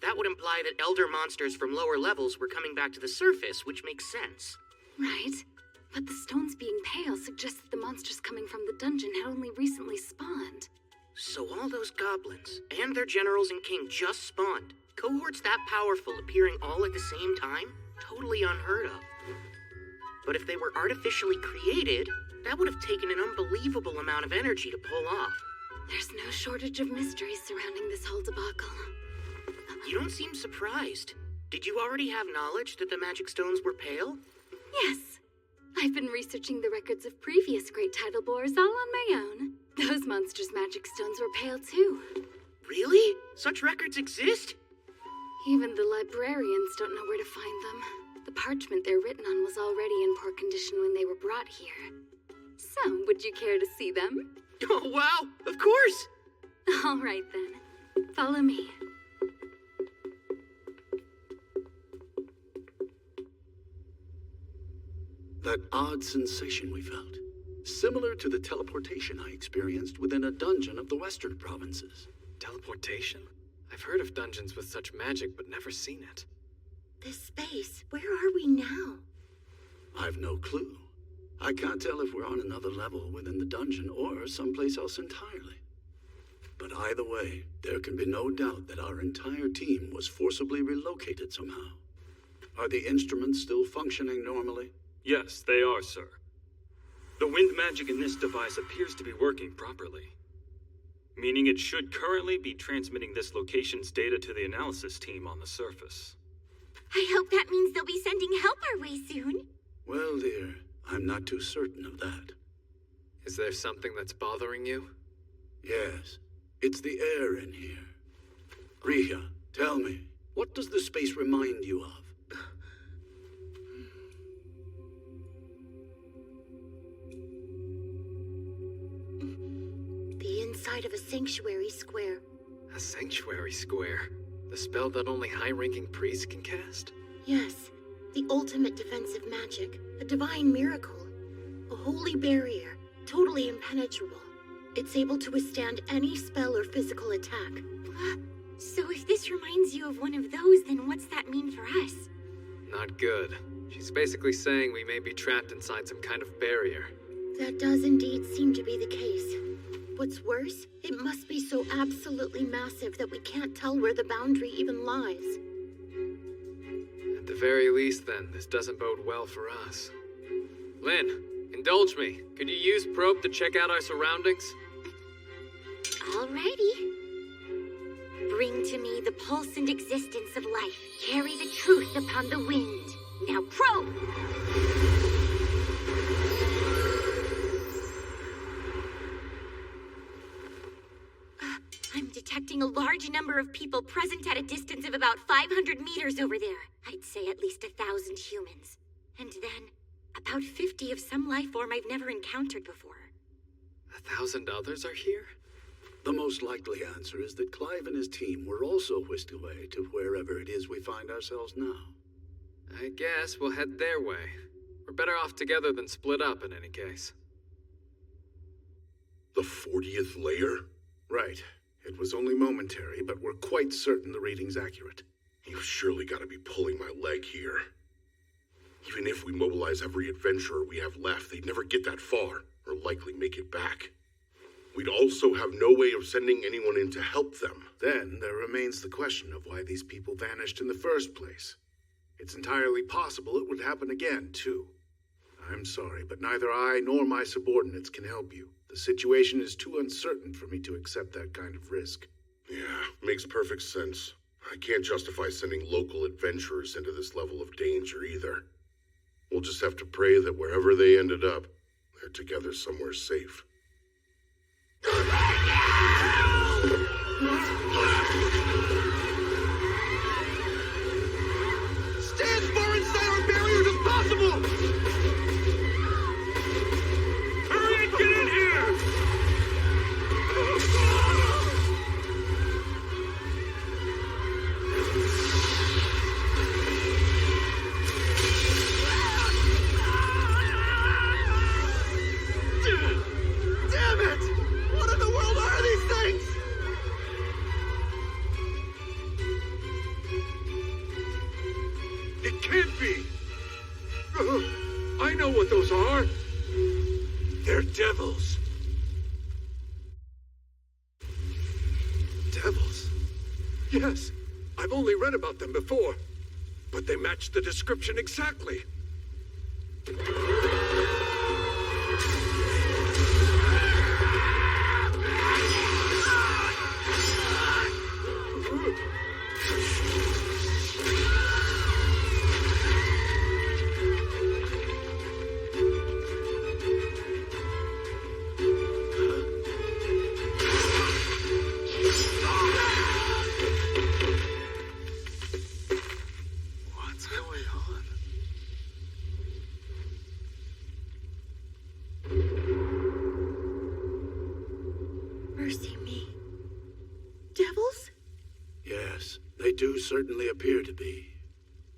That would imply that elder monsters from lower levels were coming back to the surface, which makes sense. Right. But the stones being pale suggests that the monsters coming from the dungeon had only recently spawned. So all those goblins, and their generals and king just spawned. Cohorts that powerful appearing all at the same time? Totally unheard of. But if they were artificially created, that would have taken an unbelievable amount of energy to pull off. There's no shortage of mysteries surrounding this whole debacle. You don't seem surprised. Did you already have knowledge that the magic stones were pale? Yes. I've been researching the records of previous great tidal bores all on my own. Those monsters' magic stones were pale too. Really? Such records exist? Even the librarians don't know where to find them. The parchment they're written on was already in poor condition when they were brought here. So, would you care to see them? Oh, wow! Of course! All right, then. Follow me. That odd sensation we felt. Similar to the teleportation I experienced within a dungeon of the western provinces. Teleportation? I've heard of dungeons with such magic, but never seen it. This space, where are we now? I've no clue. I can't tell if we're on another level within the dungeon or someplace else entirely. But either way, there can be no doubt that our entire team was forcibly relocated somehow. Are the instruments still functioning normally? Yes, they are, sir. The wind magic in this device appears to be working properly, meaning it should currently be transmitting this location's data to the analysis team on the surface. I hope that means they'll be sending help our way soon. Well, dear, I'm not too certain of that. Is there something that's bothering you? Yes, it's the air in here. Rhea, tell me, what does the space remind you of? The inside of a sanctuary square. A sanctuary square? The spell that only high-ranking priests can cast? Yes, the ultimate defensive magic, a divine miracle. A holy barrier, totally impenetrable. It's able to withstand any spell or physical attack. So if this reminds you of one of those, then what's that mean for us? Not good. She's basically saying we may be trapped inside some kind of barrier. That does indeed seem to be the case. What's worse, it must be so absolutely massive that we can't tell where the boundary even lies. At the very least, then, this doesn't bode well for us. Lynn, indulge me. Could you use Probe to check out our surroundings? Alrighty. Bring to me the pulse and existence of life. Carry the truth upon the wind. Now probe! I'm detecting a large number of people present at a distance of about 500 meters over there. I'd say at least 1,000 humans. And then, about 50 of some life form I've never encountered before. 1,000 others are here? The most likely answer is that Clive and his team were also whisked away to wherever it is we find ourselves now. I guess we'll head their way. We're better off together than split up in any case. The 40th layer? Right. It was only momentary, but we're quite certain the reading's accurate. You've surely got to be pulling my leg here. Even if we mobilize every adventurer we have left, they'd never get that far, or likely make it back. We'd also have no way of sending anyone in to help them. Then there remains the question of why these people vanished in the first place. It's entirely possible it would happen again, too. I'm sorry, but neither I nor my subordinates can help you. The situation is too uncertain for me to accept that kind of risk. Yeah, makes perfect sense. I can't justify sending local adventurers into this level of danger either. We'll just have to pray that wherever they ended up, they're together somewhere safe. Stay as far inside our barriers as possible! Hurry and get in here! Damn it! What in the world are these things? It can't be! I know what those are! They're devils! Devils? Yes, I've only read about them before, but they match the description exactly. What's going on? Mercy me. Devils? Yes, they do certainly appear to be.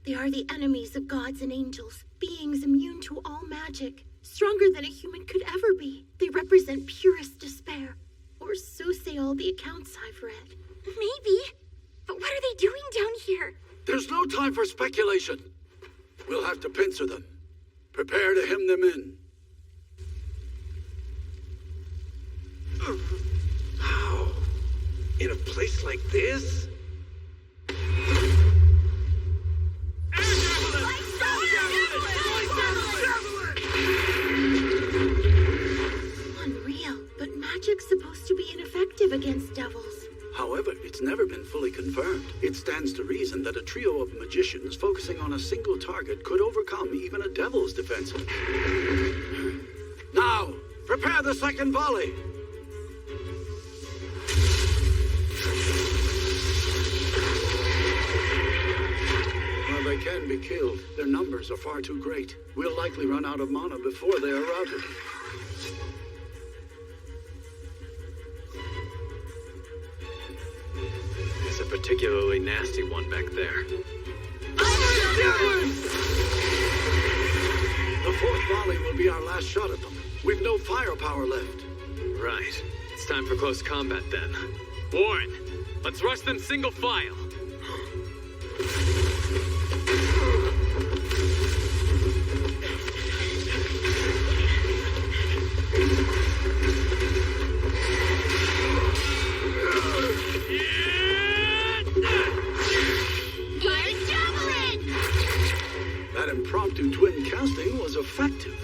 They are the enemies of gods and angels, beings immune to all magic, stronger than a human could ever be. They represent purest despair, or so say all the accounts I've read. Maybe. But what are they doing down here? There's no time for speculation. We'll have to pincer them. Prepare to hem them in. How? In a place like this? Unreal, but magic's supposed to be ineffective against devils. However, it's never been fully confirmed. It stands to reason that a trio of magicians focusing on a single target could overcome even a devil's defenses. Now, prepare the second volley! While they can be killed, their numbers are far too great. We'll likely run out of mana before they are routed. There's a particularly nasty one back there. The fourth volley will be our last shot at them. We've no firepower left. Right. It's time for close combat then. Warren, let's rush them single file. That impromptu twin casting was effective.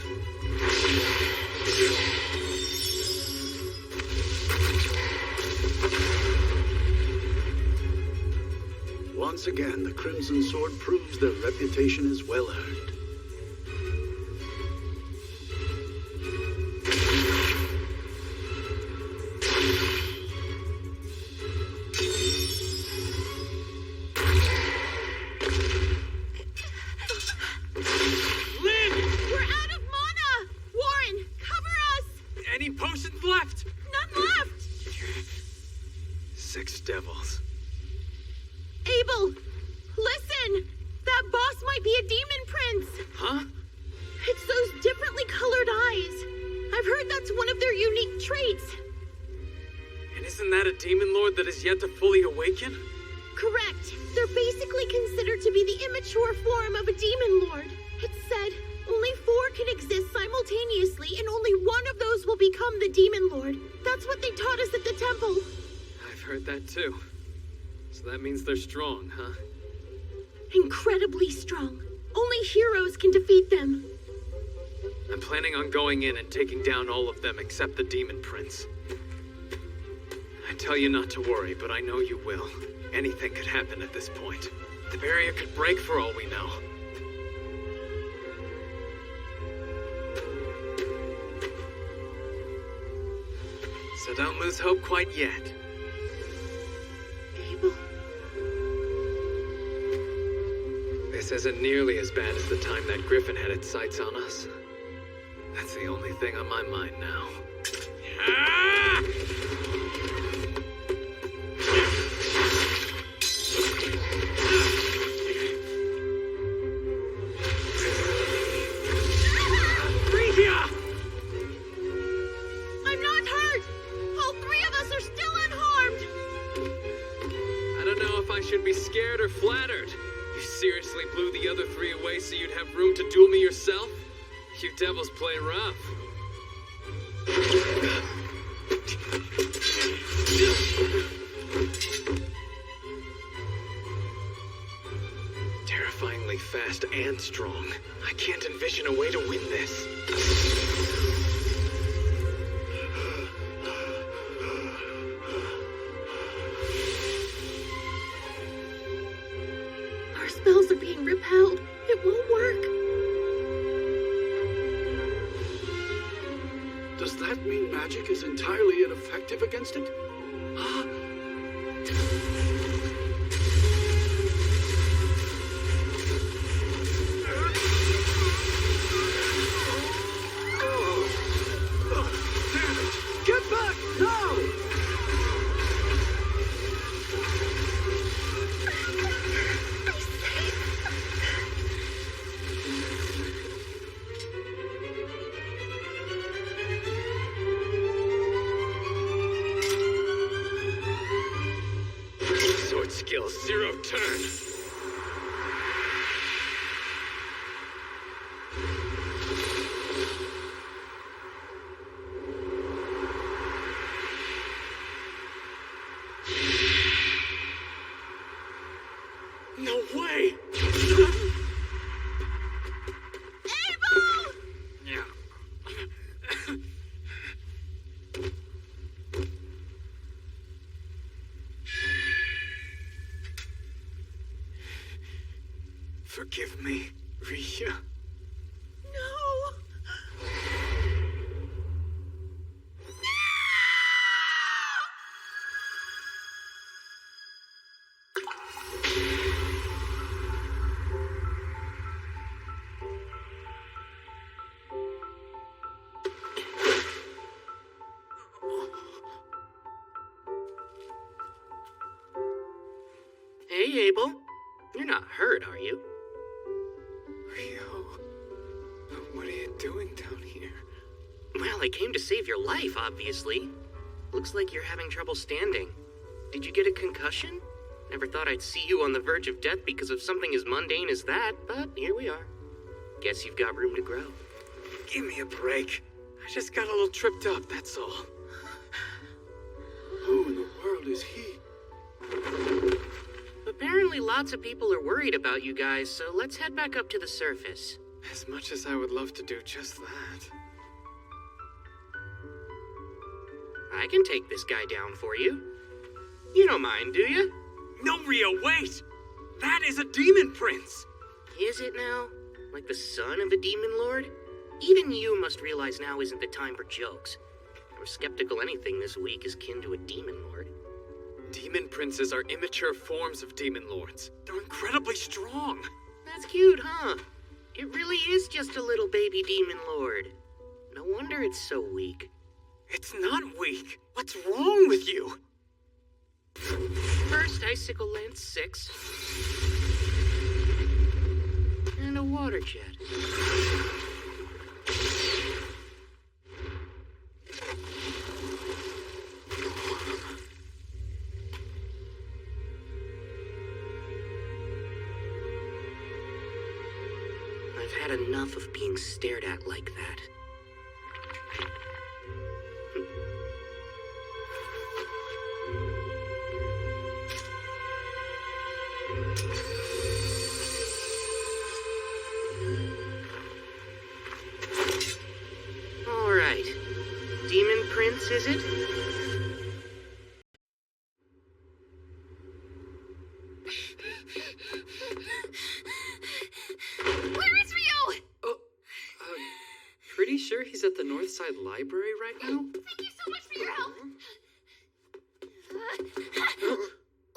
Once again, the Crimson Sword proves their reputation is well earned. That is yet to fully awaken? Correct. They're basically considered to be the immature form of a demon lord. It's said only 4 can exist simultaneously, and only one of those will become the demon lord. That's what they taught us at the temple. I've heard that too. So that means they're strong, huh? Incredibly strong. Only heroes can defeat them. I'm planning on going in and taking down all of them except the demon prince. I tell you not to worry, but I know you will. Anything could happen at this point. The barrier could break for all we know. So don't lose hope quite yet. Abel. This isn't nearly as bad as the time that Griffin had its sights on us. That's the only thing on my mind now. Ah! Should be scared or flattered. You seriously blew the other 3 away so you'd have room to duel me yourself? You devils play rough. Terrifyingly fast and strong. I can't envision a way to win this. Spells are being repelled. It won't work. Does that mean magic is entirely ineffective against it? Damn it! Get back now! Skills 0 turn. No way! Forgive me, Risha. No! Hey, Abel. You're not hurt, are you? Rio, what are you doing down here? Well, I came to save your life, obviously. Looks like you're having trouble standing. Did you get a concussion? Never thought I'd see you on the verge of death because of something as mundane as that, but here we are. Guess you've got room to grow. Give me a break. I just got a little tripped up, that's all. Who in the world is he? Apparently lots of people are worried about you guys, so let's head back up to the surface. As much as I would love to do just that. I can take this guy down for you. You don't mind, do you? No, Rio, wait! That is a demon prince! Is it now? Like the son of a demon lord? Even you must realize now isn't the time for jokes. I'm skeptical anything this week is kin to a demon lord. Demon princes are immature forms of demon lords. They're incredibly strong. That's cute, huh? It really is just a little baby demon lord. No wonder it's so weak. It's not weak. What's wrong with you? First icicle lance 6. And a water jet. I've had enough of being stared at like that. All right. Demon Prince, is it? Where is Rio? Pretty sure he's at the Northside Library right now? Thank you so much for your help.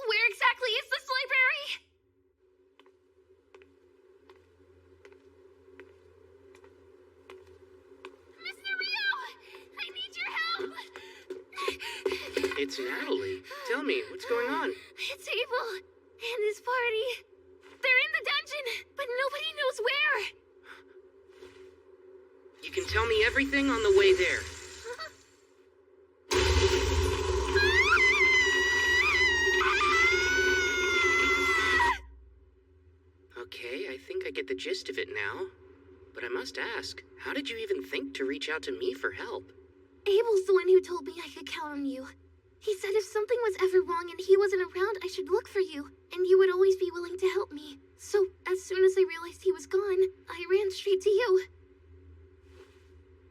Where exactly is this library? Mr. Rio, I need your help. It's Natalie. Tell me, what's going on? It's Abel and his party. They're in the dungeon, but nobody knows where. You can tell me everything on the way there. Okay, I think I get the gist of it now. But I must ask, how did you even think to reach out to me for help? Abel's the one who told me I could count on you. He said if something was ever wrong and he wasn't around, I should look for you, and you would always be willing to help me. So, as soon as I realized he was gone, I ran straight to you.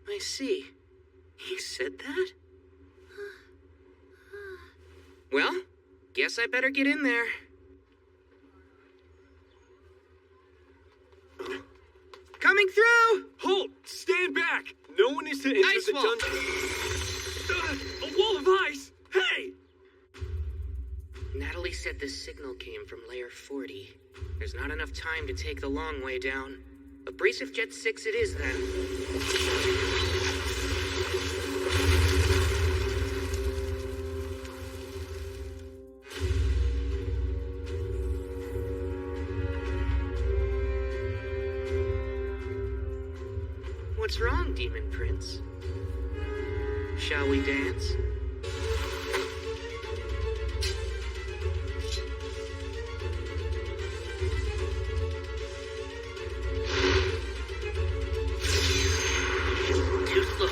I see. He said that? Well, guess I better get in there. Coming through! Halt! Stand back! No one is to enter Ice the wall. dungeon. A wall of ice! Hey! Natalie said this signal came from Layer 40. There's not enough time to take the long way down. Abrasive Jet 6 it is, then. What's wrong, Demon Prince? Shall we dance? Too slow.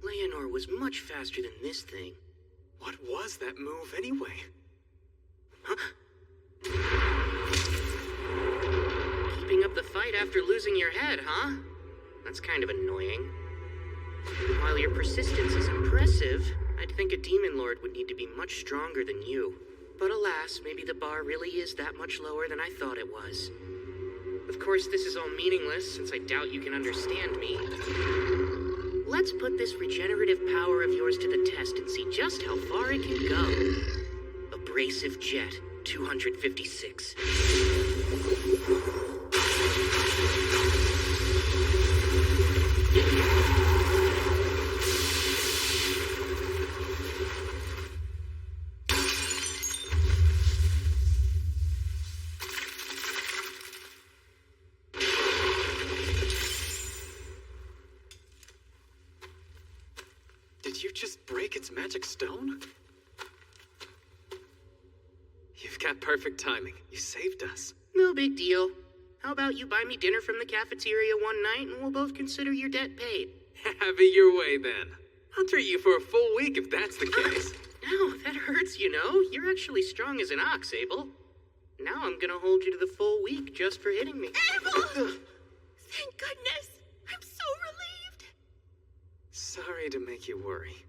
Leonor was much faster than this thing. What was that move anyway? Keeping up the fight after losing your head, huh? That's kind of annoying. While your persistence is impressive, I'd think a demon lord would need to be much stronger than you. But alas, maybe the bar really is that much lower than I thought it was. Of course, this is all meaningless, since I doubt you can understand me. Let's put this regenerative power of yours to the test and see just how far it can go. Abrasive Jet 256. magic stone? You've got perfect timing. You saved us. No big deal. How about you buy me dinner from the cafeteria one night and we'll both consider your debt paid? Have it your way, then. I'll treat you for a full week if that's the case. Ow, that hurts, you know. You're actually strong as an ox, Abel. Now I'm gonna hold you to the full week just for hitting me. Abel! Thank goodness! I'm so relieved! Sorry to make you worry.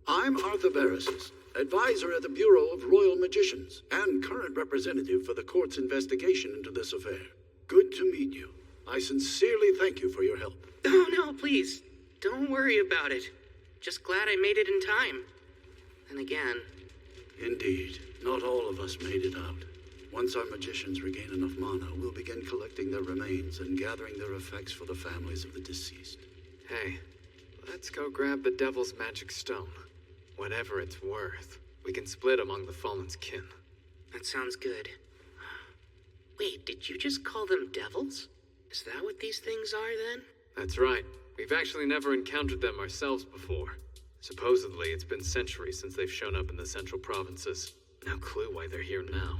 I'm Arthur Barrises, advisor at the Bureau of Royal Magicians and current representative for the court's investigation into this affair. Good to meet you. I sincerely thank you for your help. Oh, no, please. Don't worry about it. Just glad I made it in time. And again. Indeed, not all of us made it out. Once our magicians regain enough mana, we'll begin collecting their remains and gathering their effects for the families of the deceased. Hey, let's go grab the devil's magic stone. Whatever it's worth, we can split among the fallen's kin. That sounds good. Wait, did you just call them devils? Is that what these things are, then? That's right. We've actually never encountered them ourselves before. Supposedly, it's been centuries since they've shown up in the central provinces. No clue why they're here now.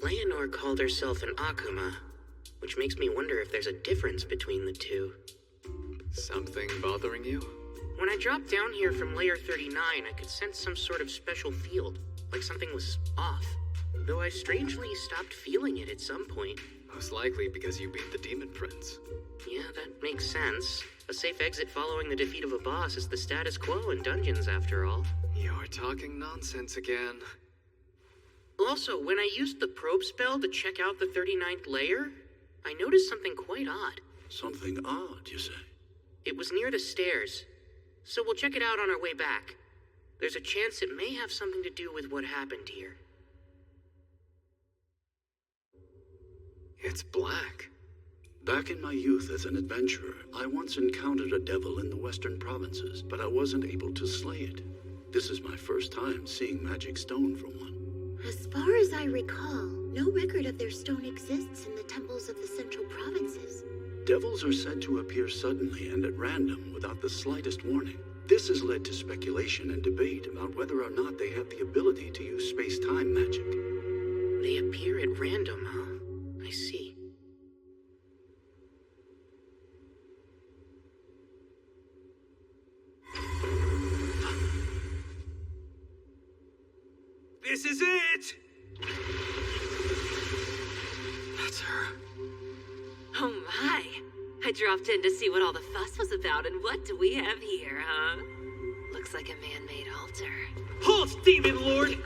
Leonor called herself an Akuma, which makes me wonder if there's a difference between the two. Something bothering you? When I dropped down here from layer 39, I could sense some sort of special field, like something was off. Though I strangely stopped feeling it at some point. Most likely because you beat the Demon Prince. Yeah, that makes sense. A safe exit following the defeat of a boss is the status quo in dungeons, after all. You're talking nonsense again. Also, when I used the probe spell to check out the 39th layer, I noticed something quite odd. Something odd, you say? It was near the stairs, so we'll check it out on our way back. There's a chance it may have something to do with what happened here. It's black. Back in my youth as an adventurer, I once encountered a devil in the western provinces, but I wasn't able to slay it. This is my first time seeing magic stone from one. As far as I recall, no record of their stone exists in the temples of the central provinces. Devils are said to appear suddenly and at random without the slightest warning. This has led to speculation and debate about whether or not they have the ability to use space-time magic. They appear at random, huh? I see. This is it! That's her. Oh my! I dropped in to see what all the fuss was about, and what do we have here, huh? Looks like a man-made altar. Halt, Demon Lord!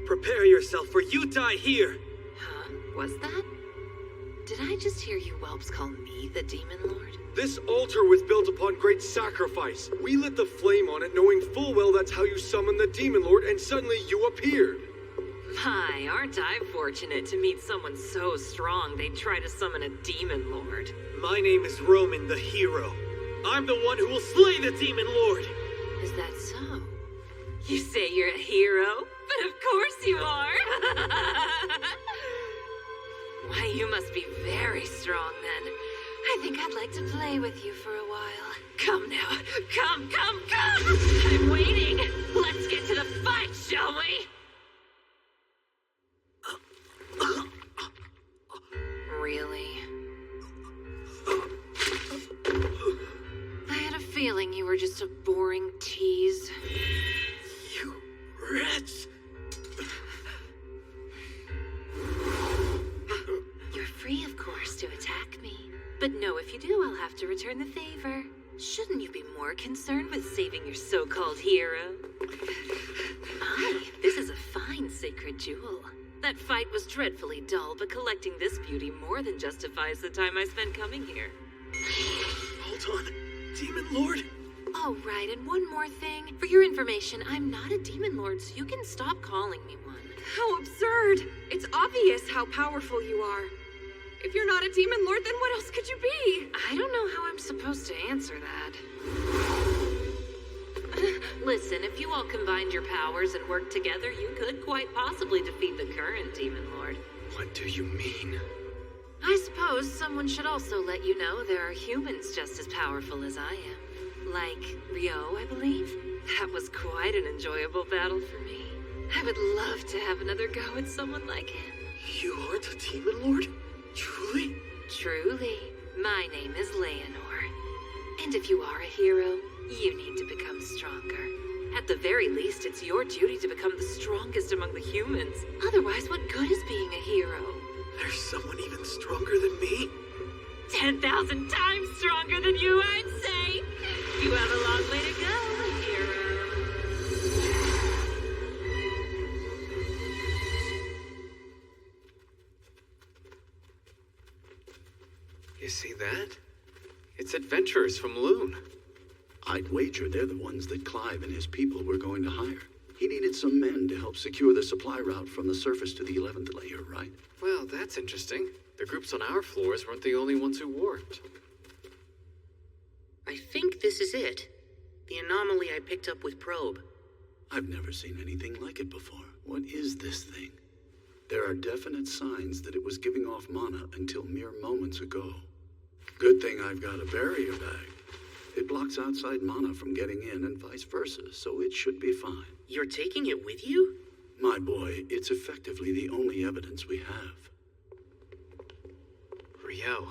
Prepare yourself, for you die here! Huh? Was that? Did I just hear you whelps call me the Demon Lord? This altar was built upon great sacrifice. We lit the flame on it, knowing full well that's how you summon the Demon Lord, and suddenly you appeared. My, aren't I fortunate to meet someone so strong they'd try to summon a Demon Lord. My name is Roman the Hero. I'm the one who will slay the Demon Lord. Is that so? You say you're a hero? But of course you are! Why, you must be very strong then. I think I'd like to play with you for a while. Come now. Come! I'm waiting. Let's get to the fight, shall we? Really? I had a feeling you were just a boring tease. You rats! You're free, of course, to attack me. But no, if you do, I'll have to return the favor. Shouldn't you be more concerned with saving your so-called hero? My, this is a fine sacred jewel. That fight was dreadfully dull, but collecting this beauty more than justifies the time I spent coming here. Hold on. Demon Lord? Oh, right, and one more thing. For your information, I'm not a Demon Lord, so you can stop calling me one. How absurd! It's obvious how powerful you are. If you're not a Demon Lord, then what else could you be? I don't know how I'm supposed to answer that. Listen, if you all combined your powers and worked together, you could quite possibly defeat the current Demon Lord. What do you mean? I suppose someone should also let you know there are humans just as powerful as I am. Like Rio, I believe. That was quite an enjoyable battle for me. I would love to have another go at someone like him. You are the Demon Lord? Truly? Truly. My name is Leonor. And if you are a hero, you need to become stronger. At the very least, it's your duty to become the strongest among the humans. Otherwise, what good is being a hero? There's someone even stronger than me? 10,000 times stronger than you, I'd say. You have a long way to go, hero. You see that? It's adventurers from Loon. I'd wager they're the ones that Clive and his people were going to hire. He needed some men to help secure the supply route from the surface to the 11th layer, right? Well, that's interesting. The groups on our floors weren't the only ones who warped. I think this is it. The anomaly I picked up with Probe. I've never seen anything like it before. What is this thing? There are definite signs that it was giving off mana until mere moments ago. Good thing I've got a barrier bag. It blocks outside mana from getting in and vice versa, so it should be fine. You're taking it with you? My boy, it's effectively the only evidence we have. Rio,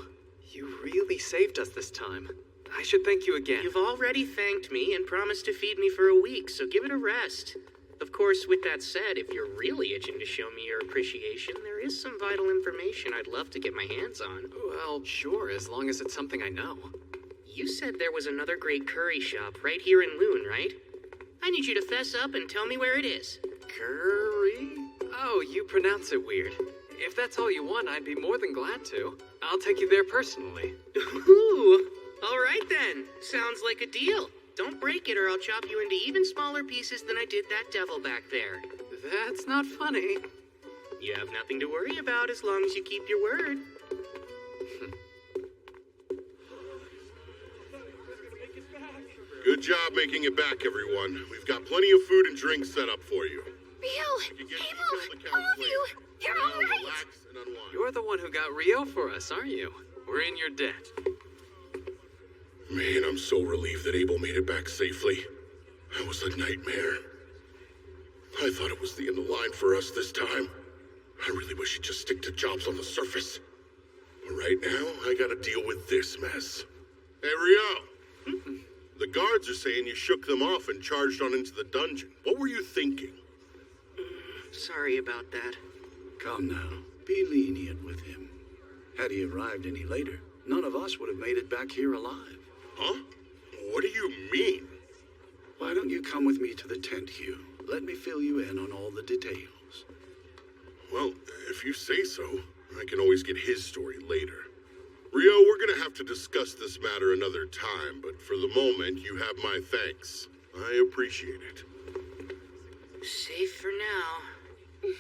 you really saved us this time. I should thank you again. You've already thanked me and promised to feed me for a week, so give it a rest. Of course, with that said, if you're really itching to show me your appreciation, there is some vital information I'd love to get my hands on. Well, sure, as long as it's something I know. You said there was another great curry shop right here in Loon, right? I need you to fess up and tell me where it is. Curry? Oh, you pronounce it weird. If that's all you want, I'd be more than glad to. I'll take you there personally. Ooh, all right then. Sounds like a deal. Don't break it or I'll chop you into even smaller pieces than I did that devil back there. That's not funny. You have nothing to worry about as long as you keep your word. Good job making it back, everyone. We've got plenty of food and drink set up for you. Rio! Abel! All of you! You're all right! Relax and unwind. You're the one who got Rio for us, aren't you? We're in your debt. Man, I'm so relieved that Abel made it back safely. That was a nightmare. I thought it was the end of the line for us this time. I really wish he'd just stick to jobs on the surface. But right now, I gotta deal with this mess. Hey, Rio! The guards are saying you shook them off and charged on into the dungeon. What were you thinking? Sorry about that. Come now, be lenient with him. Had he arrived any later, none of us would have made it back here alive. Huh? What do you mean? Why don't you come with me to the tent, Hugh? Let me fill you in on all the details. Well, if you say so, I can always get his story later. Rio, we're gonna have to discuss this matter another time, but for the moment, you have my thanks. I appreciate it. Safe for now.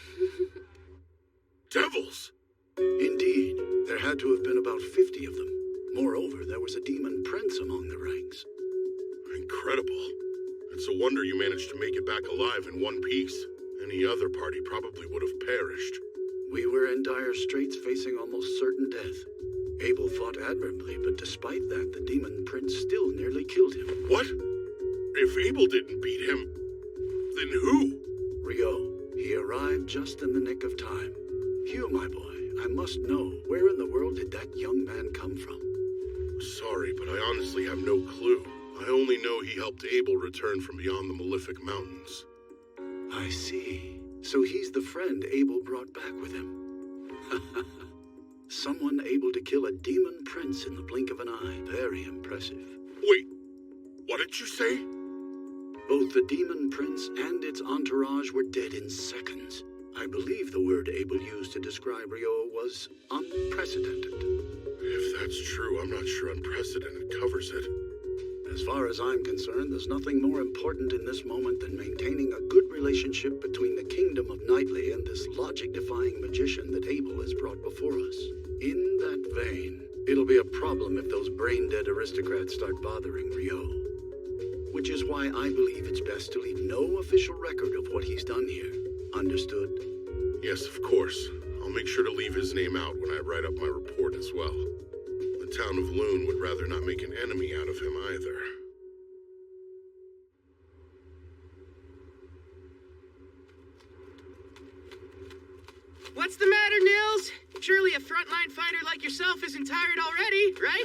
Devils! Indeed, there had to have been about 50 of them. Moreover, there was a demon prince among the ranks. Incredible. It's a wonder you managed to make it back alive in one piece. Any other party probably would have perished. We were in dire straits, facing almost certain death. Abel fought admirably, but despite that, the demon prince still nearly killed him. What? If Abel didn't beat him, then who? Rio. He arrived just in the nick of time. Hugh, my boy, I must know, where in the world did that young man come from? Sorry, but I honestly have no clue. I only know he helped Abel return from beyond the Malefic Mountains. I see. So he's the friend Abel brought back with him. Someone able to kill a demon prince in the blink of an eye. Very impressive. Wait, what did you say? Both the demon prince and its entourage were dead in seconds. I believe the word Abel used to describe Rio was unprecedented. If that's true, I'm not sure unprecedented covers it. As far as I'm concerned, there's nothing more important in this moment than maintaining a good relationship between the kingdom of Knightley and this logic-defying magician that Abel has brought before us. In that vein, it'll be a problem if those brain-dead aristocrats start bothering Rio. Which is why I believe it's best to leave no official record of what he's done here. Understood? Yes, of course. I'll make sure to leave his name out when I write up my report as well. The town of Loon would rather not make an enemy out of him either. What's the matter, Nils? Surely a frontline fighter like yourself isn't tired already, right?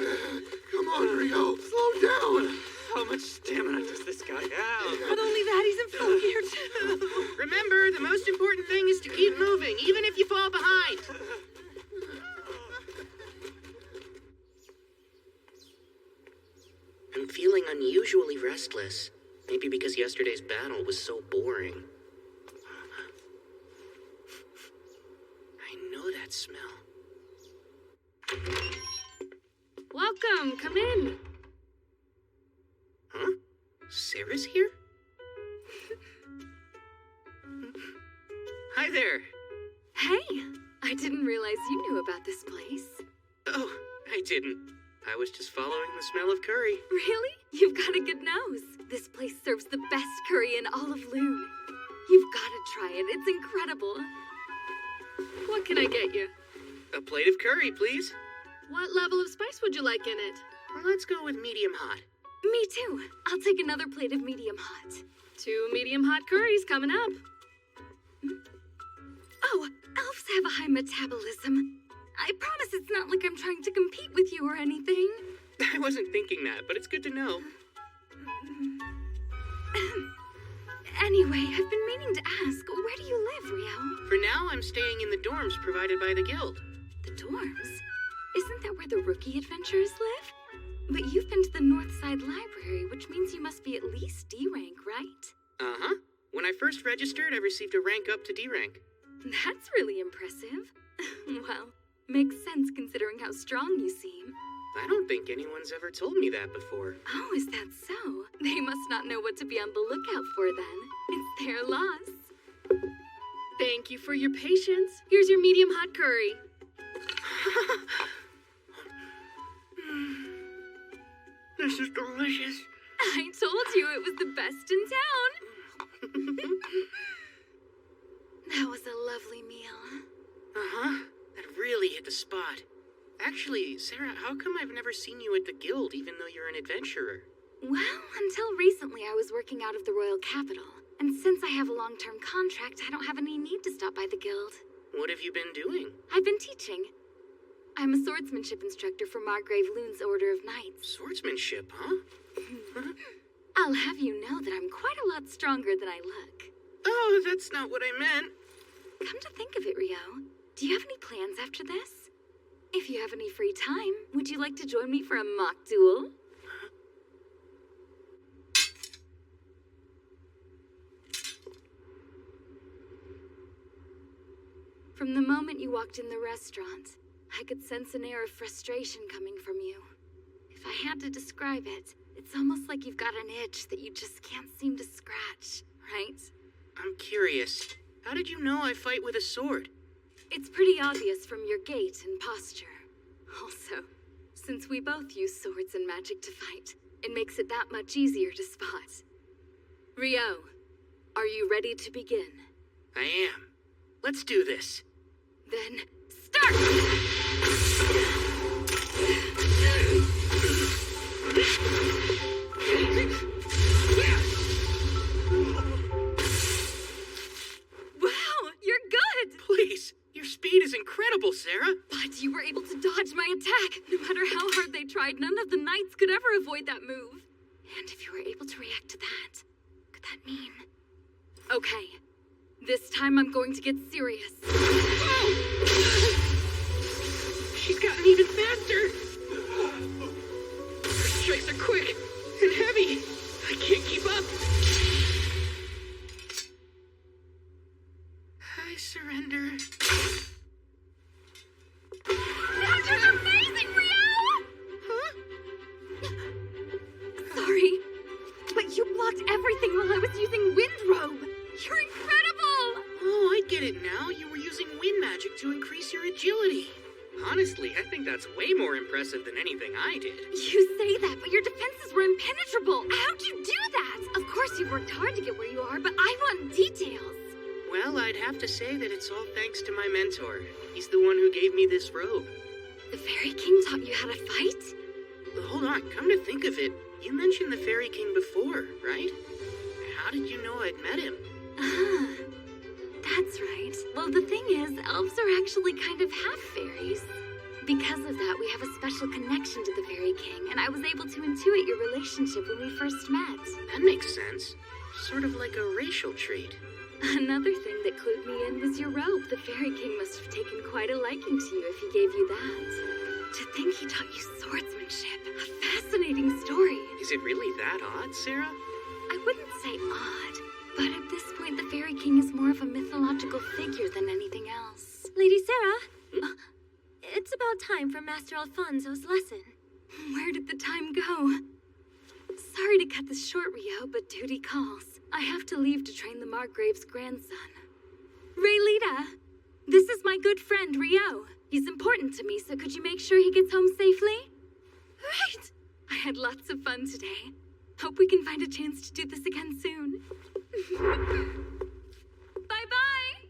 Come on, Rio, slow down. How much stamina does this guy have? Not only that, he's in full gear too. Remember, the most important thing is to keep moving, even if you fall behind. I'm feeling unusually restless. Maybe because yesterday's battle was so boring. I know that smell. Welcome, come in. Huh? Sarah's here? Hi there. Hey, I didn't realize you knew about this place. Oh, I didn't. I was just following the smell of curry. Really? You've got a good nose. This place serves the best curry in all of Loon. You've got to try it. It's incredible. What can I get you? A plate of curry, please. What level of spice would you like in it? Let's go with medium hot. Me too. I'll take another plate of medium hot. 2 medium hot curries coming up. Oh, elves have a high metabolism. I promise it's not like I'm trying to compete with you or anything. I wasn't thinking that, but it's good to know. Anyway, I've been meaning to ask, where do you live, Rio? For now, I'm staying in the dorms provided by the guild. The dorms? Isn't that where the rookie adventurers live? But you've been to the North Side Library, which means you must be at least D rank, right? Uh-huh. When I first registered, I received a rank up to D rank. That's really impressive. Well, makes sense considering how strong you seem. I don't think anyone's ever told me that before. Oh, is that so? They must not know what to be on the lookout for then. It's their loss. Thank you for your patience. Here's your medium hot curry. This is delicious. I told you it was the best in town. That was a lovely meal. Uh-huh. That really hit the spot. Actually, Sarah, how come I've never seen you at the guild, even though you're an adventurer? Well, until recently I was working out of the royal capital. And since I have a long-term contract, I don't have any need to stop by the guild. What have you been doing? I've been teaching. I'm a swordsmanship instructor for Margrave Loon's Order of Knights. Swordsmanship, huh? I'll have you know that I'm quite a lot stronger than I look. Oh, that's not what I meant. Come to think of it, Rio, do you have any plans after this? If you have any free time, would you like to join me for a mock duel? From the moment you walked in the restaurant, I could sense an air of frustration coming from you. If I had to describe it, it's almost like you've got an itch that you just can't seem to scratch, right? I'm curious. How did you know I fight with a sword? It's pretty obvious from your gait and posture. Also, since we both use swords and magic to fight, it makes it that much easier to spot. Rio, are you ready to begin? I am. Let's do this. Then, start! Wow, you're good! Please, your speed is incredible, Sarah. But you were able to dodge my attack. No matter how hard they tried, none of the knights could ever avoid that move. And if you were able to react to that, could that mean... Okay, this time I'm going to get serious. Oh! She's gotten even faster. Her strikes are quick and heavy. I can't keep up. I surrender. That was amazing, Rio! Huh? Sorry, but you blocked everything while I was using Wind Robe. You're incredible! Oh, I get it now. You were using wind magic to increase your agility. Honestly, I think that's way more impressive than anything I did. You say that, but your defenses were impenetrable. How'd you do that? Of course you worked hard to get where you are, but I want details. Well, I'd have to say that it's all thanks to my mentor. He's the one who gave me this robe. The Fairy King taught you how to fight? Hold on, come to think of it, you mentioned the Fairy King before, right? How did you know I'd met him? That's right. Well, the thing is, elves are actually kind of half fairies. Because of that, we have a special connection to the Fairy King, and I was able to intuit your relationship when we first met. That makes sense. Sort of like a racial trait. Another thing that clued me in was your robe. The Fairy King must have taken quite a liking to you if he gave you that. To think he taught you swordsmanship. A fascinating story. Is it really that odd, Sarah? I wouldn't say odd, but at this point the Fairy King is more of a mythological figure than anything else. Lady Sarah? It's about time for Master Alfonso's lesson. Where did the time go? Sorry to cut this short, Rio, but duty calls. I have to leave to train the Margrave's grandson. Raylita, this is my good friend, Rio. He's important to me, so could you make sure he gets home safely? Right! I had lots of fun today. Hope we can find a chance to do this again soon. Bye-bye!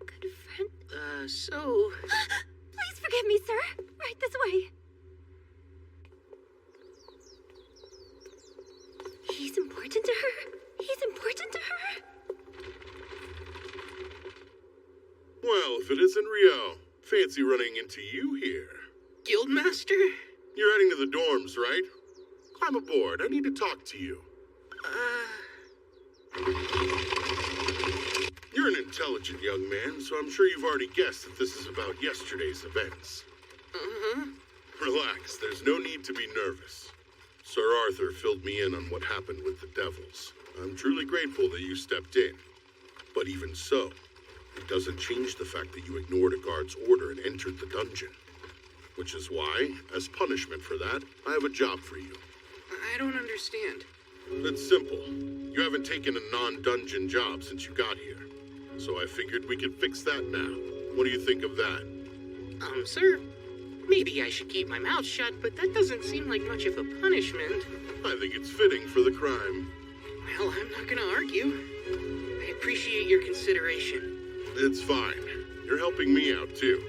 Good friend? So... Please forgive me, sir. Right this way. He's important to her? He's important to her? Well, if it isn't Rio, fancy running into you here. Guildmaster? You're heading to the dorms, right? Climb aboard. I need to talk to you. You're an intelligent young man, so I'm sure you've already guessed that this is about yesterday's events. Relax, there's no need to be nervous. Sir Arthur filled me in on what happened with the devils. I'm truly grateful that you stepped in. But even so, it doesn't change the fact that you ignored a guard's order and entered the dungeon. Which is why, as punishment for that, I have a job for you. I don't understand. It's simple. You haven't taken a non-dungeon job since you got here. So I figured we could fix that now. What do you think of that? Sir, maybe I should keep my mouth shut, but that doesn't seem like much of a punishment. I think it's fitting for the crime. Well, I'm not gonna argue. I appreciate your consideration. It's fine. You're helping me out, too.